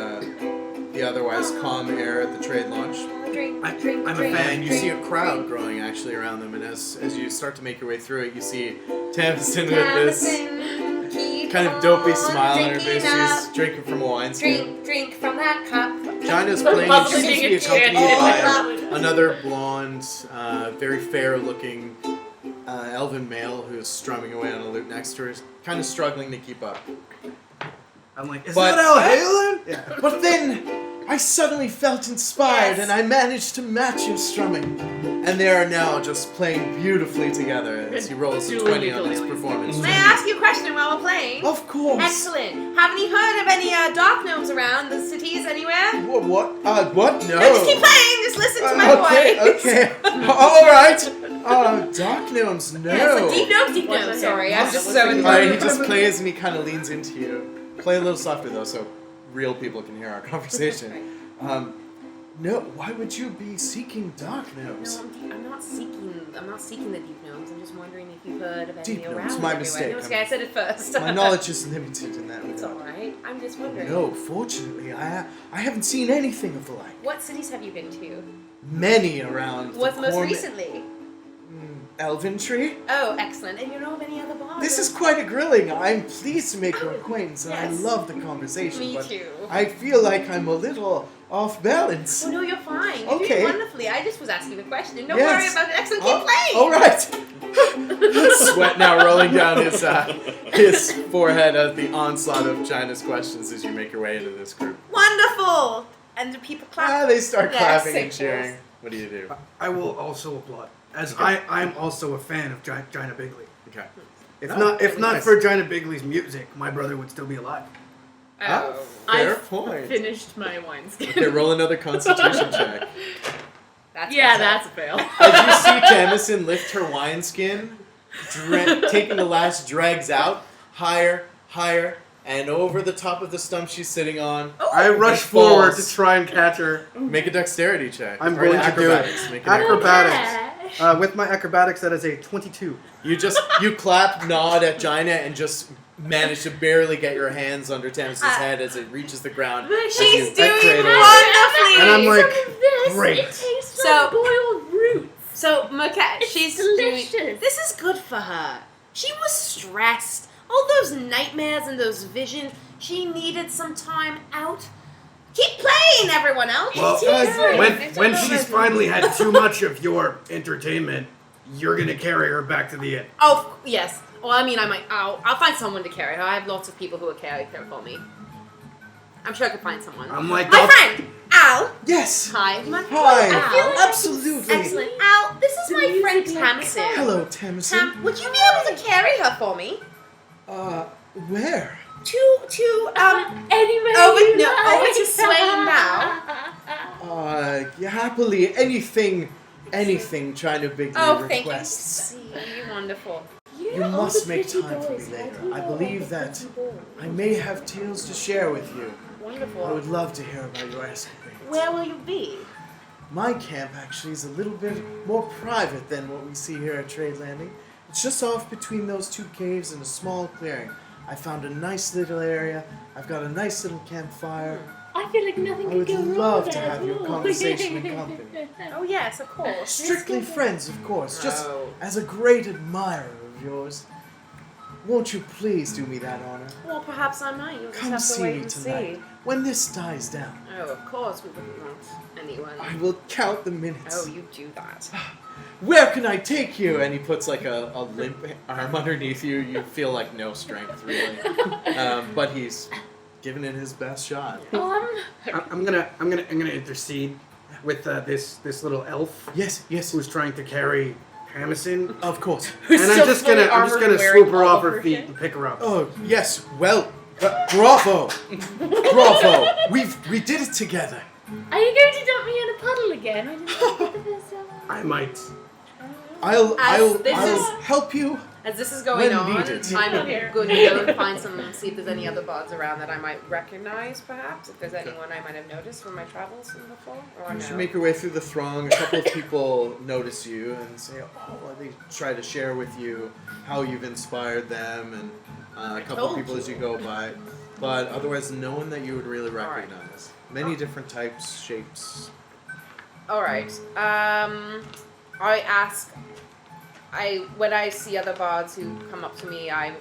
otherwise calm air at the trade launch. drink, I'm drink, a drink, fan. And you drink, see a crowd drink. growing actually around them, and as you start to make your way through it, you see Tamasin with this Tamasin, keep kind of dopey on smile on her drinking face. up. She's drinking from a wineskin. Drink from that cup. Chyna's playing, and she seems to be accompanied by Oh. another blonde, very fair-looking elven male who's strumming away on a lute next to her, kind of struggling to keep up. I'm like, is But- that Al Halen? Yeah. But then I suddenly felt inspired Yes. and I managed to match your strumming. And they are now just playing beautifully together as he rolls a 20 on his performance. May I ask you a question while we're playing? Of course. Excellent. Haven't you heard of any dark gnomes around the cities anywhere? What? What? No. No, just keep playing. Just listen to my Okay, voice. okay. All right. Dark gnomes, no. Yeah, so deep gnomes. Sorry, I'm just so Alright, he just plays and he kind of leans into you. Play a little softer though, so real people can hear our conversation. No, why would you be seeking dark No, gnomes? I'm not seeking the deep gnomes. I'm just wondering if you've heard of any Deep gnomes, around my everywhere. mistake. No, okay, I said it first. My knowledge is limited in that It's regard. alright. I'm just wondering. No, fortunately, I haven't seen anything of the like. What cities have you been to? Many around. What's the most Corn- recently? Elventree? Oh, excellent. And you know of any other bars? This is quite a grilling. I'm pleased to make your acquaintance, and Yes. I love the conversation. Me but too. I feel like I'm a little off balance. Oh no, you're fine. You're Okay. doing wonderfully. I just was asking a question. Don't Yes. worry about it. Excellent. Keep playing. All right. Sweat now rolling down his forehead at the onslaught of Chyna's questions as you make your way into this group. Wonderful. And do people clap? They start Yes, clapping and signals. cheering. What do you do? I will also applaud, as Okay. I'm also a fan of Chyna Bigly. Okay. If Oh, not nice. for Chyna Bigly's music, my brother would still be alive. Oh, fair I've point. finished my wineskin. Okay, roll another constitution check. That's Yeah, what's that's up. a fail. As you see Tamasin lift her wineskin, taking the last dregs out, higher, higher, and over the top of the stump she's sitting on. I rush falls. forward to try and catch her. Make a dexterity check. I'm Or going to do it. acrobatics. Make an Acrobatics. With my acrobatics, that is a 22. You clap, nod at Chyna, and just manage to barely get your hands under Tamasin's head as it reaches the ground. as She's you doing cradle it. wonderfully. And I'm like, Some of this, great. It tastes So- like boiled roots. So, Merkesh, she's delicious. doing. This is good for her. She was stressed. All those nightmares and those visions. She needed some time out. Keep playing, everyone else. Well, Keep going. when she's finally had too much of your entertainment, you're gonna carry her back to the inn. Oh yes. Well, I mean, I'll find someone to carry her. I have lots of people who will carry her for me. I'm sure I could find someone. I'm like, My friend, Al. Yes. Hi. Hi. Al. Absolutely. Excellent. Al, this is my friend Tamasin. Hello, Tamasin. Tam, would you be able to carry her for me? Where? Anyway, over to Swain now. Happily, anything Chyna Bigly Oh, thank you. requests. Wonderful. You must make time for me later. I believe that I may have tales to share with you. I Wonderful. would love to hear about your escapades. Where will you be? My camp actually is a little bit more private than what we see here at Trade Landing. It's just off between those two caves in a small clearing. I found a nice little area. I've got a nice little campfire. I feel like nothing I could would go wrong love to there have at your all. conversation and company. Oh yes, of course. Strictly friends, of course. Just Oh. as a great admirer of yours. Won't you please do me that honor? Well, perhaps I might. You'll just Come have to see wait me and tonight. see. When this dies down, Oh, of course we wouldn't want anyone. I will count the minutes. Oh, you do that. Where can I take you? And he puts like a limp arm underneath you. You feel like no strength really, but he's giving it his best shot. I'm gonna intercede with this little elf Yes, yes, who's trying to carry Tamasin, of course. and I'm just gonna swoop her off her feet and pick her up. Oh, yes. Well, bravo, bravo. We did it together. Are you going to dump me in a puddle again? I didn't think of the first time. I might. I'll this help you. As this is going When on, needed. I'm Okay. going to go and find some, see if there's any other bards around that I might recognize, perhaps. If there's anyone I might have noticed from my travels from before, or You no. should make your way through the throng. A couple of people notice you and say, "Oh," they try to share with you how you've inspired them, and a couple of told people as you go by. But otherwise, no one that you would really recognize. Many different types, shapes. All right. I ask. When I see other bards who come up to me, I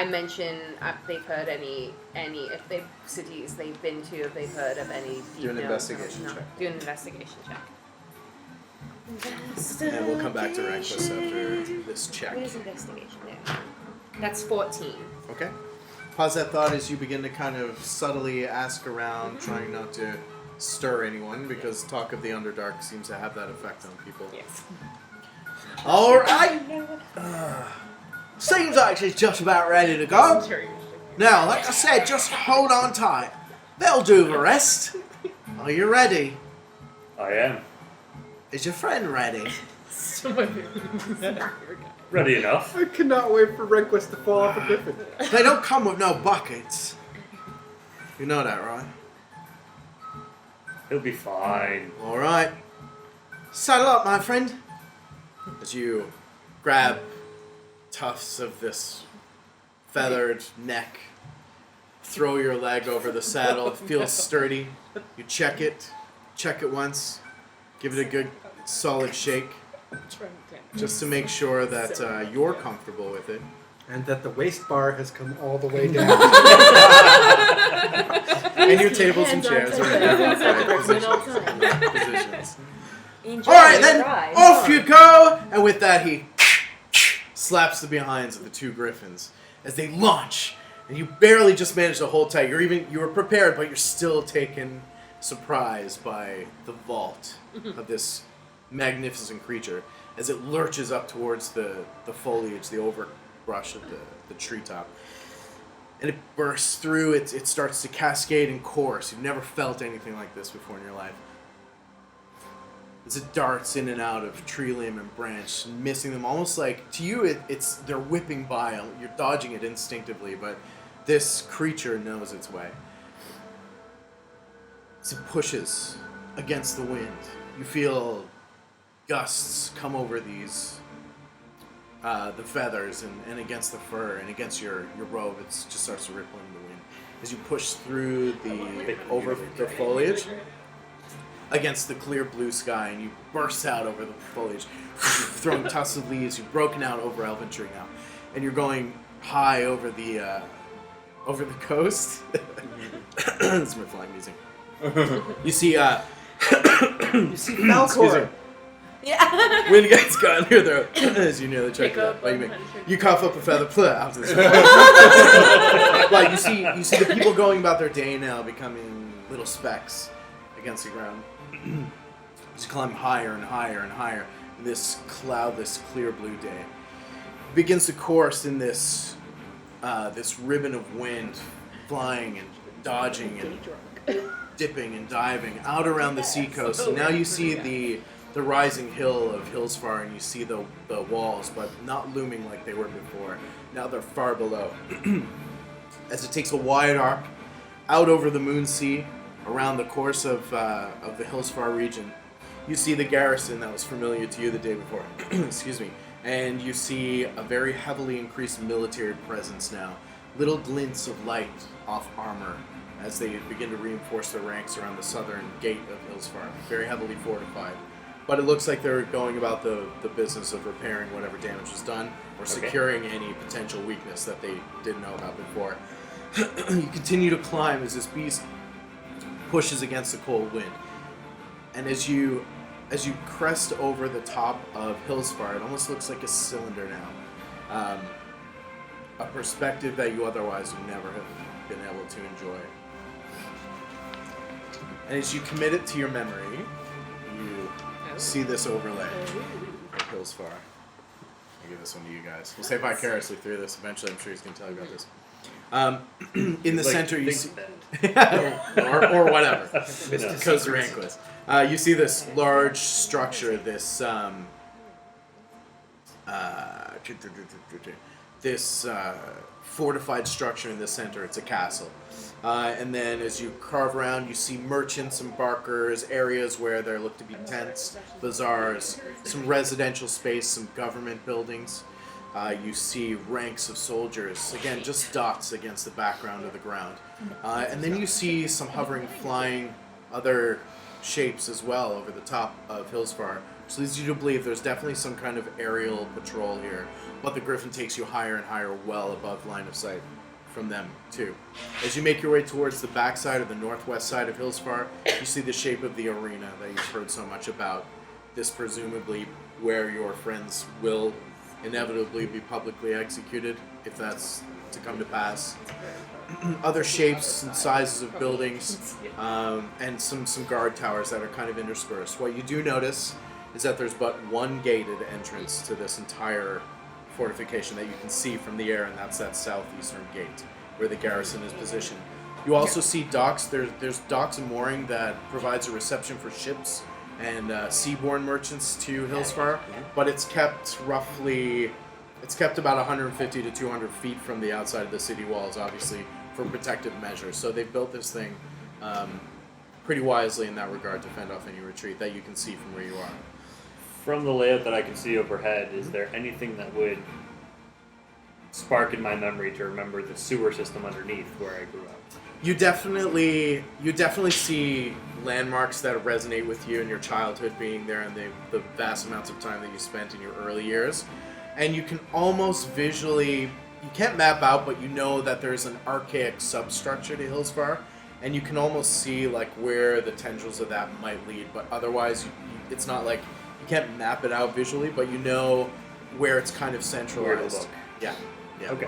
mention they've heard any if they cities they've been to, if they've heard of any. Do an investigation check. Do an investigation check. And we'll come back to Ranquess after this check. What is investigation there? That's 14. Okay. Pause that thought as you begin to kind of subtly ask around, trying not to stir anyone, because talk of the Underdark seems to have that effect on people. Yes. All right. Seems like she's just about ready to go. Now, like I said, just hold on tight. They'll do the rest. Are you ready? I am. Is your friend ready? Ready enough. I cannot wait for Ranquess to fall off a griffin. They don't come with no buckets. You know that, right? He'll be fine. All right. Saddle up, my friend. As you grab tufts of this feathered neck, throw your leg over the saddle, it feels sturdy. You check it once, give it a good solid shake, just to make sure that you're comfortable with it. And that the waist bar has come all the way down. And your tables and chairs are in the positions. Enjoy All right, your then, ride. off you go. And with that, he slaps the behinds of the two griffins as they launch. And you barely just manage to hold tight. You were prepared, but you're still taken surprised by the vault of this magnificent creature as it lurches up towards the foliage, the overbrush of the treetop. And it bursts through, it starts to cascade and course. You've never felt anything like this before in your life. As it darts in and out of tree limb and branch, missing them, almost like, to you, they're whipping by. You're dodging it instinctively, but this creature knows its way. As it pushes against the wind, you feel gusts come over these, the feathers and against the fur and against your robe. It just starts to ripple in the wind. As you push through the foliage, against the clear blue sky, and you burst out over the foliage, throwing tufts of leaves. You've broken out over Elven Tree now, and you're going high over the coast. It's my flying music. You see, Excuse me. Yeah. wind gets got in your throat as you nearly choke Pick it up up. Like, on you cough up a feather, out to the side. But you see the people going about their day now, becoming little specks against the ground. As you climb higher and higher and higher, this cloudless, clear blue day begins to course in this ribbon of wind, flying and dodging and dipping and diving out around the seacoast. And now you see the rising hill of Hillsfar, and you see the walls, but not looming like they were before. Now they're far below. As it takes a wide arc out over the Moonsea, around the course of the Hillsfar region, you see the garrison that was familiar to you the day before. Excuse me. And you see a very heavily increased military presence now. Little glints of light off armor as they begin to reinforce their ranks around the southern gate of Hillsfar. Very heavily fortified. But it looks like they're going about the business of repairing whatever damage was done or securing any potential weakness that they didn't know about before. You continue to climb as this beast pushes against the cold wind. And as you crest over the top of Hillsfar, it almost looks like a cylinder now. A perspective that you otherwise would never have been able to enjoy. And as you commit it to your memory, you see this overlay of Hillsfar. I'll give this one to you guys. We'll say vicariously through this. Eventually, I'm sure he's going to tell you about this. In the center, you see... or whatever. Because Ranquess. You see this large structure, this fortified structure in the center. It's a castle. And then as you carve around, you see merchants, embarkers, areas where there look to be tents, bazaars, some residential space, some government buildings. You see ranks of soldiers, again, just dots against the background of the ground. And then you see some hovering, flying, other shapes as well over the top of Hillsfar, which leads you to believe there's definitely some kind of aerial patrol here. But the Griffin takes you higher and higher, well above line of sight from them, too. As you make your way towards the backside or the northwest side of Hillsfar, you see the shape of the arena that you've heard so much about. This presumably where your friends will inevitably be publicly executed, if that's to come to pass. Other shapes and sizes of buildings, and some guard towers that are kind of interspersed. What you do notice is that there's but one gated entrance to this entire fortification that you can see from the air, and that's that southeastern gate where the garrison is positioned. You also see docks. There's docks and mooring that provides a reception for ships and seaborne merchants to Hillsfar, but it's kept about 150 to 200 feet from the outside of the city walls, obviously for protective measures. So they've built this thing pretty wisely in that regard to fend off any retreat that you can see from where you are. From the layout that I can see overhead, is there anything that would spark in my memory to remember the sewer system underneath where I grew up? You definitely see landmarks that resonate with you in your childhood being there and the vast amounts of time that you spent in your early years. And you can almost visually, you can't map out, but you know that there's an archaic substructure to Hillsfar, and you can almost see like where the tendrils of that might lead, but otherwise it's not like, you can't map it out visually, but you know where it's kind of centralized. Where to look. Yeah. Okay.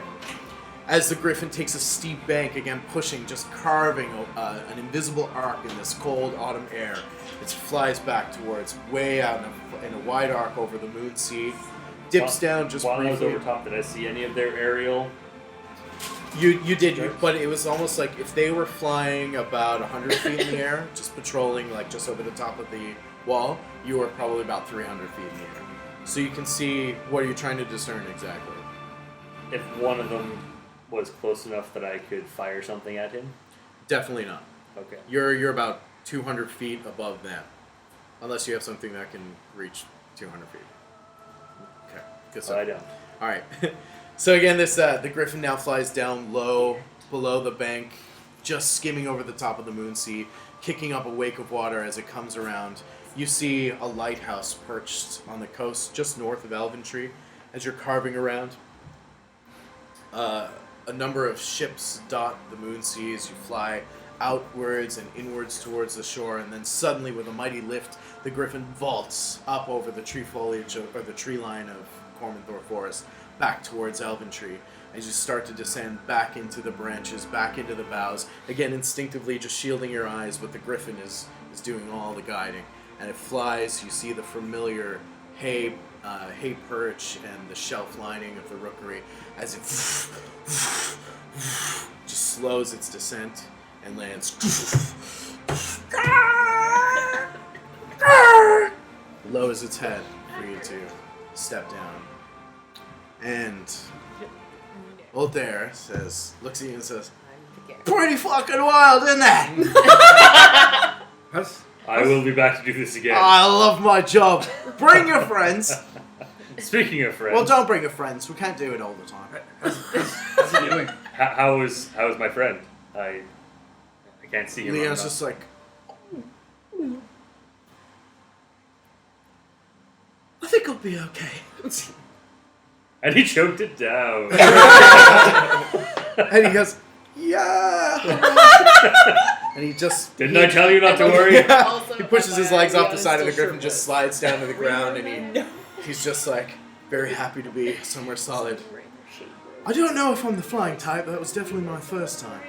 As the Griffin takes a steep bank, again pushing, just carving an invisible arc in this cold autumn air, it flies back towards way out in a wide arc over the moon sea, dips down just while briefly. I was over top, did I see any of their aerial? You did, but it was almost like if they were flying about 100 feet in the air, just patrolling like just over the top of the wall, you were probably about 300 feet in the air. So you can see, what are you trying to discern exactly? If one of them was close enough that I could fire something at him? Definitely not. Okay. You're about 200 feet above them, unless you have something that can reach 200 feet. Okay, good stuff. I don't. All right. So again, this the Griffin now flies down low below the bank, just skimming over the top of the moon sea, kicking up a wake of water as it comes around. You see a lighthouse perched on the coast just north of Elventree as you're carving around. A number of ships dot the moon sea as you fly outwards and inwards towards the shore, and then suddenly, with a mighty lift, the Griffin vaults up over the tree foliage or the tree line of Cormanthor Forest, back towards Elventree. As you start to descend back into the branches, back into the boughs, again instinctively just shielding your eyes, but the Griffin is doing all the guiding. And it flies, you see the familiar hay perch and the shelf lining of the rookery as it just slows its descent and lands. Lowers its head for you to step down. And Altair looks at you and says, "Pretty fucking wild, isn't that?" I will be back to do this again. I love my job. Bring your friends. Speaking of friends, Well, don't bring your friends. We can't do it all the time. How's he doing? how is my friend? I can't see him. Leon's just like, I think I'll be okay. and he choked it down. and he goes, "Yeah." And he just Didn't I tell you not to worry? Also, he pushes his legs off the side of the still Griffin, just slides down to the ground, and he's just like very happy to be somewhere solid. I don't know if I'm the flying type. That was definitely my first time.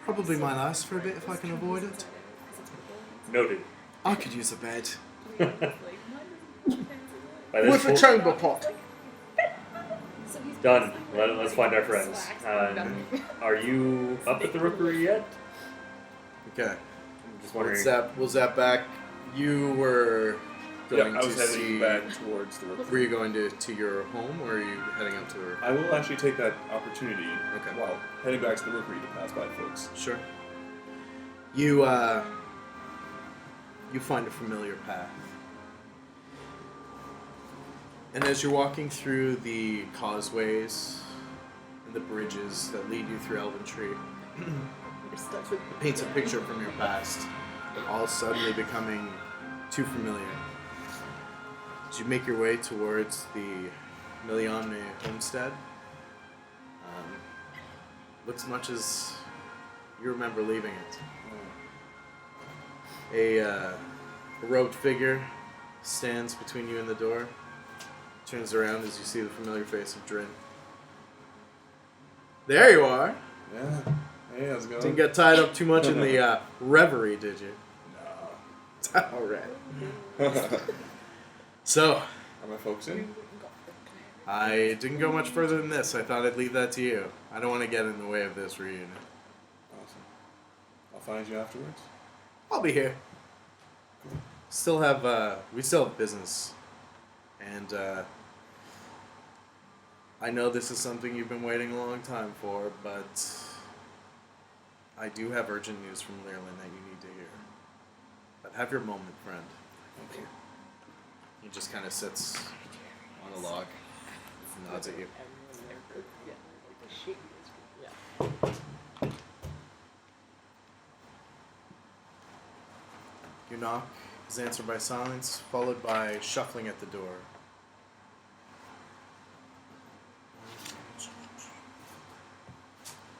Probably my last for a bit if I can avoid it. Noted. I could use a bed. By this With a chamber pot. Done. Let's find our friends. Are you up at the rookery yet? Okay. I'm just We'll wondering. zap back. You were going I was to heading see. back towards the river. Were you going to your home, or are you heading up to her? I will actually take that opportunity Okay. while heading back to the rookery to pass by folks. Sure. You find a familiar path. And as you're walking through the causeways and the bridges that lead you through Elventree, it paints a picture from your past. all suddenly becoming too familiar. As you make your way towards the Milione homestead, looks much as you remember leaving it. A robed figure stands between you and the door, turns around as you see the familiar face of Drin. There you are! Yeah. Hey, how's it going? Didn't get tied up too much in the reverie, did you? No. Alright. So, Are my folks in? I didn't go much further than this. I thought I'd leave that to you. I don't want to get in the way of this reunion. Awesome. I'll find you afterwards. I'll be here. Still have, we still have business. And, I know this is something you've been waiting a long time for, but I do have urgent news from Learland that you need to hear. But have your moment, friend. Okay. He just kind of sits on a log and nods at you. Your knock is answered by silence, followed by shuffling at the door.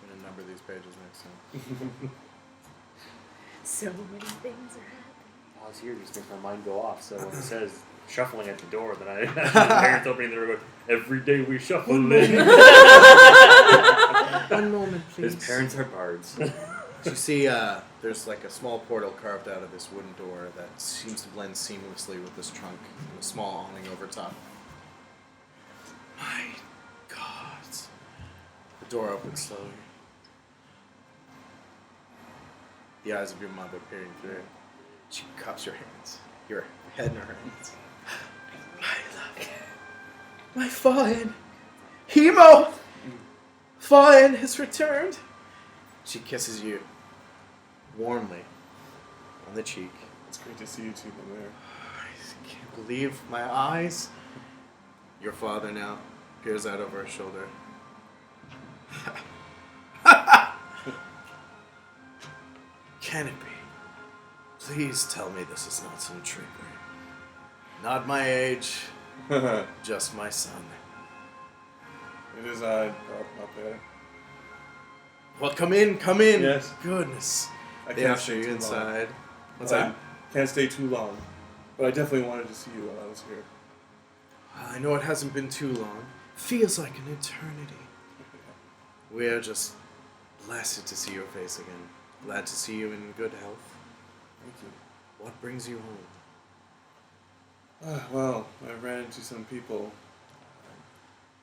I'm gonna number these pages next time. So many things are happening. I was here just makes my mind go off. So when it says shuffling at the door, then I parents opening the door going, every day we shuffle in. One moment, His please. parents are bards. You see, there's like a small portal carved out of this wooden door that seems to blend seamlessly with this trunk and a small awning over top. My God. The door opens slowly. The eyes of your mother peering through. She cups your hands, your head in her hands. My love. My Faerun. Hemo! Faerun has returned. She kisses you warmly on the cheek. It's great to see you two, Mother. I can't believe my eyes. Your father now peers out over her shoulder. Can it be? Please tell me this is not some trickery. Not my age, just my son. It is I. Oh, not there. Well, come in, come in. Yes. Goodness. I They can't usher stay you too inside. long. What's I that? Can't stay too long, but I definitely wanted to see you while I was here. I know it hasn't been too long. Feels like an eternity. We are just blessed to see your face again. Glad to see you in good health. Thank you. What brings you home? Well, I ran into some people,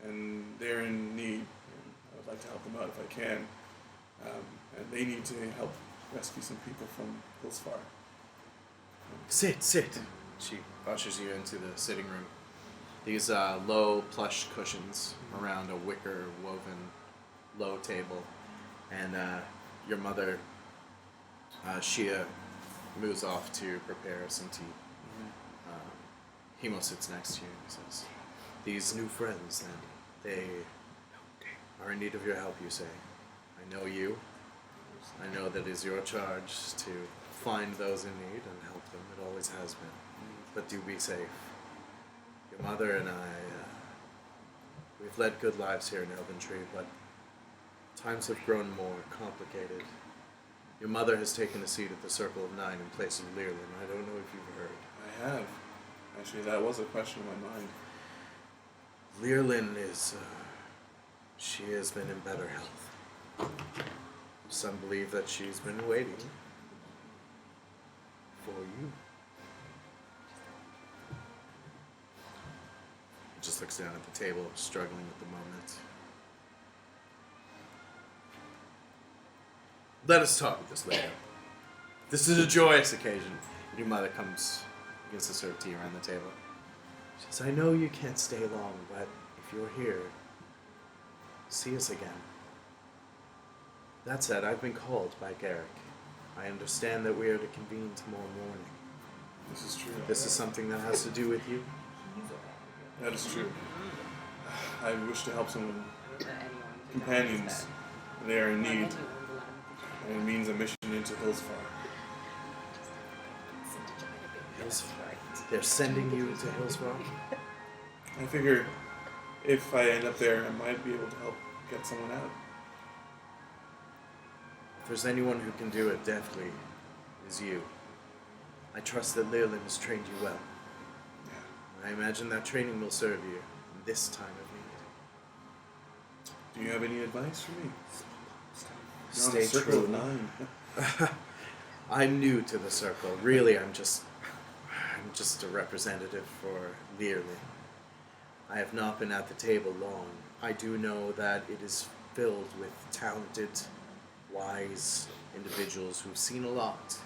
and they're in need. And I would like to help them out if I can. And they need to help rescue some people from Hillsfar. Sit, sit. She ushers you into the sitting room. These low plush cushions around a wicker woven low table. And your mother, Shia, moves off to prepare some tea. Hemo sits next to you and says, "These new friends, then, they are in need of your help, you say. I know you. I know that it is your charge to find those in need and help them. It always has been. But do be safe. Your mother and I, we've led good lives here in Elventree, but times have grown more complicated. Your mother has taken a seat at the Circle of Nine in place of Learland. I don't know if you've heard. I have. Actually, that was a question in my mind. Learland is, she has been in better health. Some believe that she's been waiting for you. He just looks down at the table, struggling at the moment. Let us talk of this later. This is a joyous occasion. Your mother comes, begins to serve tea around the table. She says, I know you can't stay long, but if you're here, see us again. That said, I've been called by Garrick. I understand that we are to convene tomorrow morning. This is true. This is something that has to do with you. That is true. I wish to help some companions. They are in need. And it means a mission into Hillsfar. They're sending you to Hillsfar? I figure if I end up there, I might be able to help get someone out. If there's anyone who can do it, definitely is you. I trust that Leolin has trained you well. Yeah. I imagine that training will serve you in this time of need. Do you have any advice for me? You're on Stay a circle true. of 9. I'm new to the circle. Really, I'm just a representative for Leolin. I have not been at the table long. I do know that it is filled with talented, wise individuals who've seen a lot.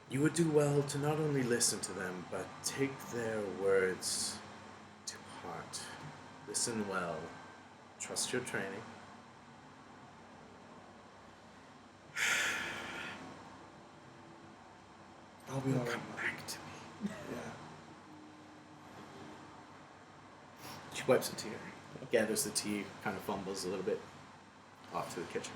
You would do well to not only listen to them, but take their words to heart. Listen well. Trust your training. I'll be alright. Come back to me. Yeah. She wipes a tear, gathers the tea, kind of fumbles a little bit, off to the kitchen.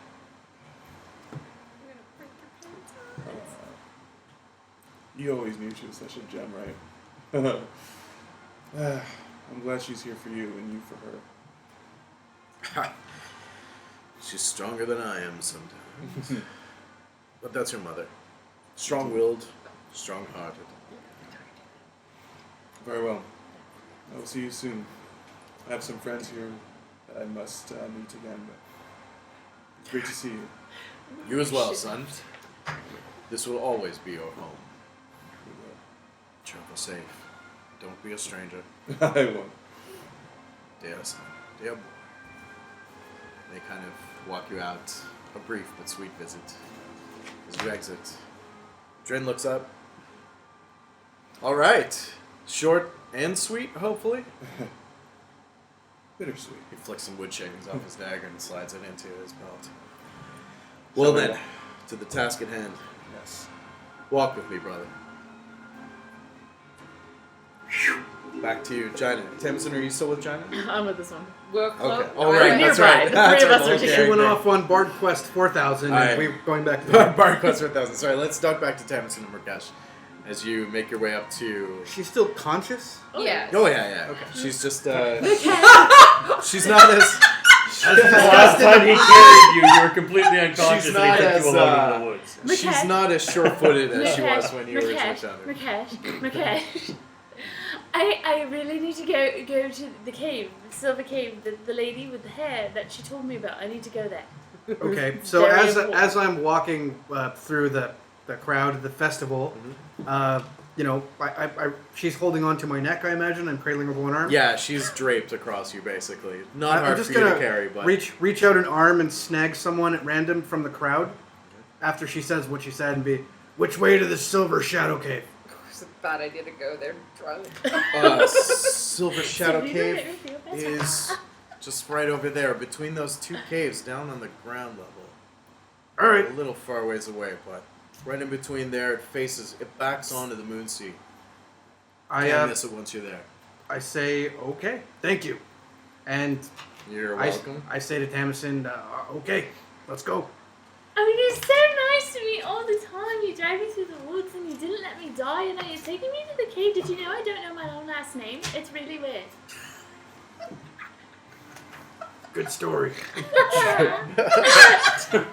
You always knew she was such a gem, right? I'm glad she's here for you and you for her. She's stronger than I am sometimes. But that's her mother. Strong-willed, strong-hearted. Very well. I will see you soon. I have some friends here that I must meet again, but it's great to see you. You as well, son. This will always be your home. We Travel safe. Don't be a stranger. will. I won't. Dear son. Dear boy. They kind of walk you out. A brief but sweet visit. As you exit, Dren looks up. All right. Short and sweet, hopefully. Bittersweet. He flicks some wood shavings off his dagger and slides it into his belt. Well then, to the task at hand. Yes. Walk with me, brother. Back to you, Chyna. Tamasin, are you still with Chyna? I'm with this one. We're close. Okay. All right, that's nearby. right. The That's three of right. us are Okay, together. She went okay. off on Bard Quest 4000, Alright. and we're going back to Bard Quest 1000. Sorry, let's duck back to Tamasin and Merkesh as you make your way up to. She's still conscious? Yes. Oh yeah. Okay. She's just Okay. she's not as. The last time he carried you, you were completely unconscious She's and he not took as, you along in the woods. She's Merkesh. not as sure-footed as she was Merkesh, when you originally Merkesh, found her. Merkesh. I really need to go to the cave, the silver cave, the lady with the hair that she told me about. I need to go there. Okay, so Very as important. as I'm walking through the crowd of the festival, you know, she's holding on to my neck, I imagine. I'm cradling her with one arm. Yeah, she's draped across you basically. Not I'm hard just for you gonna to carry, but reach out an arm and snag someone at random from the crowd after she says what she said and be, which way to the silver shadow cave? It's a bad idea to go there drunk. Silver Shadow So you Cave don't make me feel better. is just right over there, between those two caves, down on the ground level. All right. A little far ways away, but right in between there, it backs onto the Moonsea. Can't miss it once you're there. I say, okay, thank you. And You're welcome. I say to Tamasin, okay, let's go. I mean, you're so nice to me all the time. You dragged me through the woods and you didn't let me die, and now you're taking me to the cave. Did you know I don't know my own last name? It's really weird. Good story.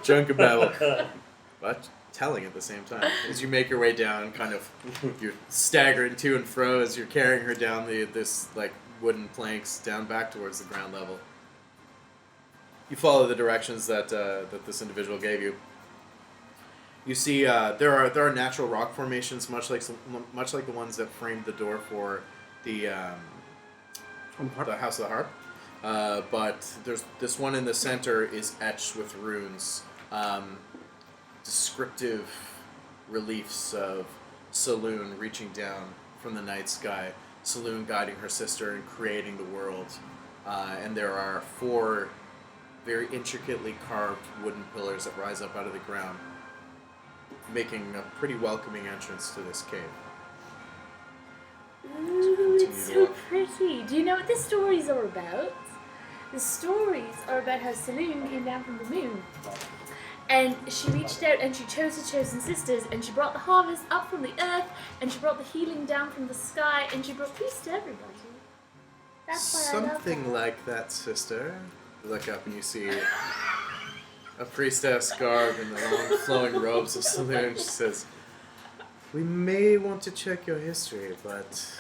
Junk of babble. But telling at the same time. As you make your way down, kind of, you're staggering to and fro as you're carrying her down this like wooden planks down back towards the ground level. You follow the directions that this individual gave you. You see, there are natural rock formations, much like the ones that framed the door for the House of the Harp. But there's this one in the center is etched with runes, descriptive reliefs of Saloon reaching down from the night sky, Saloon guiding her sister and creating the world, and there are 4 very intricately carved wooden pillars that rise up out of the ground, making a pretty welcoming entrance to this cave. Ooh, it's so walk. pretty. Do you know what the stories are about? The stories are about how Saloon came down from the moon And she reached out and she chose her chosen sisters, and she brought the harvest up from the earth, and she brought the healing down from the sky, and she brought peace to everybody. That's why I love Something her. like that, sister. You look up and you see a priestess garbed in the long flowing robes of Saloon. She says, "We may want to check your history, but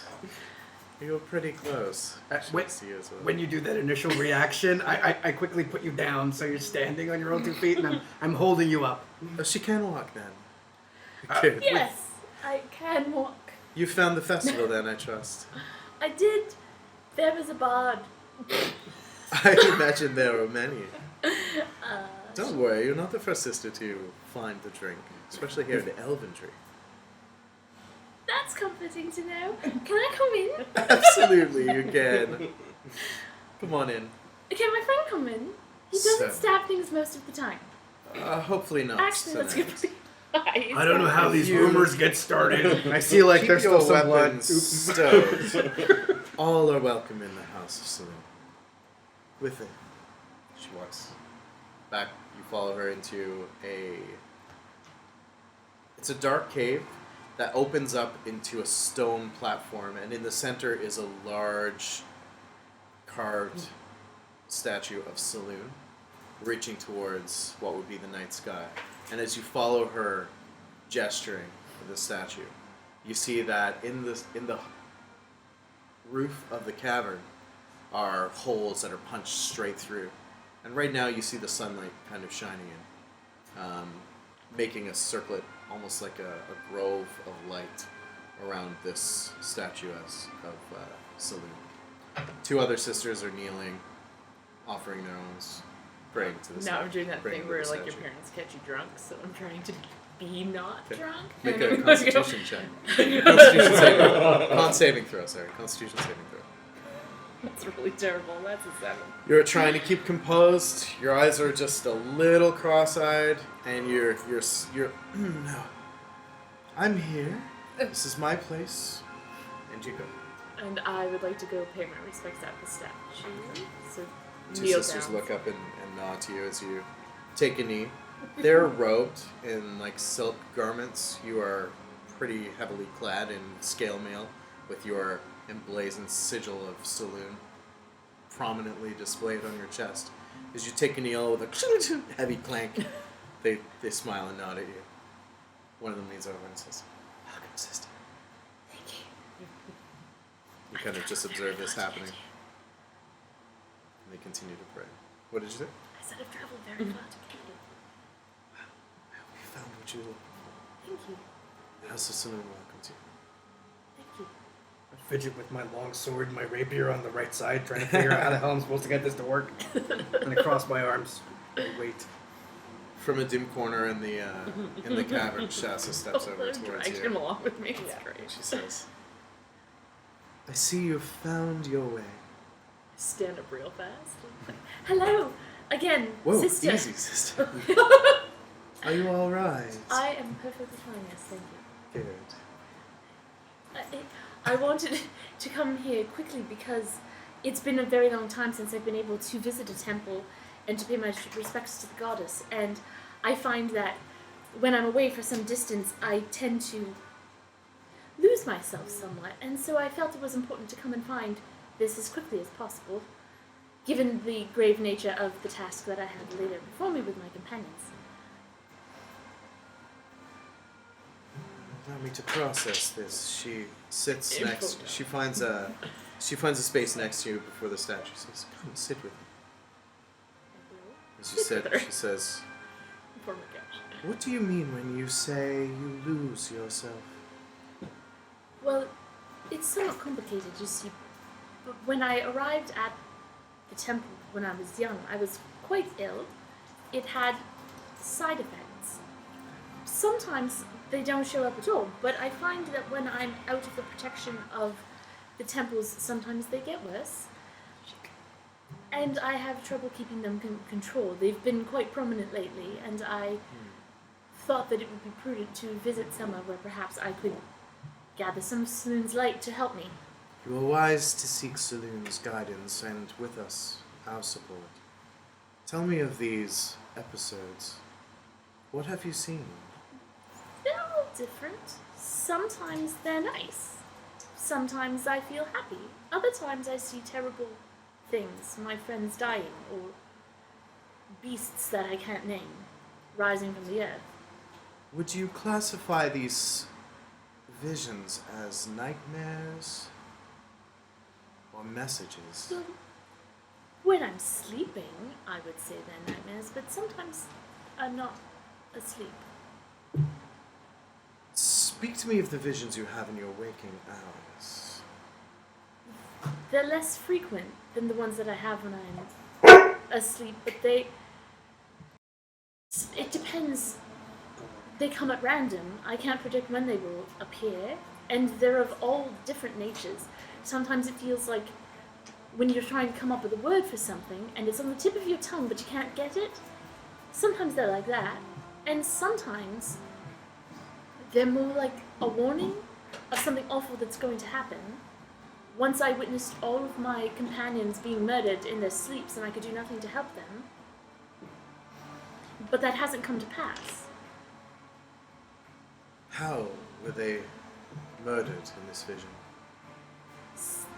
you were pretty close." She when- looks to you as well. When you do that initial reaction, I quickly put you down so you're standing on your own 2 feet, and I'm holding you up. Oh, she can walk then. Good. Yes, I can walk. You found the festival then, I trust. I did. There was a bard. I imagine there were many. Uh, Don't worry, you're not the first sister to find the drink, especially here at the Elventree. That's comforting to know. Can I come in? Absolutely, you can. Come on in. Can my friend come in? He doesn't So- stab things most of the time. Hopefully not. Actually, that's tonight. good. Nice. I don't know how these You- rumors get started. I see like Keep there's your still some blood. weapons stowed. All are welcome in the House of Saloon. With it. She walks back. You follow her into It's a dark cave that opens up into a stone platform, and in the center is a large carved statue of Saloon reaching towards what would be the night sky. And as you follow her gesturing for the statue, you see that in the roof of the cavern are holes that are punched straight through. And right now you see the sunlight kind of shining in, making a circlet, almost like a grove of light around this statue of Saloon. 2 other sisters are kneeling, offering their alms, praying to the Now I'm doing that praying thing to where the like your statue. parents catch you drunk, so I'm trying to be not Okay. drunk. Make a Constitution check. Constitution saving. Con saving throw. Sorry, Constitution saving throw. That's really terrible. That's a 7. You're trying to keep composed. Your eyes are just a little cross-eyed, and you're. No, I'm here. This is my place, and you go. And I would like to go pay my respects at the statue. So 2 kneel sisters down. look up and nod to you as you take a knee. They're robed in like silk garments. You are pretty heavily clad in scale mail, with your emblazoned sigil of Saloon prominently displayed on your chest. As you take a kneel with a heavy clank, they smile and nod at you. One of them leans over and says, "Welcome, sister." Thank you. You kind of just observe this happening. And they continue to pray. What did you say? I said I've traveled very far to get you. We found what you looked for. Thank you. The House of Saloon welcomes you. Thank you. I fidget with my long sword, my rapier on the right side, trying to figure out how the hell I'm supposed to get this to work. And I cross my arms. And wait. From a dim corner in the cavern, Shasta steps over towards Dragged you. him along with me. It's And great. she says, "I see you've found your way." Stand up real fast. Hello again, Whoa, sister. easy, sister. Are you all right? I am perfectly fine. Yes, thank you. Good. I wanted to come here quickly because it's been a very long time since I've been able to visit a temple and to pay my respects to the goddess. And I find that when I'm away for some distance, I tend to lose myself somewhat. And so I felt it was important to come and find this as quickly as possible, given the grave nature of the task that I had laid out before me with my companions. Allow me to process this. She sits next. She finds a space next to you before the statue. She says, "Come sit with me." As you sit, she says, Poor Merkesh. "What do you mean when you say you lose yourself?" Well, it's somewhat complicated, you see. But when I arrived at the temple when I was young, I was quite ill. It had side effects. Sometimes they don't show up at all, but I find that when I'm out of the protection of the temples, sometimes they get worse. And I have trouble keeping them controlled. They've been quite prominent lately, and I thought that it would be prudent to visit somewhere where perhaps I could gather some Saloon's light to help me. You are wise to seek Saloon's guidance, and with us, our support. Tell me of these episodes. What have you seen? They're all different. Sometimes they're nice. Sometimes I feel happy. Other times I see terrible things, my friends dying, or beasts that I can't name, rising from the earth. Would you classify these visions as nightmares or messages? Well, when I'm sleeping, I would say they're nightmares, but sometimes I'm not asleep. Speak to me of the visions you have in your waking hours. They're less frequent than the ones that I have when I'm asleep, but it depends. They come at random. I can't predict when they will appear, and they're of all different natures. Sometimes it feels like when you're trying to come up with a word for something, and it's on the tip of your tongue, but you can't get it. Sometimes they're like that, and sometimes they're more like a warning of something awful that's going to happen. Once I witnessed all of my companions being murdered in their sleeps, and I could do nothing to help them. But that hasn't come to pass. How were they murdered in this vision?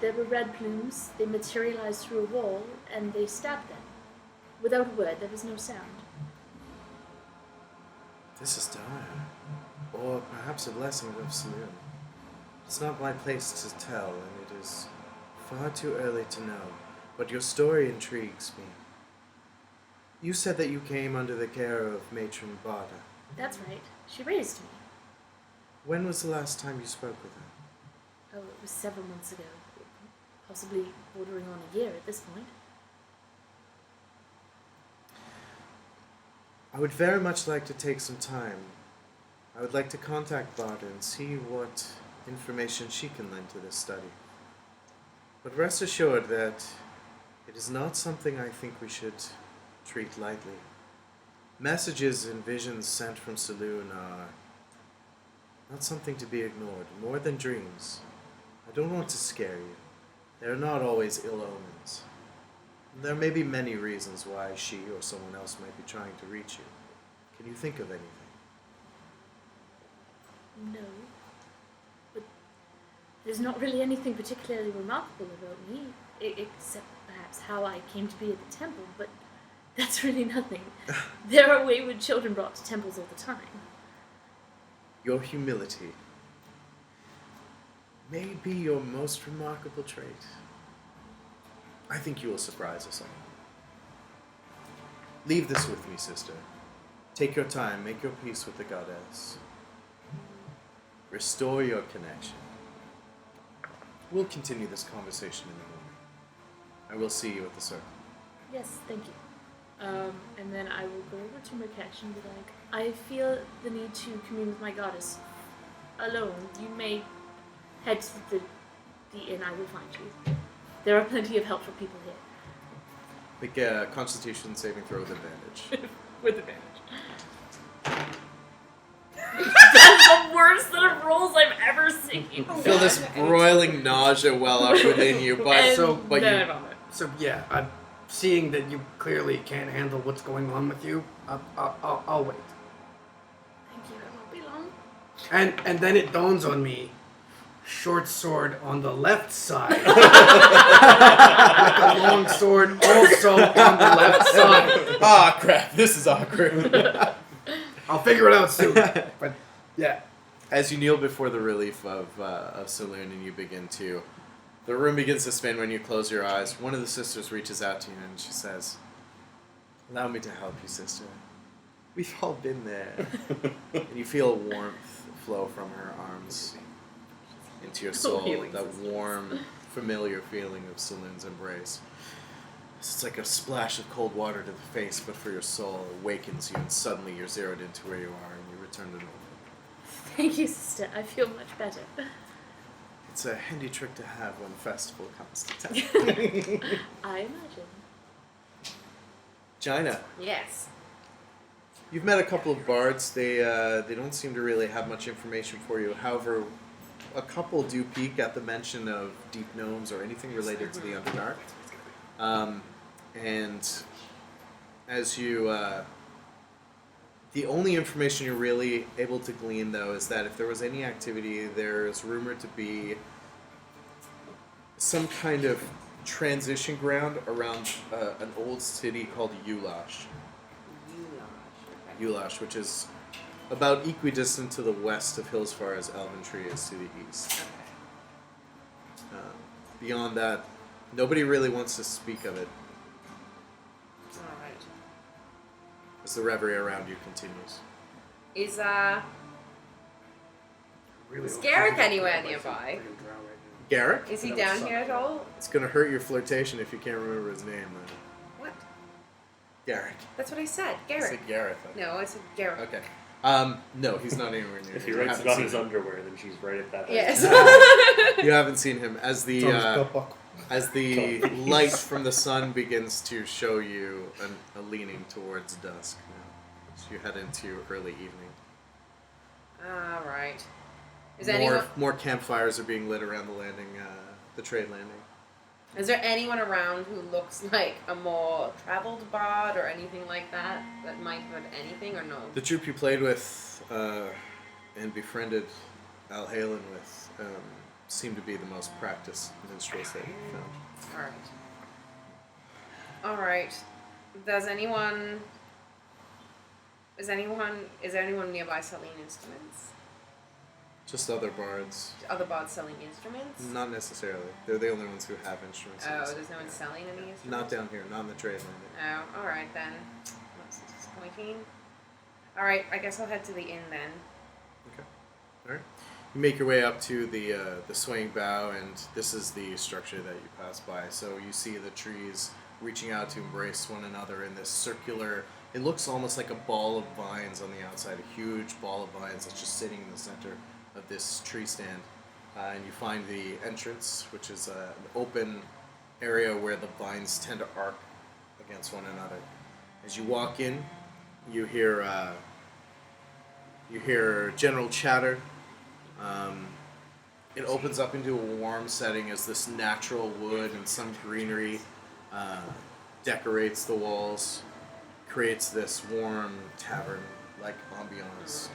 There were red plumes, they materialized through a wall, and they stabbed them. Without a word, there was no sound. This is dire. Or perhaps a blessing of Saloon. It's not my place to tell, and it is far too early to know, but your story intrigues me. You said that you came under the care of Matron Barda. That's right. She raised me. When was the last time you spoke with her? Oh, it was several months ago. Possibly bordering on a year at this point. I would very much like to take some time. I would like to contact Barda and see what information she can lend to this study. But rest assured that it is not something I think we should treat lightly. Messages and visions sent from Saloon are not something to be ignored, more than dreams. I don't want to scare you. They are not always ill omens. There may be many reasons why she or someone else might be trying to reach you. Can you think of anything? No. But there's not really anything particularly remarkable about me, except perhaps how I came to be at the temple, but that's really nothing. There are wayward children brought to temples all the time. Your humility may be your most remarkable trait. I think you will surprise us all. Leave this with me, sister. Take your time, make your peace with the goddess. Restore your connection. We'll continue this conversation in the morning. I will see you at the circle. Yes, thank you. And then I will go over to Merkesh and be like, I feel the need to commune with my goddess alone. You may head to the inn, I will find you. There are plenty of helpful people here. Make a Constitution saving throw with advantage. With advantage. That's the worst set of rolls I've ever seen. Feel this broiling nausea well up within you, but And but then you- I vomit. So yeah, I'm seeing that you clearly can't handle what's going on with you. I'll wait. Thank you, it won't be long. And then it dawns on me, short sword on the left side. With a long sword also on the left side. ah, crap! This is awkward. I'll figure it out soon. But yeah. As you kneel before the relief of Saloon and you begin to... The room begins to spin when you close your eyes. One of the sisters reaches out to you and she says, "Allow me to help you, sister. We've all been there." And you feel warmth flow from her arms into your soul. healing That sister. warm, familiar feeling of Saloon's embrace. It's like a splash of cold water to the face, but for your soul, it awakens you and suddenly you're zeroed into where you are and you return to normal. Thank you, sister. I feel much better. It's a handy trick to have when festival comes to town. I imagine. Chyna, Yes. you've met a couple of bards. They don't seem to really have much information for you. However, a couple do peek at the mention of deep gnomes or anything related to the Underdark. And as you, The only information you're really able to glean, though, is that if there was any activity, there's rumored to be some kind of transition ground around an old city called Ulash. Ulash, which is about equidistant to the west of Hillsfar as Elventree is to the east. Beyond that, nobody really wants to speak of it Alright. as the reverie around you continues. Is Really Is don't Garrick think anywhere myself nearby? friggin' drown right now. Garrick? is he That would down suck. here at all? It's gonna hurt your flirtation if you can't remember his name, then. What? Garrick. That's what I said. I Garrick. said Gareth. No, I said Garrick. Okay. No, he's not anywhere near. If he you. writes haven't about seen his him. underwear, then she's right at that. height. Yes. You haven't seen him as the It's on his belt buckle. as the light from the sun begins to show you a leaning towards dusk. Now. So you head into early evening. Alright. Is anyone More campfires are being lit around the landing, the trade landing. is there anyone around who looks like a more traveled bard or anything like that that might have anything or no? The troop you played with and befriended Alhalen with seem to be the most practiced minstrels that you've found. Alright. Is there anyone nearby selling instruments? Just other bards. Other bards selling instruments? Not necessarily. They're the only ones who have instruments. in Oh, this there's no one selling any instruments? Not down here, not in the trade landing. Oh, alright then. That's disappointing. Alright, I guess I'll head to the inn then. Okay. Alright. You make your way up to the swaying bow, and this is the structure that you pass by. So you see the trees reaching out to embrace one another in this circular... It looks almost like a ball of vines on the outside, a huge ball of vines that's just sitting in the center of this tree stand. And you find the entrance, which is an open area where the vines tend to arc against one another. As you walk in, you hear general chatter. It opens up into a warm setting as this natural wood and some greenery decorates the walls, creates this warm tavern-like ambiance.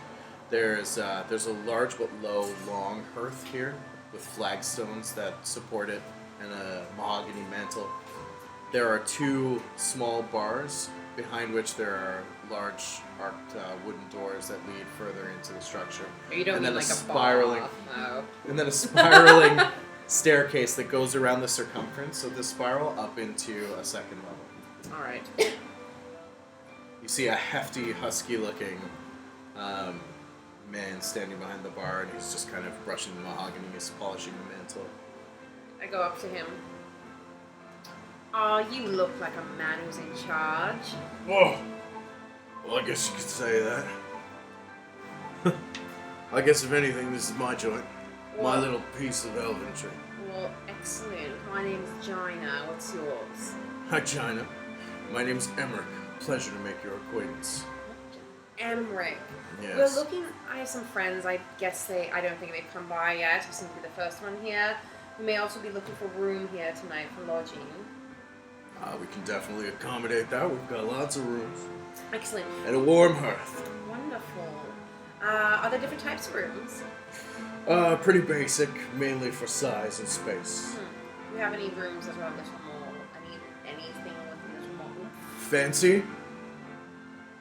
There's a large but low, long hearth here with flagstones that support it and a mahogany mantle. There are two small bars behind which there are large arced wooden doors that lead further into the structure. You don't And mean then like a a spiraling- bar. No. And then a spiraling staircase that goes around the circumference of the spiral up into a second level. Alright. You see a hefty, husky-looking man standing behind the bar, and he's just kind of brushing the mahogany, he's polishing the mantle. I go up to him. Oh, you look like a man who's in charge. Whoa. Well, I guess you could say that. I guess if anything, this is my joint. My Well- little piece of elventree. Well, excellent. My name's Chyna. What's yours? Hi, Chyna. My name's Emmerich. Pleasure to make your acquaintance. Emmerich. Yes. We're looking. I have some friends. I guess I don't think they've come by yet. We seem to be the first one here. We may also be looking for room here tonight for lodging. We can definitely accommodate that. We've got lots of rooms. Excellent. And a warm hearth. Wonderful. Are there different types of rooms? Pretty basic, mainly for size and space. Do you have any rooms that are a little more? Anything with a little more? Fancy?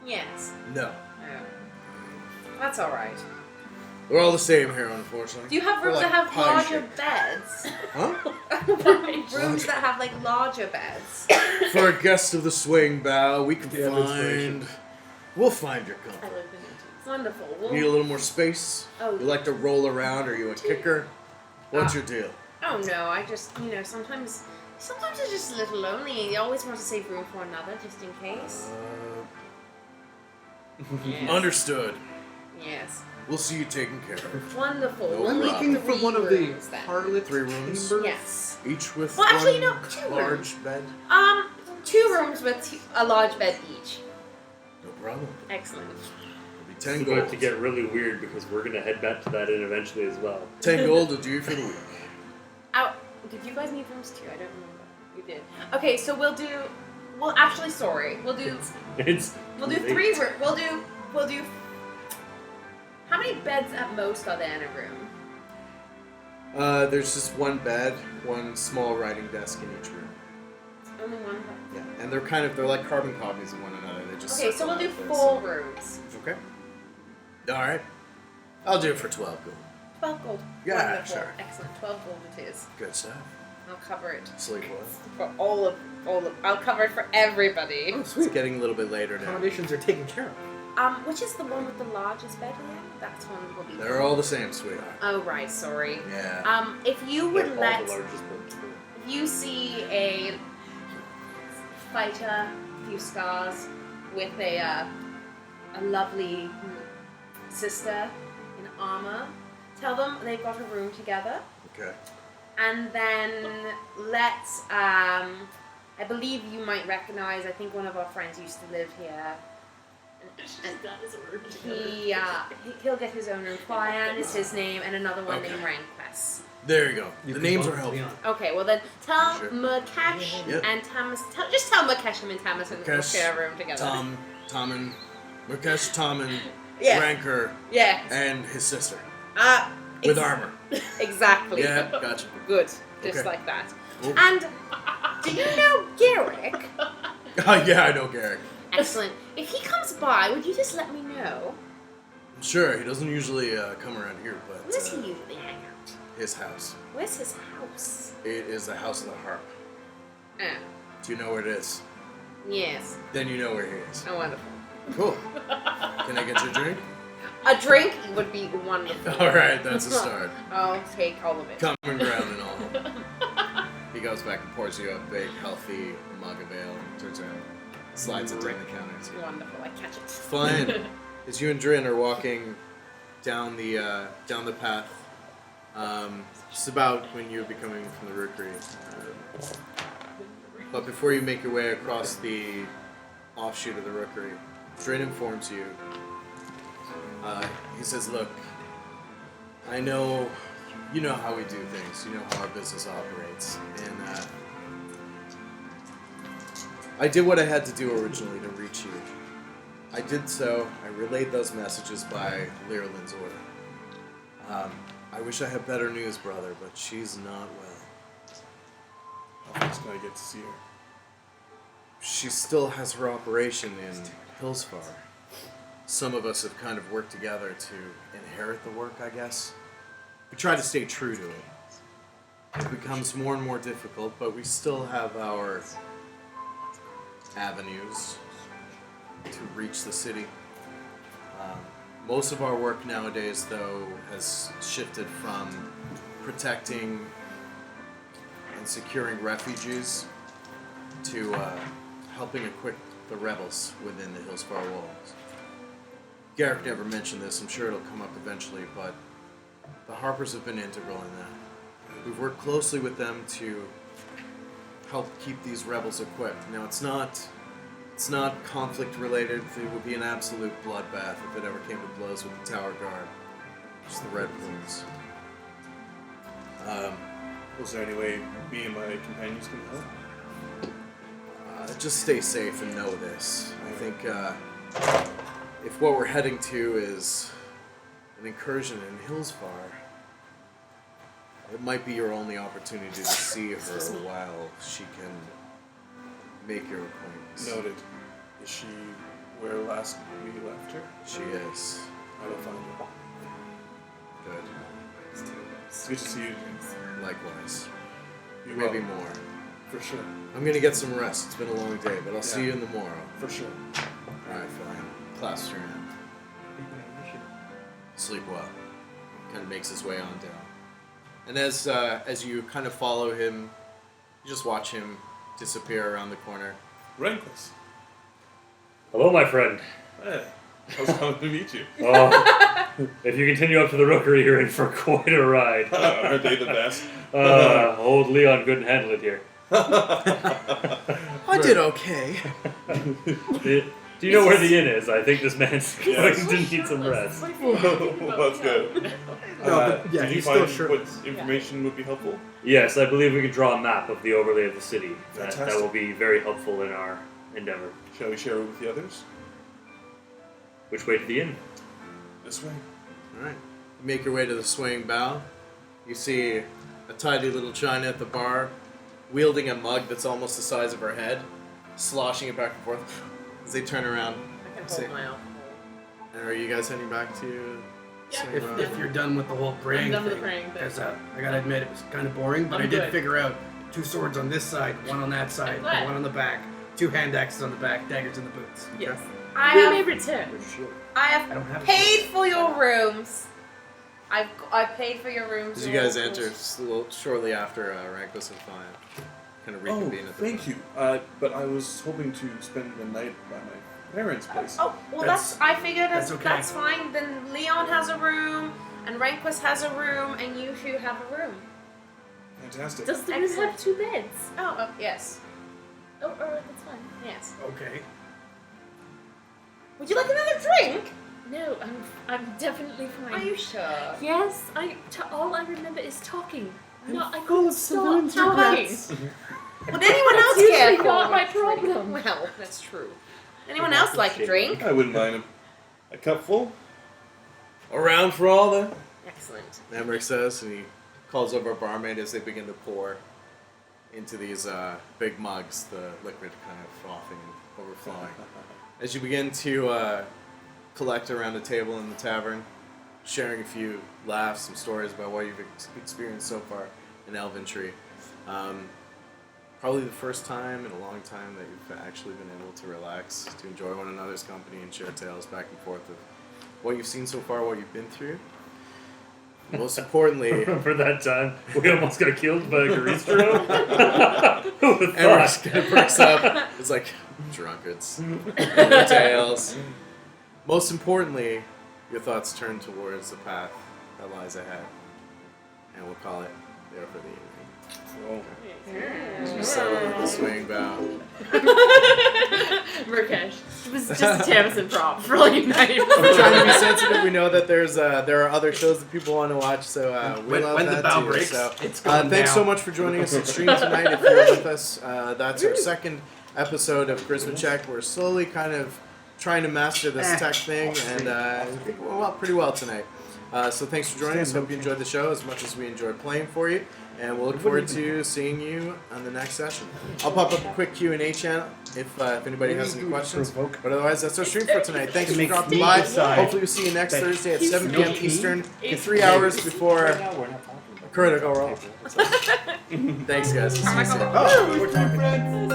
Yes. No. Oh. That's all right. We're all the same here, unfortunately. Do you have We're rooms like that have pie larger shaped. beds? Huh? Rooms that have like larger beds. For a guest of the swaying bow, we can Demonstration. We'll find your I comfort. live in it. Wonderful. Well, Need a little more space? Oh. You like to roll around? Are you a kicker? What's your deal? oh no, I just sometimes it's just a little lonely. You always want to save room for another, just in case. Yes. Understood. Yes. We'll see you taken care of. Wonderful. No We'll I'm make looking for three one of the rooms, then. harlot 3 rooms? chambers. Yes. Each with Well, actually, one no, 2 large rooms. bed? 2 rooms with a large bed each. No problem. Excellent. It'll be It's 10 about gold. to get really weird because we're gonna head back to that inn eventually as well. 10 gold will do you for the week. Oh, did you guys need rooms too? I don't remember. You did. Okay, so we'll do. Well, actually, sorry. We'll do. It's We'll do late. 3 rooms. We'll do we'll do. How many beds at most are there in a room? There's just one bed, one small writing desk in each room. Only one bed. Yeah, and they're like carbon copies of one another. They just Okay, so we'll do circle like 4 rooms. this. Okay. All right. I'll do it for 12 gold. 12 gold. Yeah, Wonderful. sure. Excellent. 12 gold it is. Good stuff. I'll cover it Sleep well. for all of. I'll cover it for everybody. Oh, It's sweet. getting a little bit later now. Accommodations are taken care of. Which is the one with the largest bed again? That one will be. They're all the same, sweetheart. Oh right, sorry. Yeah. If you They're would all let, the largest books. if you see a fighter, few scars, with a lovely sister in armor, tell them they've got a room together, Okay. and then let's. I believe you might recognize. I think one of our friends used to live here. And he'll get his own room. Faerun is his name, and another one Okay. named Ranquess. There you go. You The can names both are helpful. be on. Okay, well then tell Sure. Merkesh Yep. and Tamasin. Just tell Merkesh and Tamasin we'll Merkesh, share a room together. Tommen, Merkesh, Tommen, Yeah. Ranker, Yeah. and his sister. Ex- With armor. Exactly. Yeah, gotcha. Good. Just Okay. like that. Cool. And do you know Garrick? Oh, yeah, I know Garrick. Excellent. If he comes by, would you just let me know? Sure, he doesn't usually come around here, but Where does he usually hang out? his house. Where's his house? It is the House of the Harp. Ah, Do you know where it is? yes. Then you know where he is. Oh, wonderful. Cool. Can I get you a drink? A drink would be wonderful. All right, that's a start. I'll take all of it. Common ground and all. He goes back and pours you a big, healthy mug of ale, turns around, slides it down the counter. Wonderful. I catch it. Fine. As you and Drin are walking down the path, just about when you'd be coming from the rookery. But before you make your way across the offshoot of the rookery, Drin informs you. He says, "Look, I know, you know how we do things. You know how our business operates, and I did what I had to do originally to reach you. I did so. I relayed those messages by Lyralin's order. I wish I had better news, brother, but she's not well. I'm just gonna get to see her. She still has her operation in Hillsfar. Some of us have kind of worked together to inherit the work, I guess. We try to stay true to it. It becomes more and more difficult, but we still have our avenues to reach the city. Most of our work nowadays, though, has shifted from protecting and securing refugees to helping equip the rebels within the Hillsfar walls. Garrick never mentioned this, I'm sure it'll come up eventually, but the Harpers have been integral in that. We've worked closely with them to help keep these rebels equipped. Now, it's not conflict related. It would be an absolute bloodbath if it ever came to blows with the Tower Guard. Just the Red Plumes. Was there any way me and my companions can help? Just stay safe and know this. I think if what we're heading to is an incursion in Hillsfar, it might be your only opportunity to see her while she can make your acquaintance. Noted. Is she where last we left her? She is. I will find her. Good. It's good to see you. Likewise. You Maybe will. more. For sure. I'm gonna get some rest. It's been a long day, but I'll see you in the morrow. For sure. Alright, fine. Clasps your hand. Sleep well. Kind of makes his way on down. And as you kind of follow him, you just watch him disappear around the corner. Ranquess. Hello, my friend. Hey. I was coming to meet you. Oh, if you continue up to the rookery, you're in for quite a ride. Aren't they the best? Old Leon couldn't handle it here. I did okay. Do you know where the inn is? I think this man's going to need some rest. That's good. But yeah, did you he's still find shirtless. what information would be helpful? Yes, I believe we can draw a map of the overlay of the city. That Fantastic. will be very helpful in our endeavor. Shall we share it with the others? Which way to the inn? This way. Alright. You make your way to the swaying bow. You see a tidy little Chyna at the bar, wielding a mug that's almost the size of her head, sloshing it back and forth as they turn around. I can Say- hold my alcohol. And are you guys heading back to Yeah. swaying bow? If you're done with the whole praying done with thing. the praying thing. Because I gotta admit, it was kind of boring, but I'm I did good. figure out 2 swords on this side, 1 on that side, I'm glad. 1 on the back, 2 hand axes on the back, daggers in the boots. Yes. We may I return. have I don't have paid for your rooms. I've paid for your rooms. As you guys enter shortly after Ranquess and Fine kind of Oh, reconvene at the thank you. But I was hoping to spend the night by my parents' place. Oh, well, That's- I figured that's that's, okay. fine. Then Leon has a room, and Ranquess has a room, and you two have a room. Fantastic. Does the room have 2 beds? Oh, yes. Oh, alright, that's fine. Yes. Okay. Would you like another drink? No, I'm definitely fine. Are you sure? Yes, all I remember is talking. I'm No, I full couldn't of stop savant talking. regrets. Would anyone else That's care usually for not my a drink? problem. Well, that's true. Anyone else like a drink? I wouldn't mind a cup full. Around for all then? Excellent. Emmerich says, and he calls over a barmaid as they begin to pour into these big mugs, the liquid kind of frothing and overflowing. As you begin to collect around a table in the tavern, sharing a few laughs, some stories about what you've experienced so far in Elventree. Probably the first time in a long time that you've actually been able to relax, to enjoy one another's company and share tales back and forth of what you've seen so far, what you've been through. Most importantly, Remember that time we almost got killed by a Garistro? Who would Emmerich thought? kind of perks up. It's like, drunkards, their tales. Most importantly, your thoughts turn towards the path that lies ahead. And we'll call it there for the evening. Oh. As you settle into the swing bow. Merkesh. It was just a Tamasin prop for all you night. We're trying to be sensitive. We know that there are other shows that people want to watch, so we love when that the bow too. breaks, So, it's going thanks down. so much for joining us on stream tonight. If you're with us, that's our second episode of Charisma Check. We're slowly kind of trying to master this tech thing, and I think it went pretty well tonight. So thanks for joining us. Hope you enjoyed the show as much as we enjoyed playing for you. And we'll look forward to seeing you on the next session. I'll pop up a quick Q&A channel if anybody has any questions. But otherwise, that's our stream for tonight. Thanks for dropping by. Hopefully we'll see you next Thursday at 7 p.m. Eastern, in 3 hours before critical role. Thanks, guys. See you soon. Oh, we're talking.